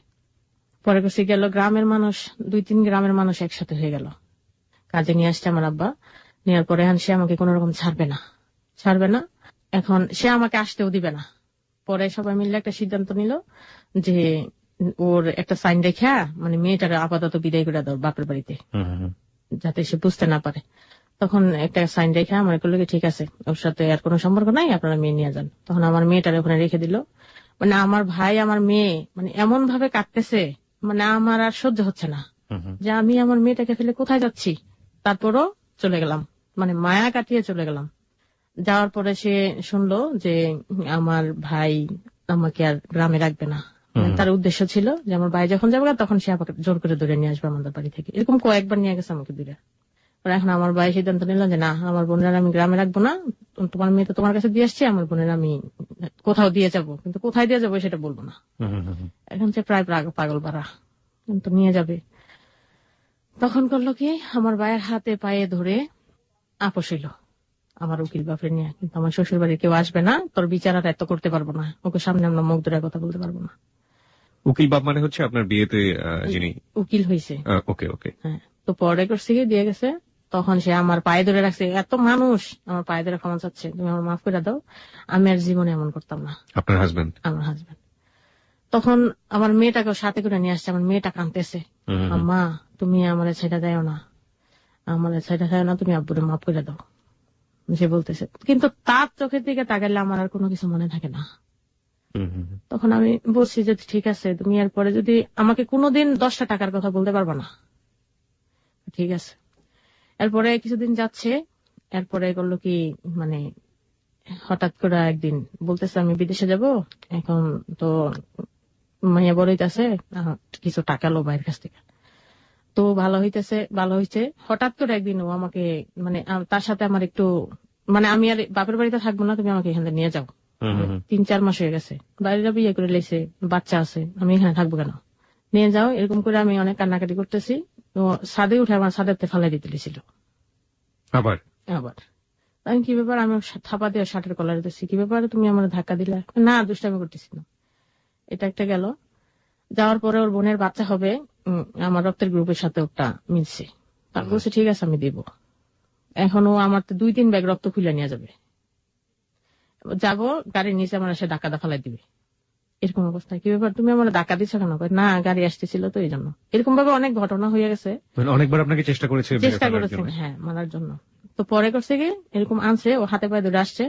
A: পরে কাছে গেল গ্রামের মানুষ, 2-3 গ্রামের মানুষ একসাথে হয়ে গেল, কাজে নিয়ে আসছে আমার আব্বা। নেওয়ার পরে এখন সে আমাকে কোন রকম ছাড়বে না, এখন সে আমাকে আসতেও দিবে না। পরে সবাই মিলে একটা সিদ্ধান্ত নিল যে ওর একটা সাইন রেখা, মানে মেয়েটার আপাতত বিদায় করে দাও বাপের বাড়িতে, যাতে সে বুঝতে না পারে। তখন একটা সাইন রেখা আমার করলো ঠিক আছে, ওর সাথে আর কোনো সম্পর্ক নাই, আপনারা মেয়ে নিয়ে যান। তখন আমার মেয়েটার ওখানে রেখে দিল। মানে আমার ভাই আমার মেয়ে মানে এমন ভাবে কাটতেছে, মানে আমার আর সহ্য হচ্ছে না যে আমি আমার মেয়েটাকে ফেলে কোথায় যাচ্ছি। তারপরও চলে গেলাম, মানে মায়া কাটিয়ে চলে গেলাম। যাওয়ার পরে সে শুনলো যে আমার ভাই আমাকে আর গ্রামে রাখবে না। তার উদ্দেশ্য ছিল যে আমার ভাই যখন যাবে তখন সে আমাকে জোর করে দূরে নিয়ে আসবে আমাদের বাড়ি থেকে। এরকম কয়েকবার নিয়ে গেছে আমাকে দূরে। এখন আমার ভাই সিদ্ধান্ত নিল যে না, আমার বোনের আমি গ্রামে রাখবো না, তোমার মেয়ে তো তোমার কাছে দিয়ে আসছি, আমার বোনের আমি কোথাও দিয়ে যাবো, কিন্তু কোথায় দিয়ে যাবো সেটা বলবো না। এখন সে প্রায় পাগল পাড়া, কিন্তু নিয়ে যাবে। তখন করলো কি, আমার ভাইয়ের হাতে পায়ে ধরে আপোষ হইল আমার উকিল বাপরে নিয়ে, কিন্তু আমার শ্বশুর বাড়ি কেউ আসবে না, তোর বিচার আর এত করতে পারবো না, ওকে সামনে আমরা মুখ ধরে কথা বলতে পারবো না।
C: উকিল বাপ মানে হচ্ছে আপনার বিয়েতে যিনি
A: উকিল হয়েছে।
C: ওকে ওকে।
A: হ্যাঁ, তো পরে করছে দিয়ে গেছে তখন সে আমার পায়ে ধরে রাখছে, এত মানুষ আমার পায়ে ধরে ক্ষমা চাচ্ছে, তুমি আমার মাফ করে দাও, আমি আর জীবনে এমন করতাম না।
C: আপনার হাজবেন্ড?
A: আমার হাজবেন্ড। তখন আমার মেয়েটাকেও সাথে করে নিয়ে আসছে, আমার মেয়েটা কাঁদতেছে, মা তুমি আমার ছেড়ে দেও না, আমার ছেড়ে দেও না, তুমি আব্বুরে মাফ করে দাও, সে বলতেছে। কিন্তু তার চোখের দিকে তাকালে আমার আর কোনো কিছু মনে থাকে না। তখন আমি বলছি যে ঠিক আছে, তুমি এরপরে যদি আমাকে কোনোদিন 10টা টাকার কথা বলতে পারবা না, ঠিক আছে। এরপরে কিছুদিন যাচ্ছে, এরপরে করলো কি মানে হঠাৎ করে একদিন বলতেছে আমি বিদেশে যাব, এখন তো মাইয়া বড়ইতেছে, কিছু টাকা লো ভাইয়ের কাছ থেকে, তো ভালো হইতেছে, ভালো হয়েছে। হঠাৎ করে একদিন ও আমাকে মানে তার সাথে আমার একটু মানে আমি আর বাপের বাড়িতে থাকবো না, তুমি আমাকে এখানে নিয়ে যাও। 3-4 মাস হয়ে গেছে, বাইরেরা বিয়ে করে লেছে, বাচ্চা আছে, আমি এখানে থাকবো কেন, নিয়ে যাও। এরকম করে আমি অনেক কান্নাকাটি করতেছি, তো ছাদে উঠে আমার ছাদের ফালাই দিতে লেছিল। আবার আমি কি ব্যাপার, আমি থাপা দিয়ে শার্টের কলার দিতেছি, কি ব্যাপার তুমি আমার ধাক্কা দিলে, না দুষ্টামি করতেছি না। এটা একটা গেল। যাওয়ার পরে ওর বোনের বাচ্চা হবে, আমার রক্তের গ্রুপের সাথে ওটা মিলছে, তার বলছে ঠিক আছে আমি দিব। এখন ও আমার তো 2-3 ব্যাগ রক্ত খুলে নিয়ে যাবে, যাবো গাড়ির নিচে আমার এসে ডাকা ফালাই দিবে, এরকম অবস্থা। কি ব্যাপার তুমি আমার ডাকা দিচ্ছ কেন, না গাড়ি আসতেছিল তো এই জন্য। এরকম ভাবে অনেক ঘটনা হয়ে গেছে,
C: অনেকবার আপনাকে চেষ্টা করেছেন,
A: হ্যাঁ মারার জন্য। তো পরে করছে কি এরকম আনছে, ও হাতে পায়ে ধরে আসছে।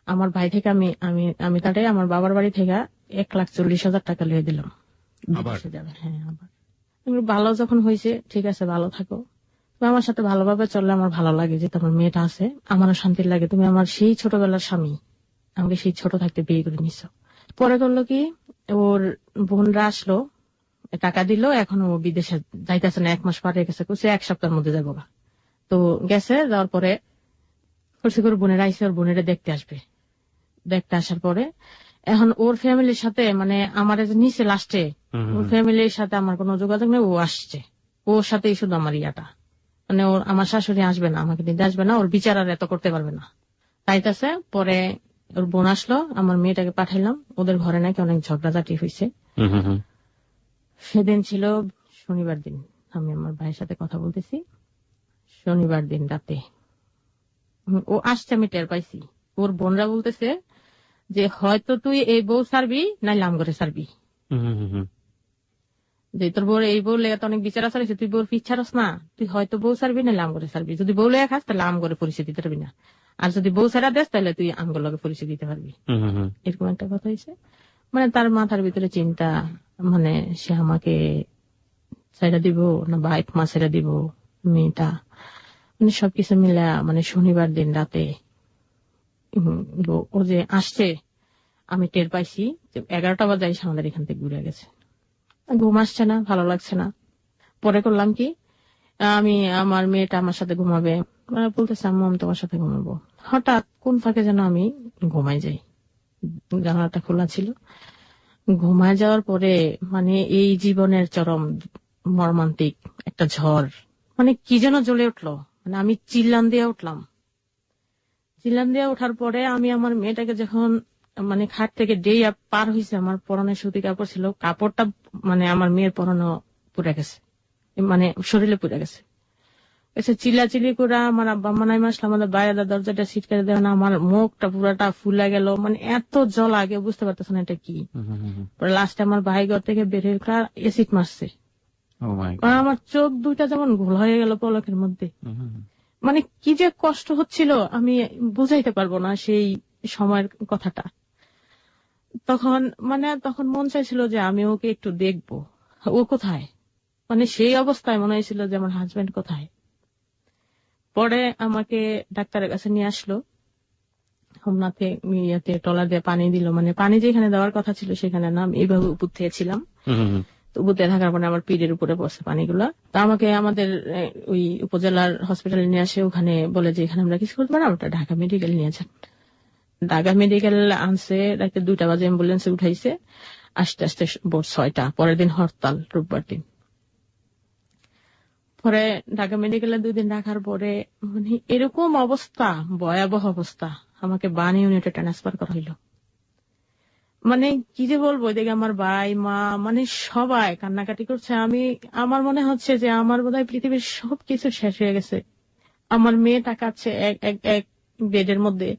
A: আমার ভাই থেকে আমি আমি আমি তাদের আমার বাবার বাড়ি থেকে 1,40,000 টাকা লিয়ে দিলাম, যাবে। হ্যাঁ আবার ভালো যখন হয়েছে, ঠিক আছে ভালো থাকো, তুমি আমার সাথে ভালোভাবে চললে আমার ভালো লাগে, যে তোমার মেয়েটা আছে আমারও শান্তি লাগে, তুমি আমার সেই ছোটবেলার স্বামী, আমাকে সেই ছোট থাকতে বিয়ে করে নিছ। পরে করলো কি ওর বোনরা আসলো, টাকা দিল, এখন ও বিদেশে যাইতেছে না, 1 মাস পার হয়ে গেছে, 1 সপ্তাহের মধ্যে যাবো। তো গেছে, যাওয়ার পরে বোনেরা আইসে, ওর বোনেরা দেখতে আসবে। দেখতে আসার পরে এখন ওর ফ্যামিলির সাথে মানে আমার নিচে লাস্টে ওর ফ্যামিলির সাথে আমার কোনো যোগাযোগ নেই, ও আসছে, ওর সাথেই শুধু আমার ইয়াটা, মানে ওর আমার শাশুড়ি আসবে না, আমাকে নিতে আসবে না, ওর বিচার আর এত করতে পারবে না, তাইতেছে। পরে ওর বোন আসলো, আমার মেয়েটাকে পাঠাইলাম, ওদের ঘরে নাকি অনেক ঝগড়াঝাটি হয়েছে। সেদিন ছিল শনিবার দিন, আমি আমার ভাইয়ের সাথে কথা বলতেছি, শনিবার দিন রাতে ও আসছে, আমি টের পাইছি। ওর বোনরা বলতেছে যে হয়তো তুই এই বউ সারবি না লাম করে সারবি, যে তোর বউ এই বউ লেগে অনেক বিচার আচার হয়েছে, তুই বউর পিছারস না, তুই হয়তো বউ সারবি না লাম করে সারবি, যদি বউ লেগে খাস তাহলে আম করে পরিচয় দিতে পারবি না, আর যদি বউ সারা দেস তাহলে তুই আমগুলো লগে পরিচয় দিতে পারবি। এরকম একটা কথা হয়েছে। মানে তার মাথার ভিতরে চিন্তা, মানে সে আমাকে ছেড়ে দিব না বা 1 মাস ছেড়ে দিব মেয়েটা, মানে সবকিছু মিলা মানে শনিবার দিন রাতে ও যে আসছে, আমি টের পাইছি যে 11টা বাজে এসে আমাদের এখান থেকে ঘুরে গেছে। ঘুম আসছে না, ভালো লাগছে না। পরে করলাম কি, আমি আমার মেয়েটা আমার সাথে ঘুমাবে, বলতেছে আম্মু আমি তোমার সাথে ঘুমাবো। হঠাৎ কোন ফাঁকে যেন আমি ঘুমাই যাই, জানালাটা খোলা ছিল। ঘুমায় যাওয়ার পরে মানে এই জীবনের চরম মর্মান্তিক একটা ঝড়, মানে কি যেন জ্বলে উঠলো, মানে আমি চিল্লান দিয়ে উঠলাম। চিল্লান দিয়ে ওঠার পরে আমি আমার মেয়েটাকে যখন মানে খাট থেকে ডেইয়া পার হয়েছে, আমার পরনে সুতি কাপড় ছিল, কাপড়টা মানে আমার মেয়ের পরনে পুড়ে গেছে, মানে শরীরে পুড়ে গেছে। এসে চিল্লাচিল্লি করে আমার আব্বা আম্মা নাইমা আসলে আমাদের বাইরে দরজাটা ছিটকে দেয় না, আমার মুখটা পুরাটা ফুলে গেল, মানে এত জল আগে বুঝতে পারতেছে না এটা কি। পরে লাস্টে আমার ভাই ঘর থেকে বের হয়ে এসিড মারছে, আমার চোখ দুইটা যেমন ঘোল হয়ে গেল পলকের মধ্যে। মানে কি যে কষ্ট হচ্ছিল আমি বুঝাইতে পারবো না সেই সময়ের কথাটা। তখন মন চাইছিল যে আমি ওকে একটু দেখবো, ও কোথায়, মানে সেই অবস্থায় মনে হয়েছিল যে আমার হাজবেন্ড কোথায়। পরে আমাকে ডাক্তারের কাছে নিয়ে আসলো, হোমনাথে ইয়েতে ট্রলার দিয়ে পানি দিল, মানে পানি যেখানে দেওয়ার কথা ছিল সেখানে না, এইভাবে উপর থেকে ছিলাম, উপরে থাকার পরে আমার পিঠের উপরে পড়ছে পানিগুলা। তা আমাকে আমাদের ওই উপজেলার হসপিটালে নিয়ে আসে, ওখানে বলে যে এখানে আমরা কিছু করবো না, ওটা ঢাকা মেডিকেল নিয়ে যান। ঢাকা মেডিকেল আনছে, রাতে 2টা বাজে অ্যাম্বুলেন্সে উঠাইছে, আস্তে আস্তে ভোর 6টা, পরের দিন হরতাল, রোববার দিন। পরে ঢাকা মেডিকেলে 2 দিন রাখার পরে মানে এরকম অবস্থা, ভয়াবহ অবস্থা, আমাকে বানি ইউনিটে ট্রান্সফার করা হইল। মানে কি যে বলবো, দেখে আমার ভাই মা মানে সবাই কান্নাকাটি করছে। আমার মনে হচ্ছে যে আমার বোধহয় পৃথিবীর সবকিছু শেষ হয়ে গেছে, আমার মেয়ে তাকাচ্ছে এক বেডের মধ্যে,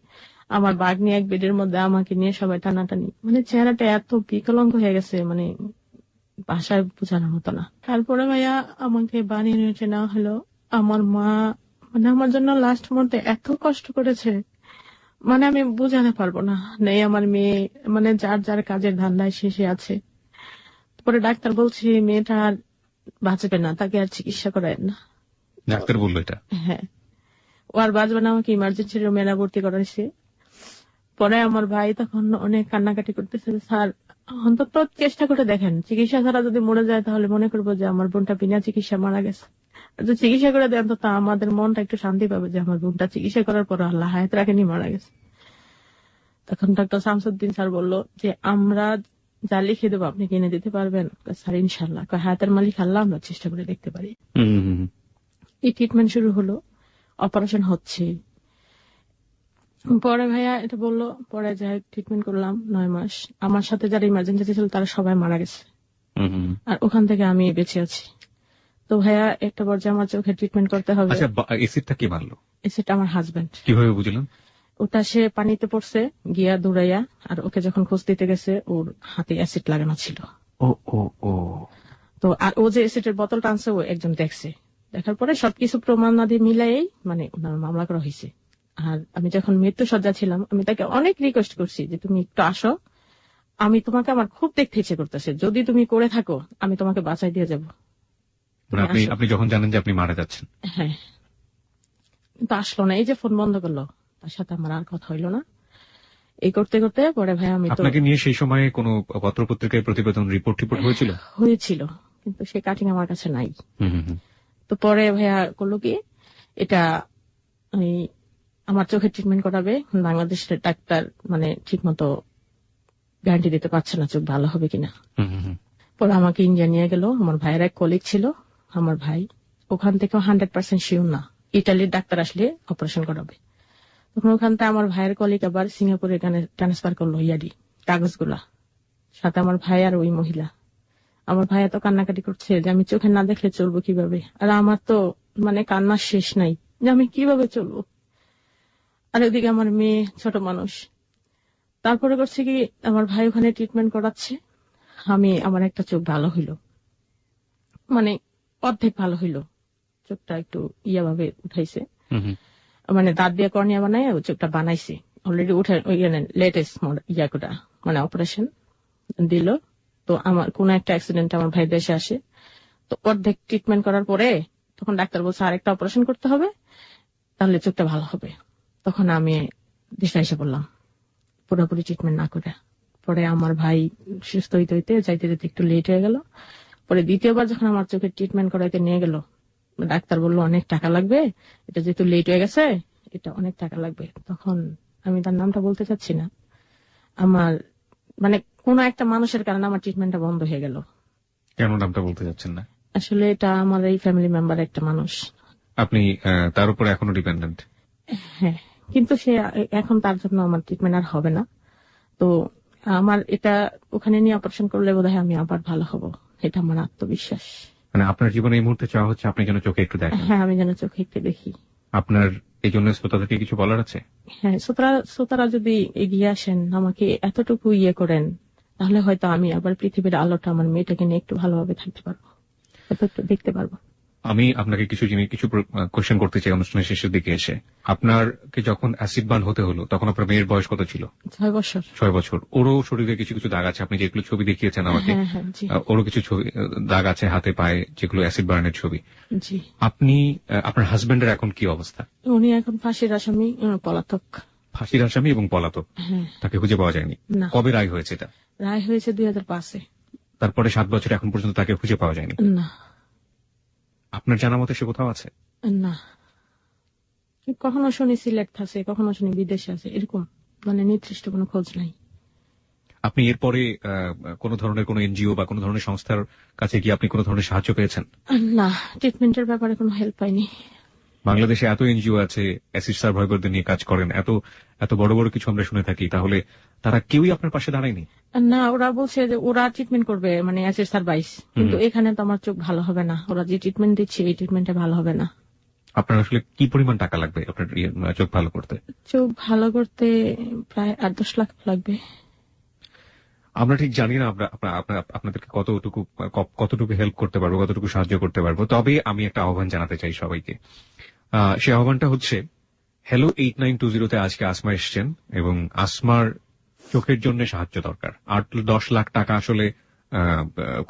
A: আমার বাগ্নি এক বেডের মধ্যে, আমাকে নিয়ে সবাই টানাটানি, মানে চেহারাটা এত বিকলঙ্ক হয়ে গেছে, মানে ভাষায় বোঝানোর মতো না। তারপরে ভাইয়া আমাকে বানিয়ে নিয়ে নেওয়া হলো। আমার মা মানে আমার জন্য লাস্ট মুহূর্তে এত কষ্ট করেছে, মানে আমি বোঝাতে পারবো না। নেই আমার মেয়ে, মানে যার যার কাজের ধান্দায় শেষে আছে। পরে ডাক্তার বলছে মেয়েটা আর বাঁচবে না, তাকে আর চিকিৎসা করায় না।
C: ডাক্তার বললো এটা?
A: হ্যাঁ, ও আর বাঁচবে না, আমাকে ইমার্জেন্সি রুমে ভর্তি করাইছে। পরে আমার ভাই তখন অনেক কান্নাকাটি করতেছে, স্যার অন্তত চেষ্টা করে দেখেন, চিকিৎসা ছাড়া যদি মরে যায় তাহলে মনে করবো যে আমার বোনটা বিনা চিকিৎসা মারা গেছে। যদি চিকিৎসা করে দেন অন্তত আমাদের মনটা একটু শান্তি পাবে যে আমার বোনটা চিকিৎসা করার পর আল্লাহ হায়াত রাখেনি, মারা গেছে। তখন ডক্টর শামসুদ্দিন স্যার বললো যে আমরা যা লিখে দেবো আপনি কিনে দিতে পারবেন? স্যার ইনশাল্লাহ। হায়াতের মালিক আল্লাহ, আমরা চেষ্টা করে দেখতে পারি। এই ট্রিটমেন্ট শুরু হলো, অপারেশন হচ্ছে। পরে ভাইয়া এটা বললো, পরে যাই ট্রিটমেন্ট করলাম 9 মাস। আমার সাথে যারা ইমার্জেন্সি ছিল তারা সবাই মারা গেছে, আর ওখান থেকে আমি বেঁচে আছি। তো ভাইয়া একটা পর্যায়ে আমার চোখে ট্রিটমেন্ট করতে হবে।
C: আচ্ছা, এসিডটা কি মারলো?
A: এসিডটা আমার হাজবেন্ড।
C: কিভাবে বুঝলেন?
A: ওটা সে পানিতে পড়ছে গিয়া দৌড়াইয়া, আর ওকে যখন খোঁজ দিতে গেছে ওর হাতে অ্যাসিড লাগানো ছিল। তো আর ও যে অ্যাসিডের বোতল টানছে ও একজন দেখছে, দেখার পরে সবকিছু প্রমাণাদি মিলাই মানে ওনার মামলা করা হয়েছে। আর আমি যখন মৃত্যু সজ্জা ছিলাম আমি তাকে অনেক রিকোয়েস্ট করছি যে তুমি একটু আসো, আমি তোমাকে আমার খুব দেখতে ইচ্ছে করতেছে, যদি তুমি করে থাকো আমি তোমাকে বাঁচাই দিয়ে যাবো।
C: আপনি যখন জানেন যে আপনি মারা যাচ্ছেন?
A: হ্যাঁ, কিন্তু আসলো না। এই যে ফোন বন্ধ করলো, তার সাথে আমার আর কথা হইলো না। এই করতে করতে পরে ভাই আমি
C: আপনাকে নিয়ে সেই সময় কোনো পত্রপত্রিকায় প্রতিবেদন রিপোর্ট হয়েছিল?
A: কিন্তু সে কাটিং আমার কাছে নাই। তো পরে ভাইয়া করলো কি, এটা আমার চোখের ট্রিটমেন্ট করাবে, বাংলাদেশের ডাক্তার মানে ঠিক মতো গ্যারান্টি দিতে পারছে না চোখ ভালো হবে কিনা। পরে আমাকে ইন্ডিয়া নিয়ে গেল, আমার ভাইয়ের এক কলিগ ছিল, আমার ভাই ওখান থেকে 100% শিওর না ইটালির ডাক্তার আসলে অপারেশন করাবে। তখন ওখান থেকে আমার ভাইয়ের কলিগ আবার সিঙ্গাপুরে ট্রান্সফার করলো ইয়াডি কাগজগুলা, সাথে আমার ভাই আর ওই মহিলা। আমার ভাই এত কান্নাকাটি করছে যে আমি চোখে না দেখলে চলবো কিভাবে, আর আমার তো মানে কান্নার শেষ নাই যে আমি কিভাবে চলবো। আর ওইদিকে আমার মেয়ে ছোট মানুষ। তারপরে করছে কি, আমার ভাই ওখানে ট্রিটমেন্ট করাচ্ছে, আমার একটা চোখ ভালো হইলো, মানে অর্ধেক ভালো হইলো, চোখটা একটু ভাবে উঠাইছে, মানে দাঁত দিয়ে কর্নিয়া বানায় ওই চোখটা বানাইছে অলরেডি, উঠে লেটেস্ট মানে অপারেশন দিল। তো আমার কোন একটা অ্যাক্সিডেন্ট আমার ভাই দেশে আসে, তো অর্ধেক ট্রিটমেন্ট করার পরে তখন ডাক্তার বলছে আর একটা অপারেশন করতে হবে, তাহলে চোখটা ভালো হবে। তখন আমি দেশে এসে বললাম পুরোপুরি ট্রিটমেন্ট না করে। পরে আমার ভাই সুস্থ হইতে হইতে যাইতে যেতে একটু লেট হয়ে গেল। পরে দ্বিতীয়বার যখন আমার চোখের ট্রিটমেন্ট করাইতে নিয়ে গেল, ডাক্তার বললো অনেক টাকা লাগবে, এটা যেহেতু লেট হয়ে গেছে এটা অনেক টাকা লাগবে। তখন আমি তার নামটা বলতে চাচ্ছি না, আমার মানে কোন একটা মানুষের কারণে আমার ট্রিটমেন্টটা বন্ধ হয়ে গেল।
C: কেন নামটা বলতে চাচ্ছেন না?
A: আসলে এটা আমার এই ফ্যামিলি মেম্বার একটা মানুষ।
C: আপনি তার উপরে এখনো ডিপেন্ডেন্ট?
A: হ্যাঁ, কিন্তু সে এখন তার জন্য আমার ট্রিটমেন্ট আর হবে না। তো আমার এটা ওখানে নিয়ে অপারেশন করলে বোধহয় আমি আবার ভালো হব, এটা আমার আত্মবিশ্বাস।
C: মানে আপনার জীবনে এই মুহূর্তে চাওয়া হচ্ছে আপনি যেন চোখে একটু দেখেন?
A: হ্যাঁ, আমি যেন চোখে একটু দেখি।
C: আপনার এই জন্য শ্রোতাদেরকে কিছু বলার আছে?
A: হ্যাঁ, শ্রোতারা যদি এগিয়ে আসেন, আমাকে এতটুকু করেন, তাহলে হয়তো আমি আবার পৃথিবীর আলোটা আমার মেয়েটাকে নিয়ে একটু ভালোভাবে থাকতে পারবো, একটু দেখতে পারবো।
C: আমি আপনাকে কিছু কোয়েশ্চেন করতে চাই অনুষ্ঠানের শেষের দিকে এসে। আপনারকে যখন অ্যাসিড বার্ন হতে হলো তখন আপনার মেয়ের বয়স কত ছিল?
A: 6 বছর।
C: 6 বছর। ওরও শরীরে কিছু কিছু দাগ আছে, আপনি যেগুলো ছবি দেখিয়েছেন আমাকে, ওরও কিছু দাগ আছে হাতে পায়ে, যেগুলো অ্যাসিড বার্নের ছবি। আপনি আপনার হাজবেন্ডের এখন কি অবস্থা?
A: উনি এখন ফাঁসির আসামি, পলাতক।
C: ফাঁসির আসামি এবং পলাতক? তাকে খুঁজে পাওয়া যায়নি? কবে রায় হয়েছে এটা?
A: রায় হয়েছে 2005-এ।
C: তারপরে 7 বছর এখন পর্যন্ত তাকে খুঁজে পাওয়া যায়নি?
A: না।
C: আপনার জানা মতে সে কোথাও আছে?
A: না, কখনো শুনি সিলেট আছে, কখনো শুনি বিদেশে আছে, এরকম মানে নির্দিষ্ট কোনো খোঁজ নাই।
C: আপনি এরপরে কোন ধরনের কোন এনজিও বা কোন ধরনের সংস্থার কাছে গিয়ে আপনি কোন ধরনের সাহায্য পেয়েছেন?
A: না, ট্রিটমেন্টের ব্যাপারে কোনো হেল্প পাইনি।
C: বাংলাদেশে এত এনজিও আছে অ্যাসিড সার্ভাইভারদের নিয়ে কাজ করেন, এত বড় বড় কিছু আমরা শুনে থাকি, তাহলে তারা কেউই আপনার পাশে দাঁড়ায়নি?
A: না, ওরা বলছে যে ওরা ট্রিটমেন্ট করবে, মানে অ্যাসিড সার্ভাইস, কিন্তু এখানে তো আমার চোখ ভালো হবে না, ওরা যে ট্রিটমেন্ট দিচ্ছে এই ট্রিটমেন্টে ভালো হবে না।
C: আপনার আসলে কি পরিমাণ টাকা লাগবে আপনার চোখ ভালো করতে?
A: চোখ ভালো করতে প্রায় 8-10 লাখ লাগবে।
C: আমরা ঠিক জানি না আপনাদেরকে কতটুকু হেল্প করতে পারবো, কতটুকু সাহায্য করতে পারবো। তবে আমি একটা আহ্বান জানাতে চাই সবাইকে। সেই আহ্বানটা হচ্ছে, হ্যালো 8920 তে আজকে আসমা এসছেন এবং আসমার চোখের জন্য সাহায্য দরকার। 8-10 লাখ টাকা আসলে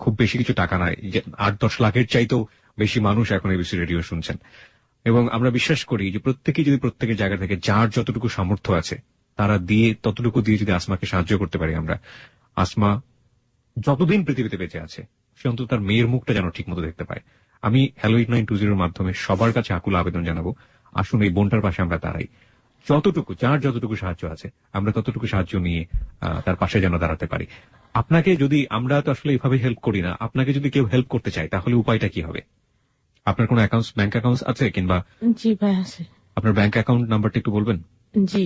C: খুব বেশি কিছু টাকা নয়। 8-10 লাখের চাইতেও বেশি মানুষ এখন এবিসি রেডিও শুনছেন এবং আমরা বিশ্বাস করি যে প্রত্যেকেই যদি প্রত্যেকের জায়গা থেকে যার যতটুকু সামর্থ্য আছে তারা ততটুকু দিয়ে যদি আসমাকে সাহায্য করতে পারি আমরা, আসমা যতদিন পৃথিবীতে বেঁচে আছে সে অন্তত তার মেয়ের মুখটা যেন ঠিক মতো দেখতে পায়। আমি হ্যালো 8920 মাধ্যমে সবার কাছে আকুল আবেদন জানাবো, আসুন এই বোনটার পাশে আমরা দাঁড়াই। যার যতটুকু সাহায্য আছে আমরা ততটুকু সাহায্য নিয়ে তার পাশে যেন দাঁড়াতে পারি। আপনাকে যদি, আমরা তো আসলে এভাবে হেল্প করি না, আপনাকে যদি কেউ হেল্প করতে চায় তাহলে উপায়টা কি হবে? আপনার কোনো ব্যাংক অ্যাকাউন্ট আছে কিংবা?
A: জি ভাই আছে।
C: আপনার ব্যাংক অ্যাকাউন্ট নাম্বারটা একটু বলবেন?
A: জি।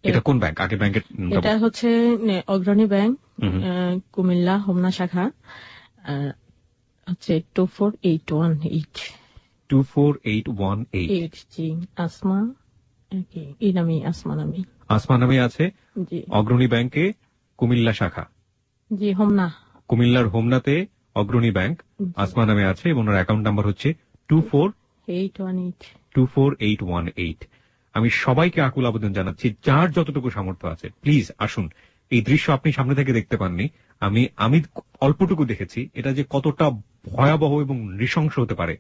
C: এটা কোন ব্যাংক? আগে ব্যাংকের,
A: এটা হচ্ছে অগ্রণী ব্যাংক, কুমিল্লা হোমনা শাখা, হচ্ছে 24818।
C: 24818।
A: জি, আসমা এই নামে, আসমা নামে
C: আছে।
A: জি।
C: অগ্রণী ব্যাংকে কুমিল্লা শাখা।
A: জি, হোমনা,
C: কুমিল্লার হোমনাতে অগ্রণী ব্যাংক, আসমা নামে আছে এবং ওনার অ্যাকাউন্ট নাম্বার হচ্ছে 24818। আমি সবাইকে আকুল আবেদন জানাচ্ছি, যার যতটুকু সামর্থ্য আছে প্লিজ আসুন। এই দৃশ্য আপনি সামনে থেকে দেখতে পাননি, আমি অল্পটুকু দেখেছি। এটা যে কতটা ভয়াবহ এবং নৃশংস হতে পারে,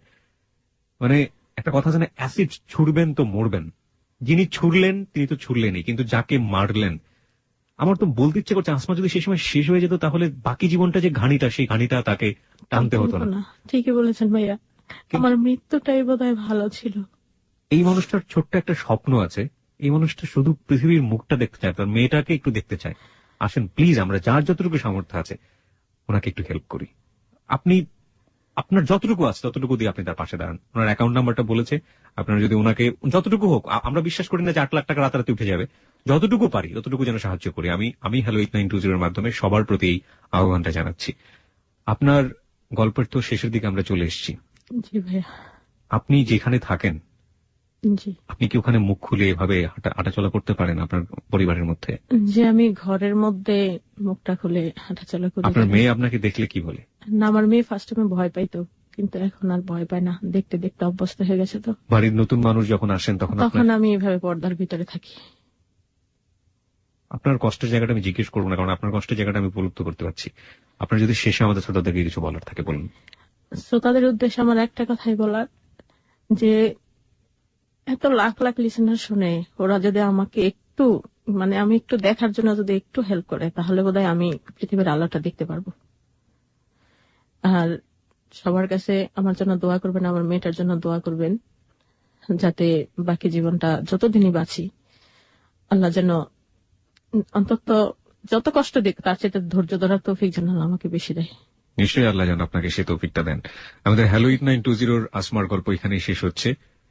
C: মানে একটা কথা জানে, অ্যাসিড ছুড়বেন তো মরবেন। যিনি ছুড়লেন তিনি তো ছুড়লেনই, কিন্তু যাকে মারলেন, আমার তো বলতে ইচ্ছে করছে আসমা যদি সেই সময় শেষ হয়ে যেত তাহলে বাকি জীবনটা যে ঘানিটা, সেই ঘানিটা তাকে টানতে হতো না।
A: ঠিকই বলেছেন ভাইয়া, আমার মৃত্যুটাই বোধহয় ভালো ছিল।
C: এই মানুষটার ছোট্ট একটা স্বপ্ন আছে, এই মানুষটা শুধু পৃথিবীর মুখটা দেখতে চায়, তার মেয়েটাকে একটু দেখতে চায়। আসেন প্লিজ, আমরা যার যতটুকু সামর্থ্য আছে ওনাকে একটু হেল্প করি। আপনি আপনার যতটুকু আছে ততটুকু দিয়ে আপনি তার পাশে দাঁড়ান। ওনার অ্যাকাউন্ট নাম্বারটা বলেছে, আপনারা যদি ওনাকে যতটুকু হোক, আমরা বিশ্বাস করি না যে 8 লাখ টাকা রাতারাতি উঠে যাবে, যতটুকু পারি ততটুকু যেন সাহায্য করি। আমি হ্যালো 8920 মাধ্যমে সবার প্রতি এই আহ্বানটা জানাচ্ছি। আপনার গল্পের তো শেষের দিকে আমরা চলে এসেছি।
A: জি ভাইয়া।
C: আপনি যেখানে থাকেন,
A: জি,
C: আপনি কি ওখানে মুখ খুলে এভাবে হাঁটাচলা করতে পারেন আপনার পরিবারের মধ্যে?
A: যে আমি ঘরের মধ্যে মুখটা খুলে হাঁটাচলা করি।
C: আপনার মেয়ে আপনাকে দেখলে কি বলে?
A: না, আমার মেয়ে ফার্স্ট টাইমে ভয় পাইতো, কিন্তু এখন আর ভয় পায় না, দেখতে দেখতে অভ্যস্ত হয়ে গেছে। তো
C: বাড়ির নতুন মানুষ যখন আসেন তখন
A: আমি এভাবে পর্দার ভিতরে থাকি।
C: আপনার কষ্টের জায়গাটা আমি জিজ্ঞেস করবো না, কারণ আপনার কষ্টের জায়গাটা আমি উপলব্ধি করতে পারছি। আপনার যদি শেষে আমাদের শ্রোতাদেরকে কিছু বলার থাকে বলুন।
A: শ্রোতাদের উদ্দেশ্যে আমার একটা কথাই বলার, যে এত লাখ লাখ লিসেনার শুনে, ওরা যদি আমাকে একটু, মানে আমি একটু দেখার জন্য যদি একটু হেল্প করে, তাহলে বোধহয় আমি পৃথিবীর আলোটা দেখতে পারবো। আর সবার কাছে আমার জন্য দোয়া করবেন, আমার মেয়েটার জন্য দোয়া করবেন, যাতে বাকি জীবনটা যতদিনই বাঁচি আল্লাহ যেন অন্তত যত কষ্ট দিক তার চেয়ে ধৈর্য ধরার তৌফিক যেন আমাকে বেশি দেয়।
C: নিশ্চয়ই আল্লাহ যেন আপনাকে সে তৌফিকটা দেন। আমাদের হ্যালো 8920 আসমার গল্প এখানেই শেষ হচ্ছে।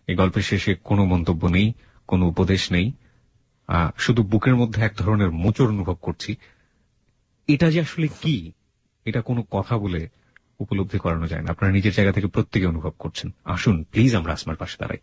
C: এই গল্পের শেষে কোনো মন্তব্য নেই, কোনো উপদেশ নেই, শুধু বুকের মধ্যে এক ধরনের মোচড় অনুভব করছি। এটা যে আসলে কি, এটা কোনো কথা বলে উপলব্ধি করানো যায় না। আপনারা নিজের জায়গা থেকে প্রত্যেকে অনুভব করছেন। আসুন প্লিজ আমরা আসমার পাশে দাঁড়াই।